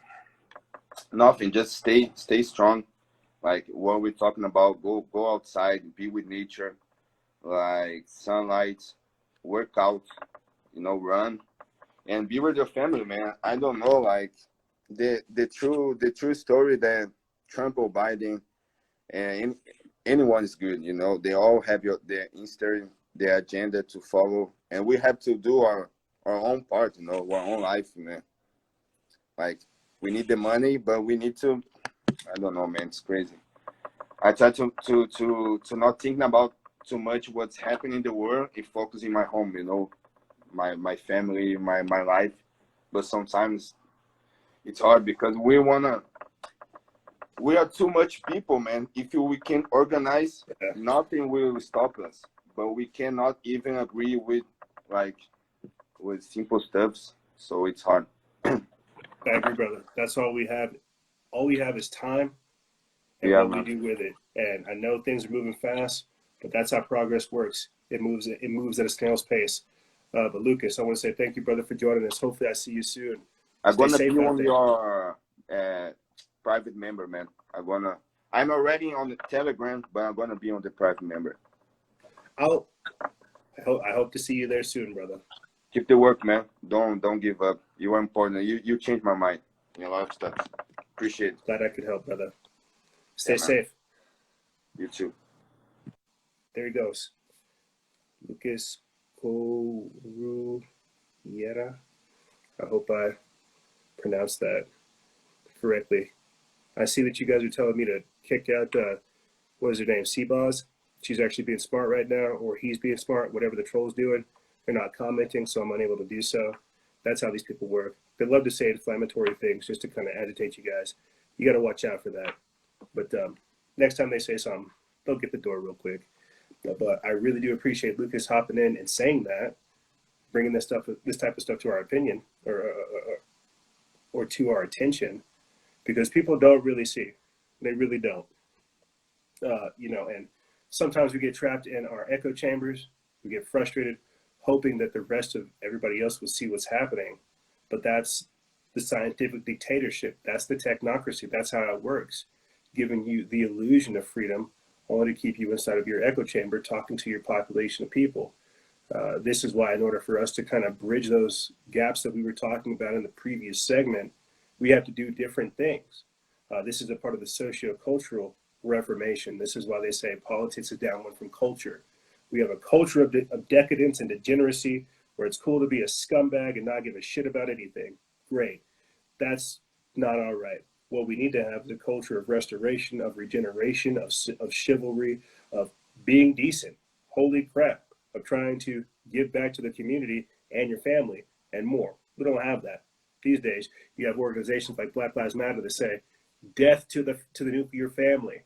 nothing. Just stay strong. Like what we're talking about, go outside, be with nature, like sunlight, work out, you know, run, and be with your family, man. I don't know, like the true story that Trump or Biden and anyone is good, you know. They all have their agenda to follow, and we have to do our own part, you know, our own life, man. Like we need the money, but we need to. I don't know, man. It's crazy. I try to not think about too much what's happening in the world and focus in my home, you know, my family, my life. But sometimes it's hard because we are too much people, man. If we can organize, nothing will stop us. But we cannot even agree with simple stuffs. So it's hard. I agree, brother. That's all we have. All we have is time and what we do with it. And I know things are moving fast, but that's how progress works. It moves at a snail's pace. But Lucas, I want to say thank you, brother, for joining us. Hopefully I see you soon. I'm gonna be on your private member, man. I'm already on the Telegram, but I'm gonna be on the private member. I hope to see you there soon, brother. Keep the work, man. Don't give up. You are important. You changed my mind in a lot of stuff. Appreciate it. Glad I could help, brother. Stay safe. You too. There he goes. Lucas Corruera. I hope I pronounced that correctly. I see that you guys are telling me to kick out, what is her name, Seabaws. She's actually being smart right now, or he's being smart, whatever the troll's doing. They're not commenting, so I'm unable to do so. That's how these people work. They love to say inflammatory things just to kind of agitate you guys. You got to watch out for that. But next time they say something, they'll get the door real quick. But I really do appreciate Lucas hopping in and saying that, bringing this type of stuff to our opinion or to our attention, because people don't really see. They really don't. And sometimes we get trapped in our echo chambers. We get frustrated, hoping that the rest of everybody else will see what's happening. But that's the scientific dictatorship. That's the technocracy. That's how it works, giving you the illusion of freedom, only to keep you inside of your echo chamber talking to your population of people. This is why, in order for us to kind of bridge those gaps that we were talking about in the previous segment, we have to do different things. This is a part of the socio-cultural Reformation. This is why they say politics is downward from culture. We have a culture of decadence and degeneracy where it's cool to be a scumbag and not give a shit about anything. Great. That's not all right. What we need to have is a culture of restoration, of regeneration, of chivalry, of being decent. Holy crap. Of trying to give back to the community and your family and more. We don't have that. These days, you have organizations like Black Lives Matter that say, death to the nuclear family.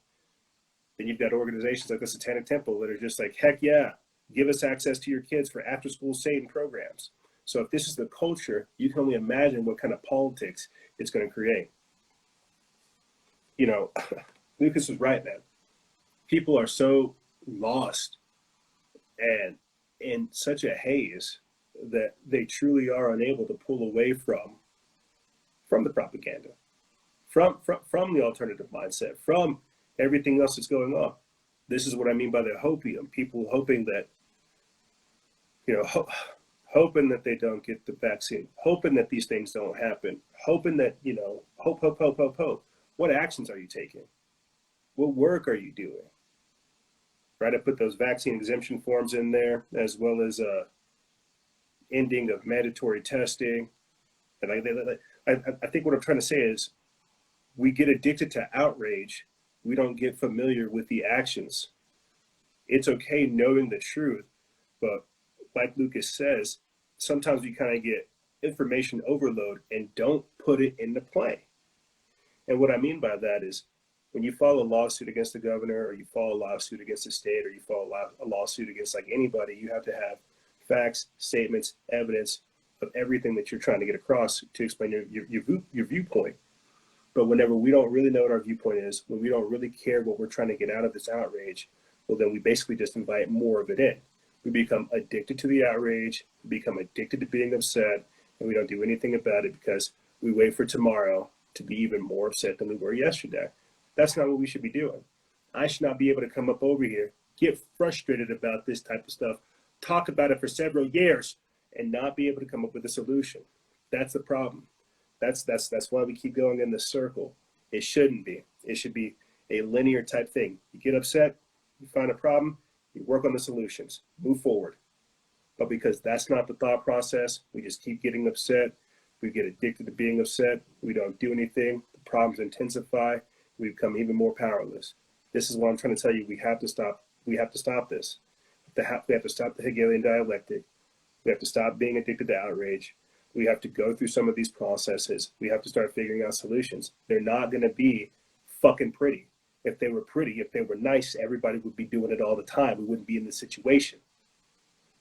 Then you've got organizations like the Satanic Temple that are just like, heck yeah, give us access to your kids for after-school Satan programs. So if this is the culture, you can only imagine what kind of politics it's going to create. Lucas was right, man. People are so lost and in such a haze that they truly are unable to pull away from the propaganda, from the alternative mindset, from everything else that's going on. This is what I mean by the hopium. People hoping that, hoping that they don't get the vaccine, hoping that these things don't happen, hoping that, hope. What actions are you taking? What work are you doing? Right, I put those vaccine exemption forms in there, as well as ending of mandatory testing. And I think what I'm trying to say is, we get addicted to outrage. We don't get familiar with the actions. It's okay knowing the truth, but like Lucas says, sometimes we kind of get information overload and don't put it into play. And what I mean by that is, when you file a lawsuit against the governor, or you file a lawsuit against the state, or you file a lawsuit against like anybody, you have to have facts, statements, evidence of everything that you're trying to get across to explain your viewpoint. But whenever we don't really know what our viewpoint is, when we don't really care what we're trying to get out of this outrage, well, then we basically just invite more of it in. We become addicted to the outrage, we become addicted to being upset, and we don't do anything about it because we wait for tomorrow to be even more upset than we were yesterday. That's not what we should be doing. I should not be able to come up over here, get frustrated about this type of stuff, talk about it for several years, and not be able to come up with a solution. That's the problem. That's why we keep going in this circle. It shouldn't be. It should be a linear type thing. You get upset, you find a problem, you work on the solutions, move forward. But because that's not the thought process, we just keep getting upset. We get addicted to being upset. We don't do anything. The problems intensify. We become even more powerless. This is what I'm trying to tell you. We have to stop. We have to stop this. We have to stop the Hegelian dialectic. We have to stop being addicted to outrage. We have to go through some of these processes. We have to start figuring out solutions. They're not going to be fucking pretty. If they were pretty, if they were nice, everybody would be doing it all the time. We wouldn't be in this situation.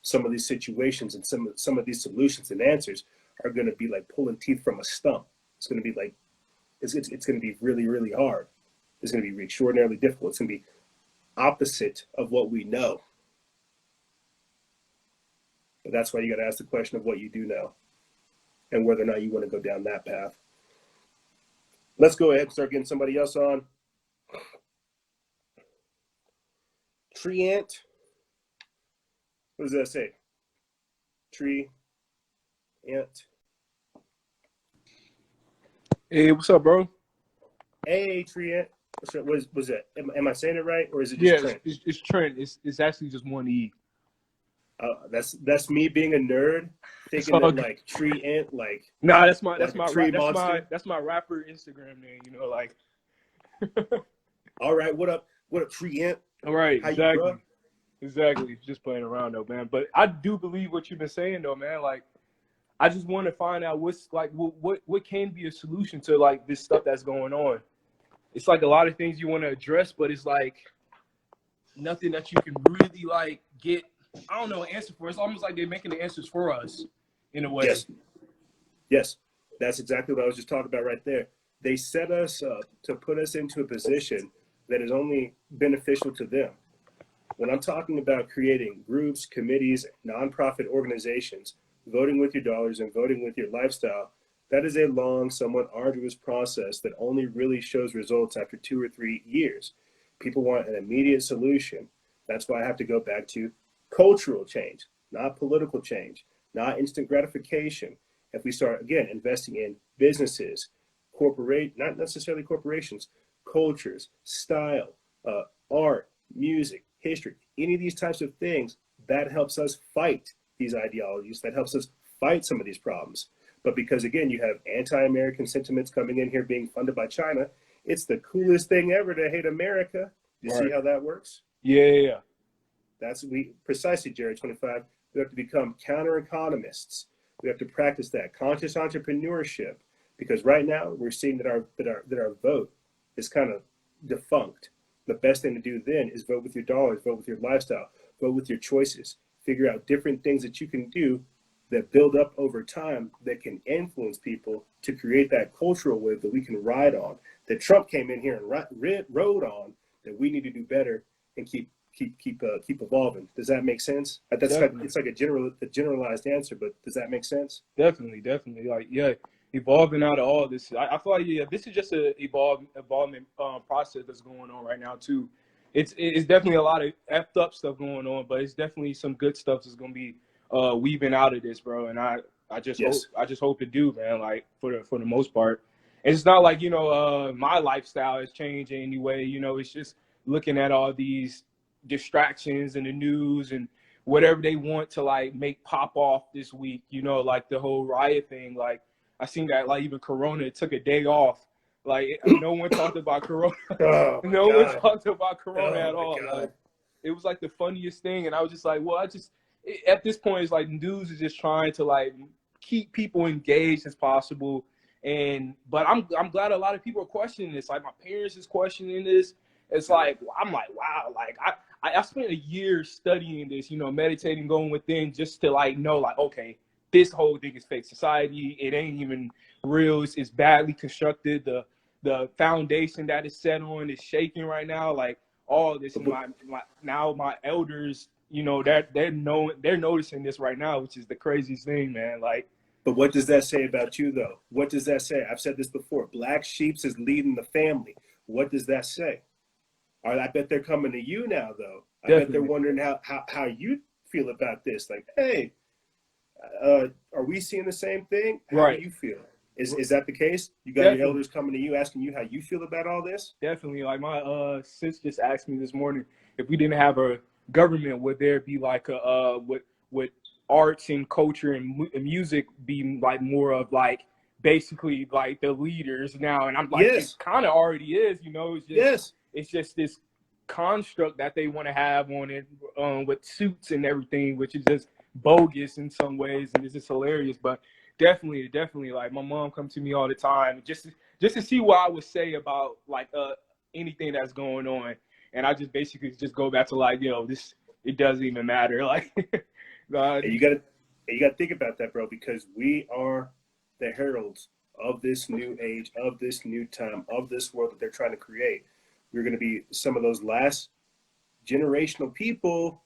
Some of these situations and some of these solutions and answers are going to be like pulling teeth from a stump. It's going to be like, it's going to be really, really hard. It's going to be extraordinarily difficult. It's going to be opposite of what we know. But that's why you got to ask the question of what you do know and whether or not you want to go down that path. Let's go ahead and start getting somebody else on. Tree ant. What does that say? Tree ant. Hey, what's up, bro? Hey, tree ant. Was that? Am I saying it right, or is it just Trent? It's Trent. It's actually just one E. That's me being a nerd, thinking that like tree ant, like nah, that's my rapper rapper Instagram name. You know, like All right, what up? What up, Tree Amp? All right, How you, exactly. bro? Exactly. Just playing around though, man. But I do believe what you've been saying though, man. Like, I just want to find out what's like what can be a solution to like this stuff that's going on. It's like a lot of things you want to address, but it's like nothing that you can really like get, I don't know, an answer for. It's almost like they're making the answers for us in a way. Yes. Yes. That's exactly what I was just talking about right there. They set us up to put us into a position that is only beneficial to them. When I'm talking about creating groups, committees, nonprofit organizations, voting with your dollars and voting with your lifestyle, that is a long, somewhat arduous process that only really shows results after 2 or 3 years. People want an immediate solution. That's why I have to go back to cultural change, not political change, not instant gratification. If we start, again, investing in businesses, not necessarily corporations, cultures, style, art, music, history, any of these types of things, that helps us fight these ideologies, that helps us fight some of these problems. But because, again, you have anti-American sentiments coming in here being funded by China, it's the coolest thing ever to hate America. You see how that works? Yeah. That's precisely, Jared 25. We have to become counter-economists. We have to practice that conscious entrepreneurship, because right now we're seeing that our vote is kind of defunct. The best thing to do then is vote with your dollars, vote with your lifestyle, vote with your choices, figure out different things that you can do that build up over time that can influence people to create that cultural wave that we can ride on, that Trump came in here and rode on, that we need to do better and keep evolving. Does that make sense? It's like a generalized answer, but does that make sense? Definitely. Like, yeah, evolving out of all this. I feel like this is just an evolvement process that's going on right now too. It's definitely a lot of effed up stuff going on, but it's definitely some good stuff that's gonna be weaving out of this, bro. And I just hope to do, man. Like for the most part, and it's not like my lifestyle has changed in any way. It's just looking at all these distractions in the news and whatever they want to like make pop off this week. Like the whole riot thing. Like I seen that like even Corona took a day off. Like no one talked about Corona. No one talked about Corona at all. Like, it was like the funniest thing, and I was just like, well, at this point, it's like news is just trying to like keep people engaged as possible. But I'm glad a lot of people are questioning this. Like my parents is questioning this. It's like I'm like, wow. Like I spent a year studying this, meditating, going within, just to like know, like, okay, this whole thing is fake society. It ain't even real. It's badly constructed. The foundation that is set on is shaking right now. Like all this, my elders, they're noticing this right now, which is the craziest thing, man. Like, but what does that say about you, though? What does that say? I've said this before. Black sheeps is leading the family. What does that say? I bet they're coming to you now, though. I bet they're wondering how you feel about this. Like, hey, are we seeing the same thing? How do you feel? Is that the case? You got your elders coming to you, asking you how you feel about all this? Definitely. Like my sis just asked me this morning, if we didn't have a government, would there be like would arts and culture and music be like more of like basically like the leaders now? And I'm like, it kind of already is, it's just this construct that they want to have on it with suits and everything, which is just bogus in some ways, and it's just hilarious. But definitely, like my mom comes to me all the time just to see what I would say about like anything that's going on, and I just basically just go back to like, this, it doesn't even matter. Like, you gotta think about that, bro, because we are the heralds of this new age, of this new time, of this world that they're trying to create. We're going to be some of those last generational people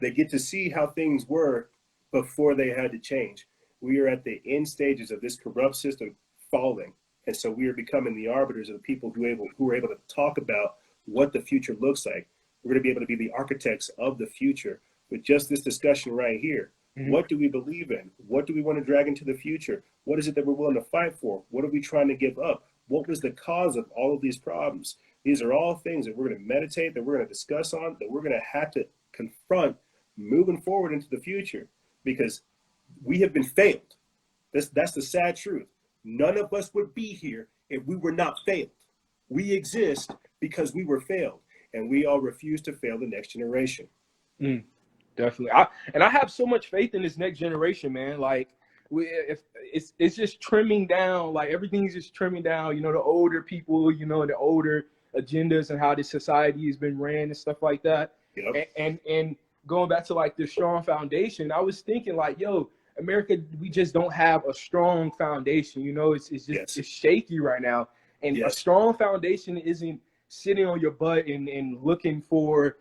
that get to see how things were before they had to change. We are at the end stages of this corrupt system falling. And so we are becoming the arbiters of the people who are able to talk about what the future looks like. We're going to be able to be the architects of the future with just this discussion right here. Mm-hmm. What do we believe in? What do we want to drag into the future? What is it that we're willing to fight for? What are we trying to give up? What was the cause of all of these problems? These are all things that we're going to meditate, that we're going to discuss on, that we're going to have to confront moving forward into the future, because we have been failed. That's the sad truth. None of us would be here if we were not failed. We exist because we were failed, and we all refuse to fail the next generation. Definitely. I have so much faith in this next generation, man. Like, if it's just trimming down, like everything's just trimming down, you know, the older people, you know, the older agendas and how this society has been ran and stuff like that. Yep. And going back to like the strong foundation, I was thinking like, yo, America, we just don't have a strong foundation. You know, it's just it's shaky right now. And a strong foundation isn't sitting on your butt and looking for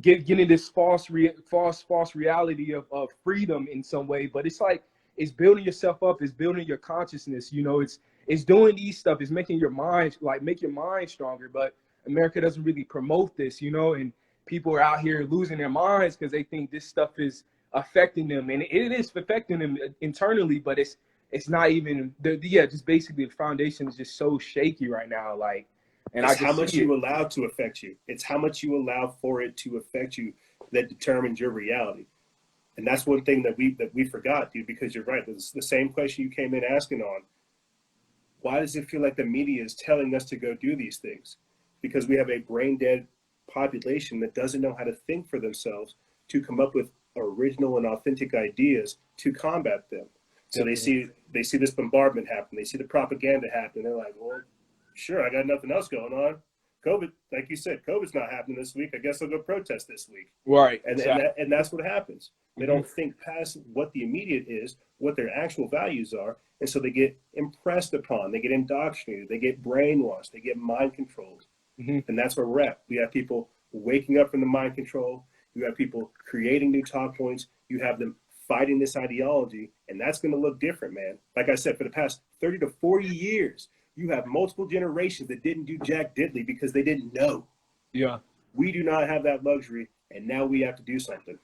getting this false reality of freedom in some way, but it's like it's building yourself up, it's building your consciousness, you know, it's doing these stuff, it's making your mind make your mind stronger. But America doesn't really promote this, you know, and people are out here losing their minds because they think this stuff is affecting them, and it is affecting them internally, but it's not even just basically the foundation is just so shaky right now, like. And it's how much you allow to affect you. It's how much you allow for it to affect you that determines your reality. And that's one thing that we forgot, dude, because you're right. It's the same question you came in asking on. Why does it feel like the media is telling us to go do these things? Because we have a brain dead population that doesn't know how to think for themselves to come up with original and authentic ideas to combat them. So they see this bombardment happen. They see the propaganda happen. They're like, well, sure, I got nothing else going on. COVID, like you said, COVID's not happening this week. I guess I'll go protest this week. Right. And that's what happens. They don't think past what the immediate is, what their actual values are. And so they get impressed upon, they get indoctrinated, they get brainwashed, they get mind controlled. And that's where we're at. We have people waking up from the mind control. You have people creating new talk points. You have them fighting this ideology. And that's going to look different, man. Like I said, for the past 30 to 40 years, you have multiple generations that didn't do jack diddly because they didn't know. Yeah. We do not have that luxury, and now we have to do something.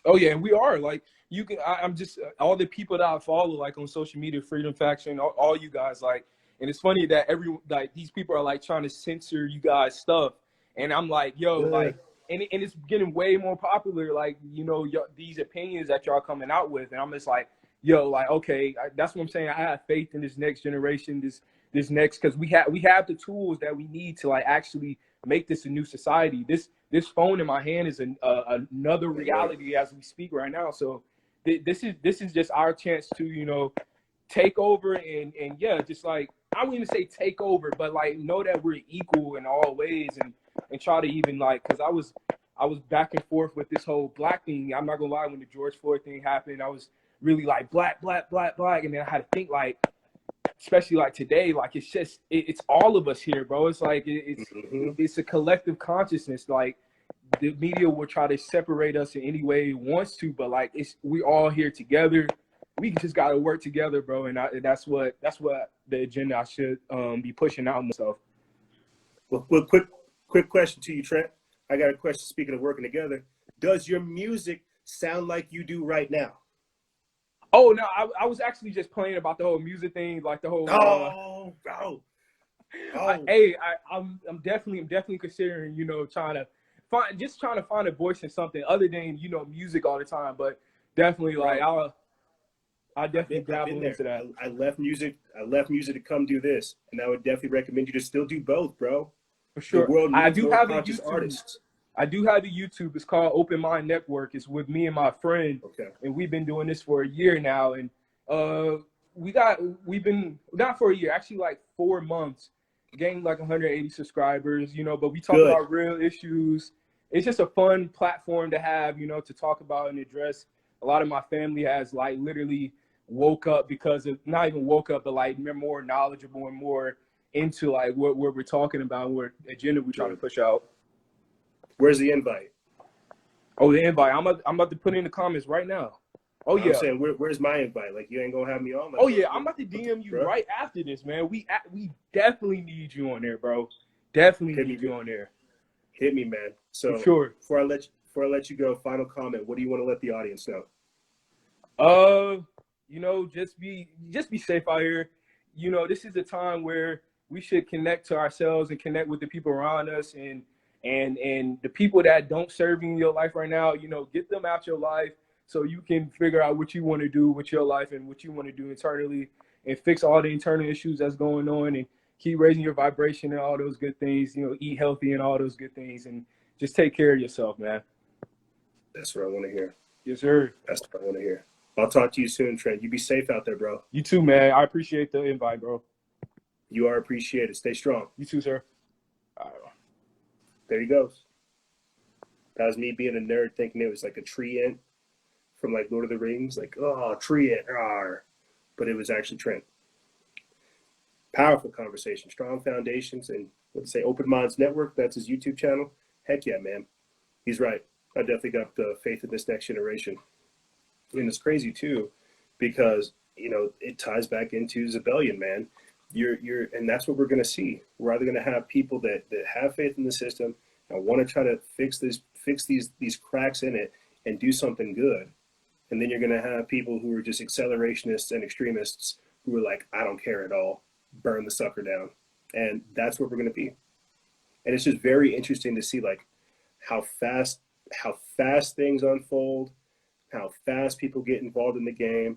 Oh yeah, and we are like you can. I'm just all the people that I follow like on social media, Freedom Faction, all you guys like, and it's funny that these people are like trying to censor you guys stuff, and I'm like, yo, like, and it's getting way more popular, like, you know, these opinions that y'all coming out with, and I'm just like, yo, like, okay, that's what I'm saying. I have faith in this next generation, this next, because we have the tools that we need to like actually make this a new society. This phone in my hand is another reality as we speak right now. So this is just our chance to, you know, take over and yeah, just like, I wouldn't even say take over, but like know that we're equal in all ways and try to even like, because I was back and forth with this whole black thing. I'm not gonna lie, when the George Floyd thing happened, I was really like black, and then I had to think like, especially like today, like it's all of us here, bro. It's like it's a collective consciousness. Like the media will try to separate us in any way it wants to, but like we all here together. We just got to work together, bro. And that's what the agenda I should be pushing out myself. Well, quick question to you, Trent. I got a question. Speaking of working together, does your music sound like you do right now? Oh no, I was actually just playing about the whole music thing, like the whole. I'm definitely considering, you know, trying to find a voice in something other than, you know, music all the time. But definitely, like I definitely dabble into that. I left music to come do this, and I would definitely recommend you to still do both, bro. For sure. The world I needs do more have a conscious YouTube. artists. I do have a YouTube. It's called Open Mind Network. It's with me and my friend. Okay. And we've been doing this for a year now. And we've been not for a year, actually like 4 months, gained like 180 subscribers, you know, but we talk about real issues. It's just a fun platform to have, you know, to talk about and address. A lot of my family has like literally woke up because of, not even woke up, but like they're more knowledgeable and more into like what we're talking about, what agenda we're trying to push out. Where's the invite? Oh, the invite. I'm about to put it in the comments right now. Oh yeah. I'm saying, where's my invite? Like, you ain't gonna have me on? Like, oh yeah, I'm about to DM you right after this, man. We definitely need you on there, bro. Definitely need you on there. Hit me, man. So for sure. Before I let you go, final comment. What do you want to let the audience know? You know, just be safe out here. You know, this is a time where we should connect to ourselves and connect with the people around us, and the people that don't serve you in your life right now, you know, get them out your life so you can figure out what you want to do with your life and what you want to do internally and fix all the internal issues that's going on, and keep raising your vibration and all those good things. You know, eat healthy and all those good things, and just take care of yourself, man. That's what I want to hear. Yes, sir. That's what I want to hear. I'll talk to you soon, Trent. You be safe out there, bro. You too, man. I appreciate the invite, bro. You are appreciated. Stay strong. You too, sir. All right. There he goes. That was me being a nerd thinking it was like a tree ant from like Lord of the Rings. Like, oh, tree ant. Rawr. But it was actually Trent. Powerful conversation. Strong foundations and let's say Open Minds Network. That's his YouTube channel. Heck yeah, man. He's right. I definitely got faith in this next generation. And it's crazy too, because, you know, it ties back into Zebellion, man. And that's what we're going to see. We're either going to have people that have faith in the system and want to try to fix these cracks in it and do something good. And then you're going to have people who are just accelerationists and extremists who are like, I don't care at all. Burn the sucker down. And that's what we're going to be. And it's just very interesting to see like how fast things unfold, how fast people get involved in the game,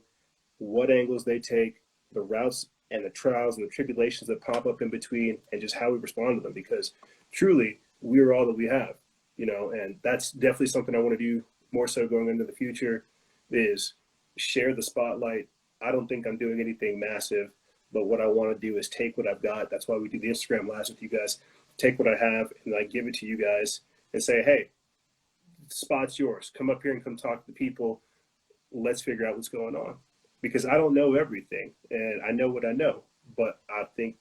what angles they take, the routes and the trials and the tribulations that pop up in between, and just how we respond to them. Because truly, we are all that we have, you know, and that's definitely something I want to do more so going into the future, is share the spotlight. I don't think I'm doing anything massive, but what I want to do is take what I've got. That's why we do the Instagram lives with you guys. Take what I have and I give it to you guys and say, hey, the spot's yours. Come up here and come talk to the people. Let's figure out what's going on. Because I don't know everything, and I know what I know, but I think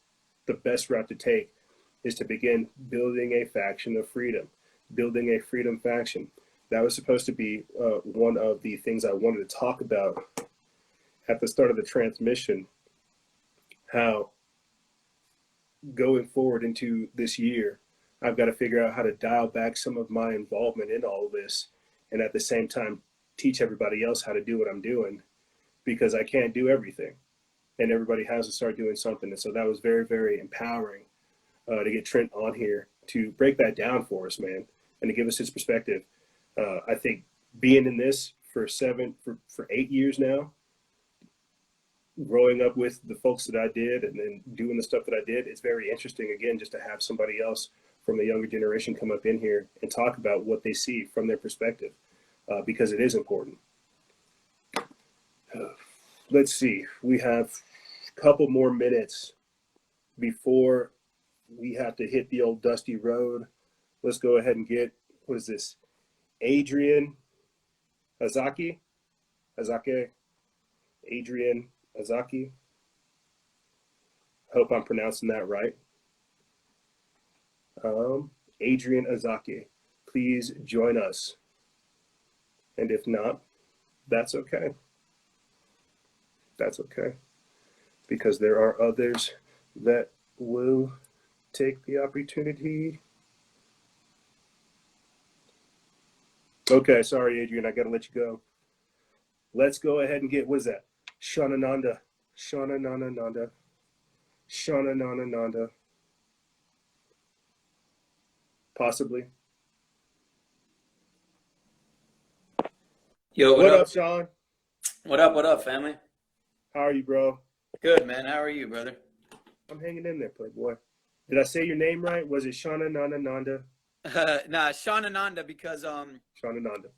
the best route to take is to begin building a faction of freedom, building a freedom faction. That was supposed to be one of the things I wanted to talk about at the start of the transmission, how going forward into this year, I've got to figure out how to dial back some of my involvement in all of this, and at the same time, teach everybody else how to do what I'm doing, because I can't do everything and everybody has to start doing something. And so that was very, very empowering to get Trent on here to break that down for us, man, and to give us his perspective. I think being in this for 8 years now, growing up with the folks that I did and then doing the stuff that I did, it's very interesting, again, just to have somebody else from the younger generation come up in here and talk about what they see from their perspective, because it is important. Let's see, we have a couple more minutes before we have to hit the old dusty road. Let's go ahead and get, what is this? Adrian Azaki? Adrian Azaki. Hope I'm pronouncing that right. Adrian Azaki, please join us. And if not, that's okay. That's okay, because there are others that will take the opportunity. Okay, sorry, Adrian, I gotta let you go. Let's go ahead and get, what is that? Shanananda. Possibly. Yo, what up, Sean? What up, family? How are you, bro? Good, man. How are you, brother? I'm hanging in there, playboy. Did I say your name right? Was it Shanananda? Nah, Sean Ananda, because Shanananda.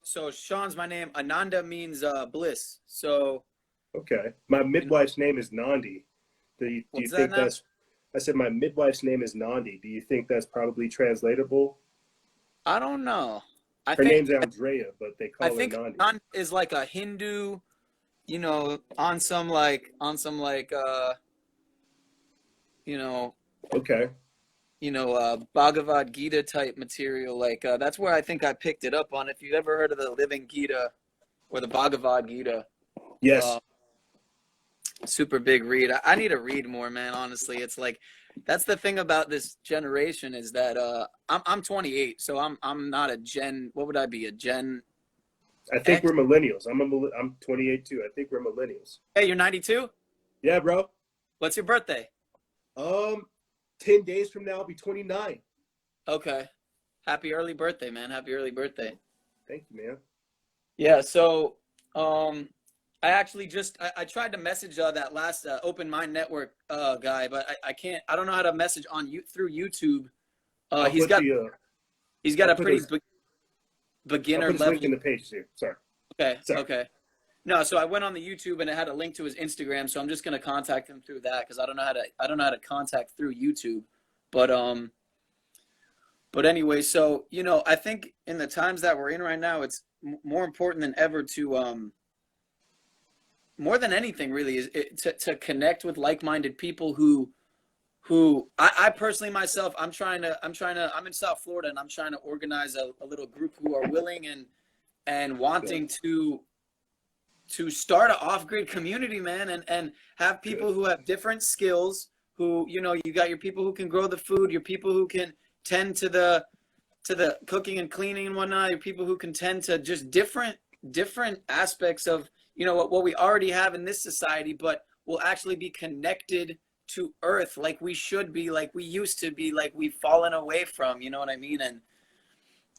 So Sean's my name. Ananda means bliss. So okay, my midwife's name is Nandi. Do you think that's? I said my midwife's name is Nandi. Do you think that's probably translatable? I don't know. Her name's Andrea, but they call her Nandi. Nandi is like a Hindu, you know, on some like you know. Okay. You know, Bhagavad Gita type material. Like that's where I think I picked it up on. If you've ever heard of the Living Gita or the Bhagavad Gita. Yes. Super big read. I need to read more, man. Honestly, it's like that's the thing about this generation is that I'm 28, so I'm not a Gen. What would I be? A Gen? I think we're millennials. I'm 28 too. I think we're millennials. Hey, you're 92? Yeah, bro. What's your birthday? 10 days from now, I'll be 29. Okay. Happy early birthday, man. Happy early birthday. Thank you, man. Yeah, so I actually just I tried to message that last Open Mind Network guy, but I can't. I don't know how to message on you through YouTube. He's got a pretty beginner I'll put his level. link in the page here. Sorry. Okay. No, so I went on the YouTube and it had a link to his Instagram, so I'm just gonna contact him through that because I don't know how to contact through YouTube. But anyway, so I think in the times that we're in right now, it's more important than ever to more than anything really is to connect with like-minded people who I personally myself I'm in South Florida and I'm trying to organize a little group who are willing and wanting to start an off-grid community, man, and have people who have different skills, who you got your people who can grow the food, your people who can tend to the cooking and cleaning and whatnot, your people who can tend to just different aspects of what we already have in this society, but will actually be connected to Earth like we should be, like we used to be, like we've fallen away from. You know what I mean?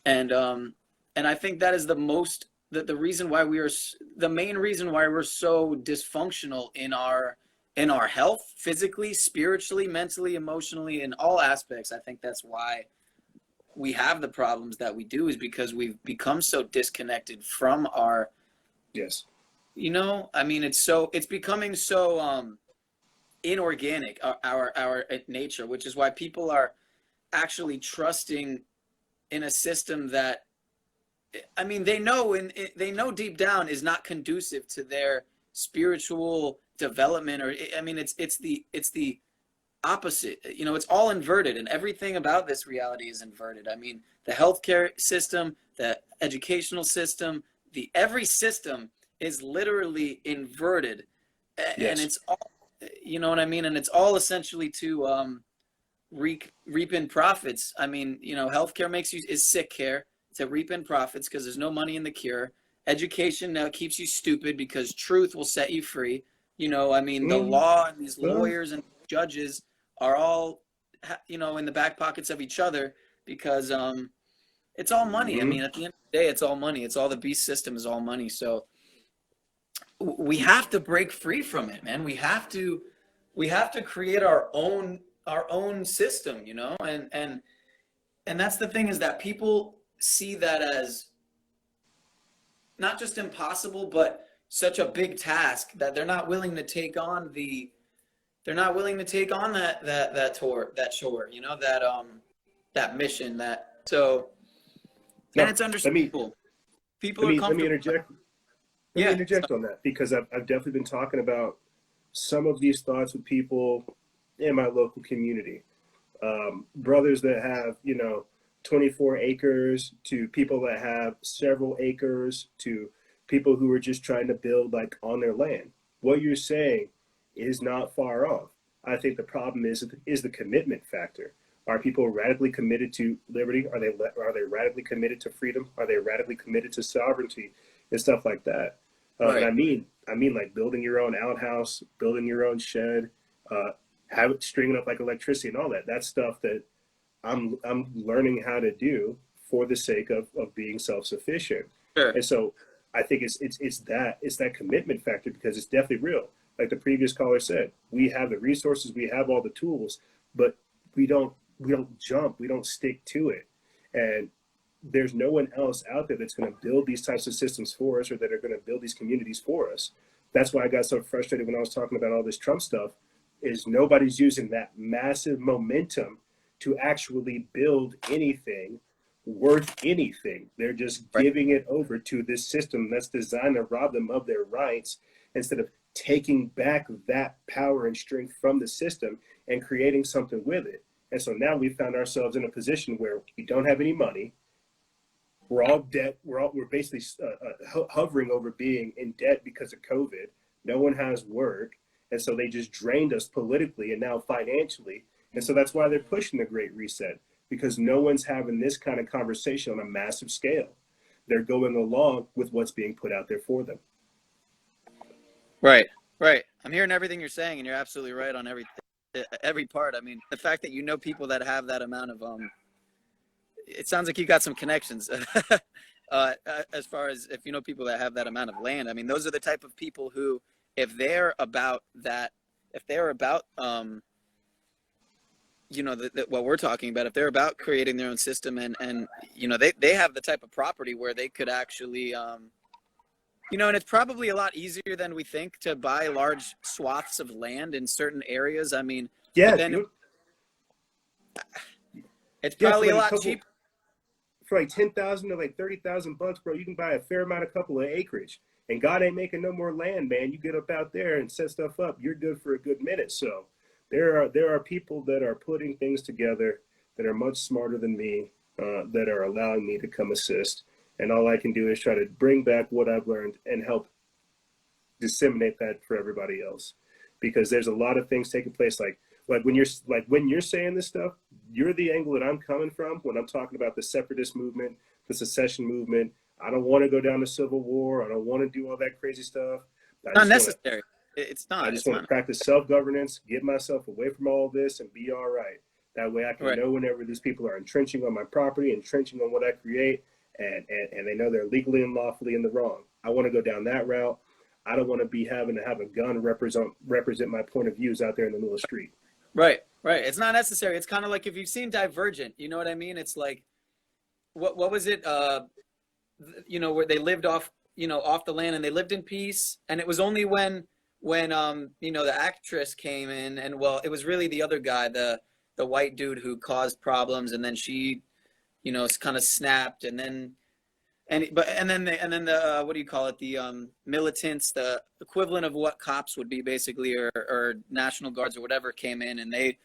And I think that is the reason why the main reason why we're so dysfunctional in our health, physically, spiritually, mentally, emotionally, in all aspects. I think that's why we have the problems that we do, is because we've become so disconnected from our. Yes. I mean, it's becoming so inorganic, our nature, which is why people are actually trusting in a system that, I mean, they know deep down is not conducive to their spiritual development, or I mean, it's the opposite. It's all inverted, and everything about this reality is inverted. I mean, the healthcare system, the educational system, every system is literally inverted. Yes. And it's all, you know what I mean? And it's all essentially to reap in profits. I mean, healthcare is sick care to reap in profits because there's no money in the cure. Education now keeps you stupid because truth will set you free. I mean, the law and these lawyers and judges are all, in the back pockets of each other because it's all money. I mean, at the end of the day, it's all money. It's all the beast system is all money. So we have to break free from it, man. We have to create our own system, and that's the thing, is that people see that as not just impossible, but such a big task that they're not willing to take on that chore, that mission, and it's understandable. Let me interject. Let me interject on that, because I've definitely been talking about some of these thoughts with people in my local community. Brothers that have, 24 acres, to people that have several acres, to people who are just trying to build like on their land. What you're saying is not far off. I think the problem is the commitment factor. Are people radically committed to liberty? Are they radically committed to freedom? Are they radically committed to sovereignty and stuff like that? Right. And I mean like building your own outhouse, building your own shed, have it stringing up like electricity and all that. That's stuff that I'm learning how to do for the sake of being self-sufficient. Sure. And so I think it's that commitment factor, because it's definitely real. Like the previous caller said, we have the resources, we have all the tools, but we don't jump, we don't stick to it. And there's no one else out there that's going to build these types of systems for us, or that are going to build these communities for us. That's why I got so frustrated when I was talking about all this Trump stuff, is nobody's using that massive momentum to actually build anything worth anything. They're just giving it over to this system that's designed to rob them of their rights, instead of taking back that power and strength from the system and creating something with it. And so now we found ourselves in a position where we don't have any money. We're all debt. We're basically hovering over being in debt because of COVID. No one has work. And so they just drained us politically and now financially. And so that's why they're pushing the Great Reset, because no one's having this kind of conversation on a massive scale. They're going along with what's being put out there for them. Right. I'm hearing everything you're saying, and you're absolutely right on every part. I mean, the fact that people that have that amount of, it sounds like you got some connections. As far as if you know people that have that amount of land, I mean, those are the type of people who, if they're about that, if they're about, you know, what we're talking about, if they're about creating their own system and you know, they have the type of property where they could actually, you know, and it's probably a lot easier than we think to buy large swaths of land in certain areas. I mean, Yeah, but then it's yeah, probably a lot cheaper. For like 10,000 to like 30,000 bucks, bro, you can buy a fair amount of couple of acreage. And God ain't making no more land, man. You get up out there and set stuff up, you're good for a good minute. So there are people that are putting things together that are much smarter than me, that are allowing me to come assist. And all I can do is try to bring back what I've learned and help disseminate that for everybody else. Because there's a lot of things taking place, like when you're saying this stuff, you're the angle that I'm coming from when I'm talking about the separatist movement, the secession movement. I don't want to go down to civil war. I don't want to do all that crazy stuff. Not necessary. It's not. I just want to practice self-governance, get myself away from all of this, and be all right. That way I can know whenever these people are entrenching on my property, entrenching on what I create, and they know they're legally and lawfully in the wrong. I want to go down that route. I don't want to be having to have a gun represent my point of views out there in the middle of the street. Right. It's not necessary. It's kind of like if you've seen Divergent, you know what I mean? It's like, what was it? You know, where they lived off the land and they lived in peace. And it was only when you know, the actress came in and, well, it was really the other guy, the white dude who caused problems. And then she, you know, kind of snapped and then the what do you call it? The militants, the equivalent of what cops would be basically, or National Guards or whatever, came in and they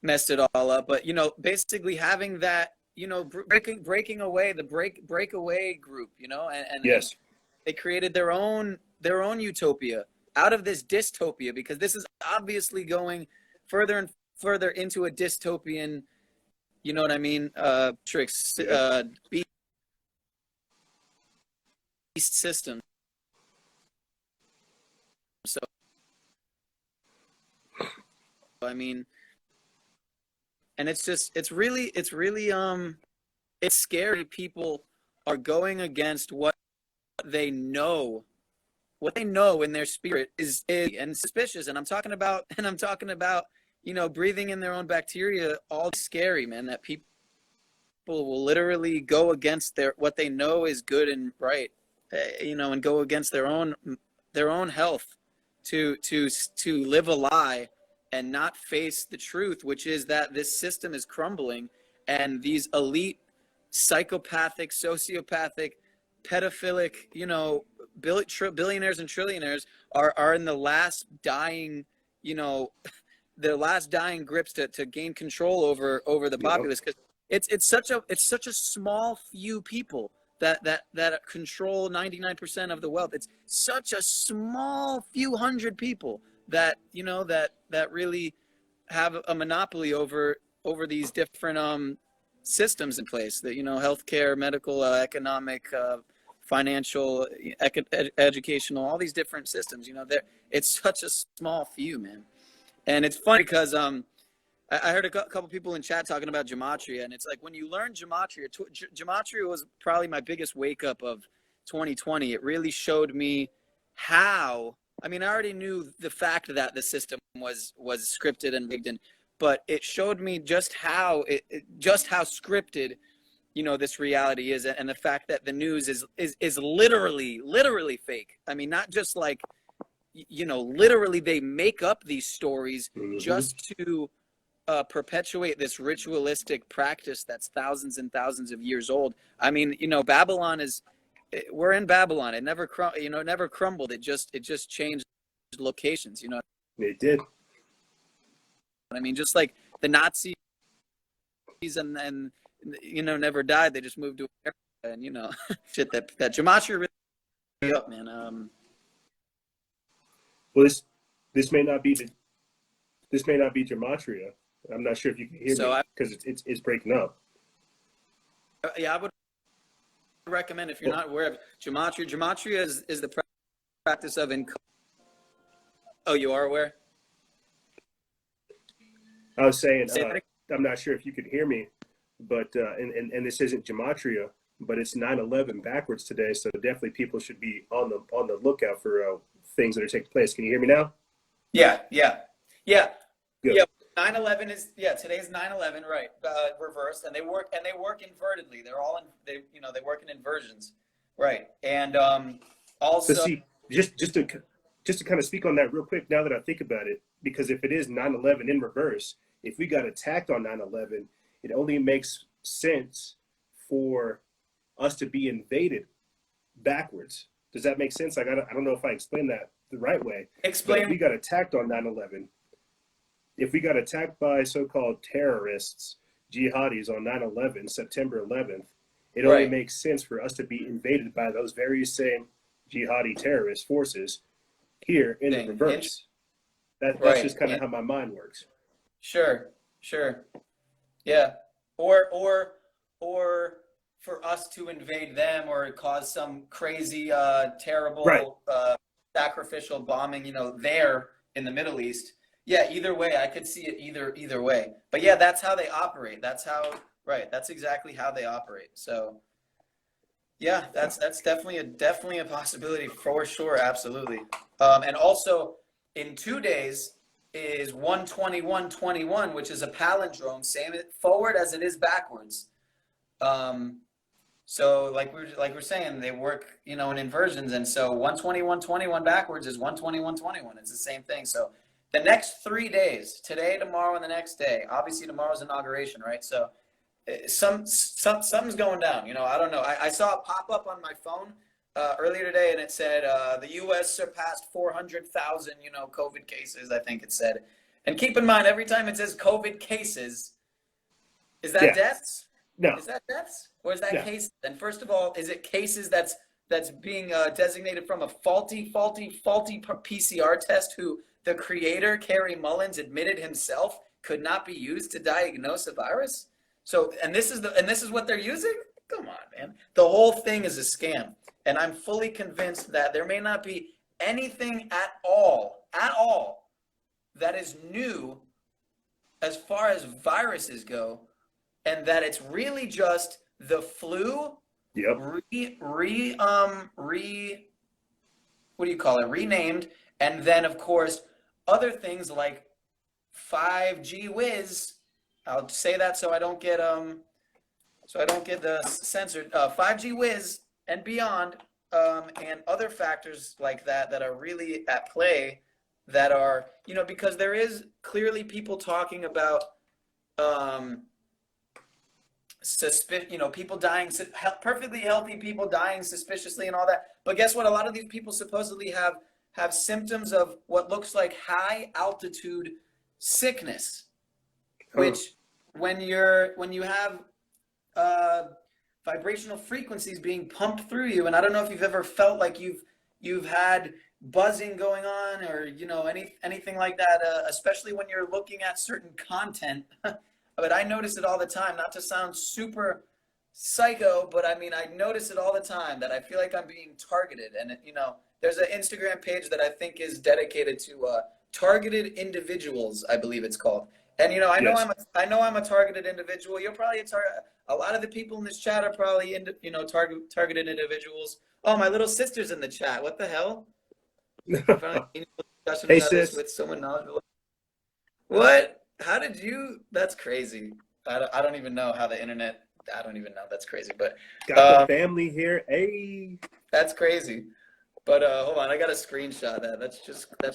messed it all up. But you know, basically having that, you know, breaking away the breakaway group, you know, and yes, they created their own utopia out of this dystopia, because this is obviously going further and further into a dystopian, you know what I mean? Beast system. So I mean, and it's really it's scary. People are going against what they know in their spirit is and suspicious. And I'm talking about, you know, breathing in their own bacteria. All scary, man, that people will literally go against what they know is good and right, you know, and go against their own health to live a lie and not face the truth, which is that this system is crumbling and these elite psychopathic, sociopathic, pedophilic, you know, billionaires and trillionaires are in the last dying, you know, their last dying grips to gain control over the populace, because it's such a small few people that control 99% of the wealth. It's such a small few hundred people that, you know, that really have a monopoly over these different systems in place, that, you know, healthcare, medical, economic, financial, educational, all these different systems, you know, it's such a small few, man. And it's funny because I heard a couple people in chat talking about gematria, and it's like, when you learn gematria, gematria was probably my biggest wake up of 2020. It really showed me how, I mean, I already knew the fact that the system was scripted and rigged, but it showed me just how scripted, you know, this reality is, and the fact that the news is literally fake. I mean, not just like, you know, literally they make up these stories just to perpetuate this ritualistic practice that's thousands and thousands of years old. I mean, you know, we're in Babylon. It never crumbled. It just changed locations, you know. It did. I mean, just like the Nazis and you know, never died. They just moved to America, and, you know, shit, that gematria really up, man. Well, this may not be gematria. I'm not sure if you can hear me because it's breaking up. Yeah, I would recommend, if you're not aware of gematria. Gematria is the practice of Oh, you are aware? I was saying, I'm not sure if you could hear me, but and this isn't gematria, but it's 9/11 backwards today. So definitely people should be on the lookout for things that are taking place. Can you hear me now? Yeah. Good. Yeah. 9/11 is today's 9/11, right? Reversed, and they work invertedly. They're all they work in inversions, right? And also, So see, just to kind of speak on that real quick, now that I think about it, because if it is 9/11 in reverse, if we got attacked on 9/11, it only makes sense for us to be invaded backwards. Does that make sense? Like, I don't know if I explained that the right way. Explain. But if we got attacked on 9/11, if we got attacked by so-called terrorists, jihadis on 9/11, September 11th, it only makes sense for us to be invaded by those very same jihadi terrorist forces here in the reverse. That's just kind of how my mind works. Sure. Yeah. Or for us to invade them or cause some crazy, terrible, sacrificial bombing, there in the Middle East. Yeah, either way, I could see it either way. But yeah, that's how they operate. That's exactly how they operate. So yeah, that's definitely a possibility for sure. Absolutely. And also in 2 days is 12121, which is a palindrome, same forward as it is backwards. So like we're saying, they work, in inversions, and so 12121 backwards is 12121. It's the same thing. So the next 3 days, today, tomorrow, and the next day. Obviously, tomorrow's inauguration, right? So something's going down. I don't know. I saw it pop up on my phone earlier today, and it said the U.S. surpassed 400,000, COVID cases. I think it said. And keep in mind, every time it says COVID cases, is that deaths? No. Is that deaths, or is that cases? And first of all, is it cases that's being designated from a faulty PCR test who the creator, Kerry Mullins, admitted himself could not be used to diagnose a virus? So, and this is what they're using? Come on, man. The whole thing is a scam. And I'm fully convinced that there may not be anything at all that is new as far as viruses go, and that it's really just the flu renamed, and then of course other things like 5G whiz. I'll say that so I don't get the censored. 5G whiz and beyond, and other factors like that are really at play, that are, because there is clearly people talking about people dying, perfectly healthy people dying suspiciously and all that. But guess what? A lot of these people supposedly have symptoms of what looks like high altitude sickness, which when you have vibrational frequencies being pumped through you, and I don't know if you've ever felt like you've had buzzing going on, or anything like that, especially when you're looking at certain content. But I notice it all the time, not to sound super psycho, but I mean, I notice it all the time that I feel like I'm being targeted. And, there's an Instagram page that I think is dedicated to targeted individuals, I believe it's called. And, I know I'm a targeted individual. You're probably a lot of the people in this chat are probably, targeted individuals. Oh, my little sister's in the chat. What the hell? Hey, sis. With someone knowledgeable. What? How did you? That's crazy. I don't even know how the internet. I don't even know. That's crazy. But got the family here. Hey, that's crazy. But hold on, I got a screenshot of that. That's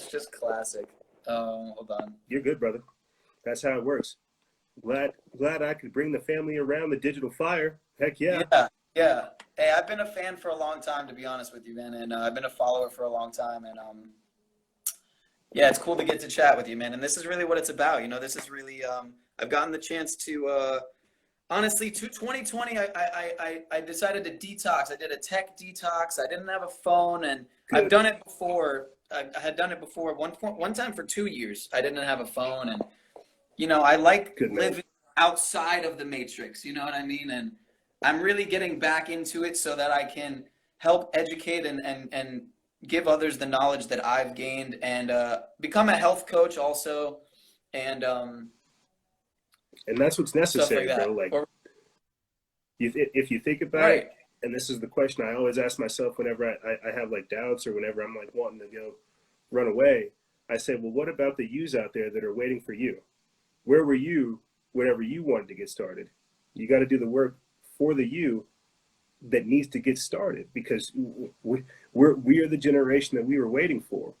just classic. Hold on. You're good, brother. That's how it works. Glad I could bring the family around the digital fire. Heck yeah. Yeah. Hey, I've been a fan for a long time, to be honest with you, man, and I've been a follower for a long time, and yeah, it's cool to get to chat with you, man. And this is really what it's about. This is really, I've gotten the chance to, honestly, 2020, I decided to detox. I did a tech detox. I didn't have a phone, and I've done it before. I had done it before one time for 2 years. I didn't have a phone, and, I like living outside of the matrix, you know what I mean? And I'm really getting back into it so that I can help educate and give others the knowledge that I've gained, and become a health coach also, and that's what's necessary, like that. bro. If you think about Right. it, and this is the question I always ask myself whenever I have like doubts or whenever I'm like wanting to go run away, I say, well, what about the yous out there that are waiting for you? Where were you whenever you wanted to get started? You got to do the work for the you that needs to get started, because we are the generation that we were waiting for.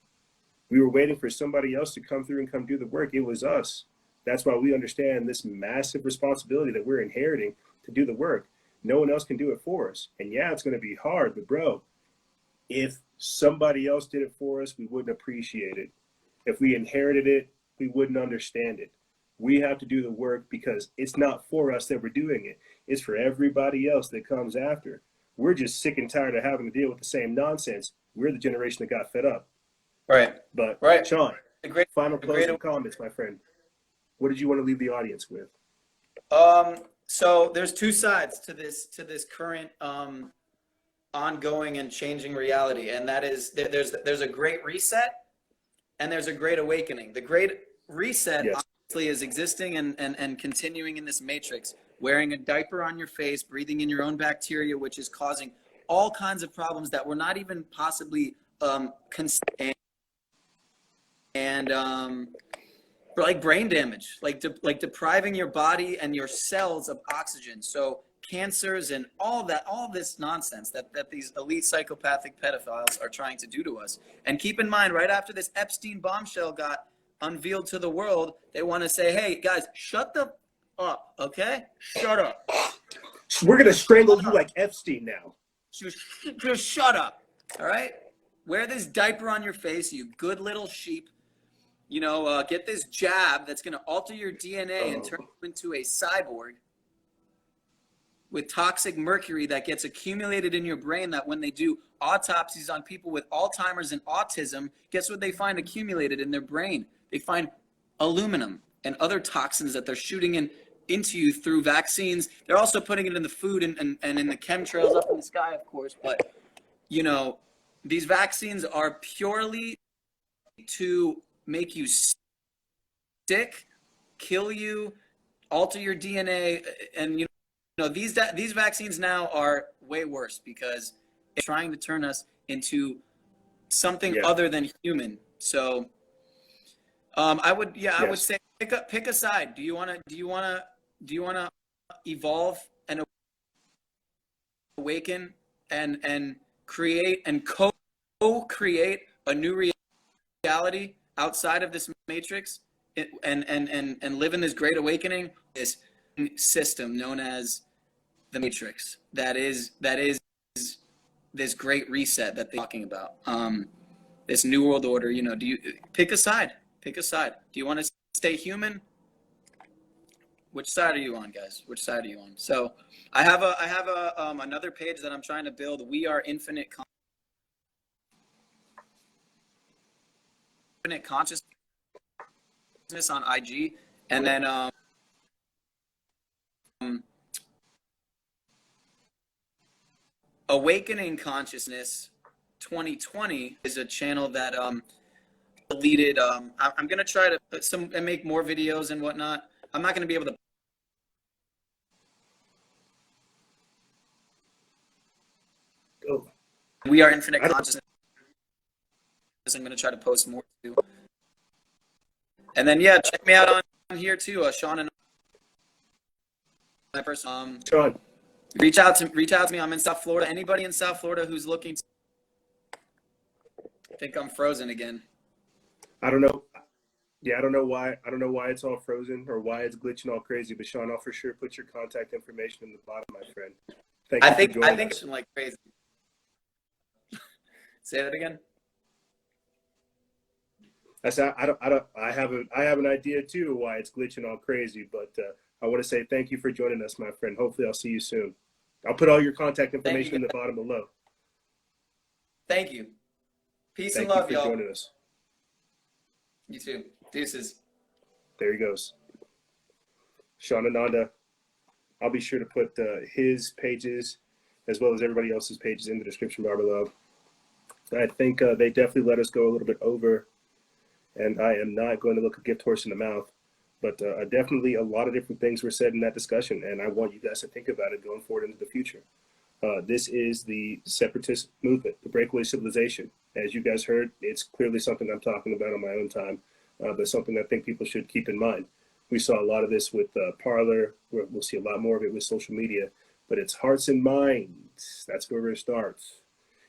We were waiting for somebody else to come through and come do the work. It was us. That's why we understand this massive responsibility that we're inheriting to do the work. No one else can do it for us. And yeah, it's going to be hard, but bro, if somebody else did it for us, we wouldn't appreciate it. If we inherited it, we wouldn't understand it. We have to do the work because it's not for us that we're doing it. It's for everybody else that comes after. We're just sick and tired of having to deal with the same nonsense. We're the generation that got fed up. Right. But Right. Sean, final the great- closing comments, my friend. What did you want to leave the audience with? So there's two sides to this current ongoing and changing reality, and that is there's a great reset and there's a great awakening. The great reset, yes, obviously is existing and continuing in this matrix, wearing a diaper on your face, breathing in your own bacteria, which is causing all kinds of problems that we're not even possibly like brain damage, like depriving your body and your cells of oxygen. So cancers and all this nonsense that these elite psychopathic pedophiles are trying to do to us. And keep in mind, right after this Epstein bombshell got unveiled to the world, they want to say, hey guys, shut the up, okay? Shut up. We're gonna strangle you like Epstein now. Just shut up, all right? Wear this diaper on your face, you good little sheep. You know, get this jab that's going to alter your DNA and turn you into a cyborg with toxic mercury that gets accumulated in your brain, that when they do autopsies on people with Alzheimer's and autism, guess what they find accumulated in their brain? They find aluminum and other toxins that they're shooting into you through vaccines. They're also putting it in the food and in the chemtrails up in the sky, of course. But, you know, these vaccines are purely to make you sick, kill you, alter your DNA, and you know these vaccines now are way worse because it's trying to turn us into something other than human. So, I would say pick a side. Do you want to evolve and awaken and create and co-create a new reality outside of this matrix and live in this great awakening, this system known as the matrix that is this great reset that they're talking about, this new world order? You know, do you pick a side? Do you want to stay human? Which side are you on, guys? Which side are you on? So I have another page that I'm trying to build. We are infinite consciousness on IG, and then Awakening Consciousness 2020 is a channel that deleted. I'm gonna try to put and make more videos and whatnot. I'm not gonna be able to. We are infinite consciousness. I'm gonna try to post more too. And then check me out on here too, Sean and my person. Sean, reach out to me. I'm in South Florida. Anybody in South Florida who's looking to... I think I'm frozen again. I don't know. Yeah, I don't know why it's all frozen or why it's glitching all crazy. But Sean, I'll for sure put your contact information in the bottom, my friend. I think it's like crazy. Say that again. I have an idea too why it's glitching all crazy, but I want to say thank you for joining us, my friend. Hopefully I'll see you soon. I'll put all your contact information in the bottom below. Thank you. Peace and love, y'all. Thank you for joining us. You too. Deuces. There he goes. Sean Ananda. I'll be sure to put his pages as well as everybody else's pages in the description bar below. I think they definitely let us go a little bit over, and I am not going to look a gift horse in the mouth. But definitely a lot of different things were said in that discussion, and I want you guys to think about it going forward into the future. This is the separatist movement, the breakaway civilization. As you guys heard, it's clearly something I'm talking about on my own time, but something I think people should keep in mind. We saw a lot of this with Parler. We'll see a lot more of it with social media, but it's hearts and minds. That's where it starts.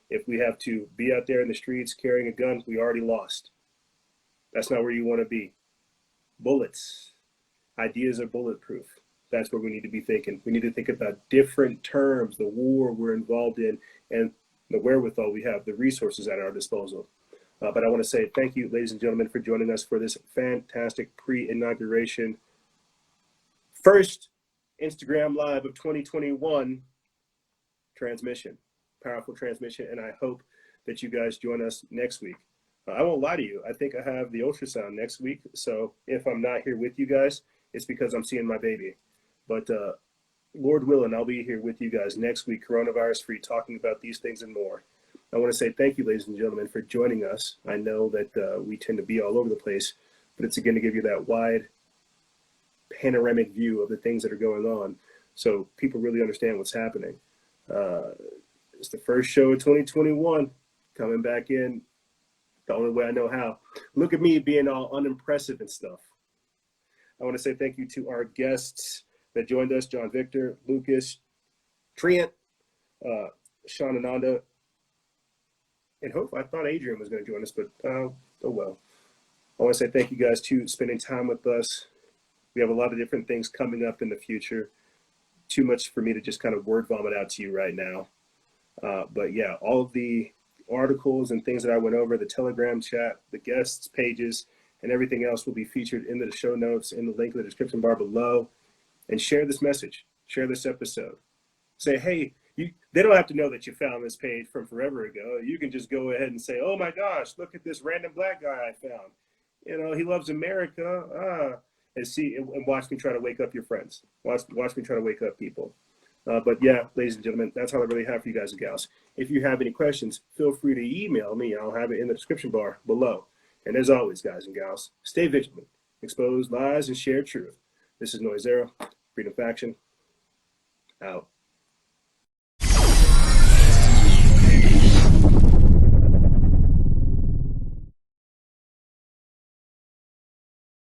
If we have to be out there in the streets carrying a gun, we already lost. That's not where you want to be. Bullets. Ideas are bulletproof. That's where we need to be thinking. We need to think about different terms, the war we're involved in, and the wherewithal we have, the resources at our disposal. But I want to say thank you, ladies and gentlemen, for joining us for this fantastic pre-inauguration first Instagram Live of 2021 transmission. Powerful transmission, and I hope that you guys join us next week. I won't lie to you. I think I have the ultrasound next week, so if I'm not here with you guys, it's because I'm seeing my baby. But Lord willing, I'll be here with you guys next week, coronavirus-free, talking about these things and more. I want to say thank you, ladies and gentlemen, for joining us. I know that we tend to be all over the place, but it's again to give you that wide panoramic view of the things that are going on so people really understand what's happening. It's the first show of 2021, coming back in the only way I know how. Look at me being all unimpressive and stuff. I want to say thank you to our guests that joined us, John Victor, Lucas, Trent, Sean Ananda, and Hope. I thought Adrian was going to join us, but oh well. I want to say thank you guys to spending time with us. We have a lot of different things coming up in the future. Too much for me to just kind of word vomit out to you right now. But yeah, all of the articles and things that I went over, the Telegram chat, the guests pages, and everything else will be featured in the show notes, in the link in the description bar below. And share this message, share this episode. Say, hey, they don't have to know that you found this page from forever ago. You can just go ahead and say, oh my gosh, look at this random black guy I found. You know, he loves America. And see, and watch me try to wake up your friends. Watch me try to wake up people. But yeah, ladies and gentlemen, that's all I really have for you guys and gals. If you have any questions, feel free to email me. I'll have it in the description bar below. And as always, guys and gals, stay vigilant, expose lies, and share truth. This is Noise Zero, Freedom Faction, out.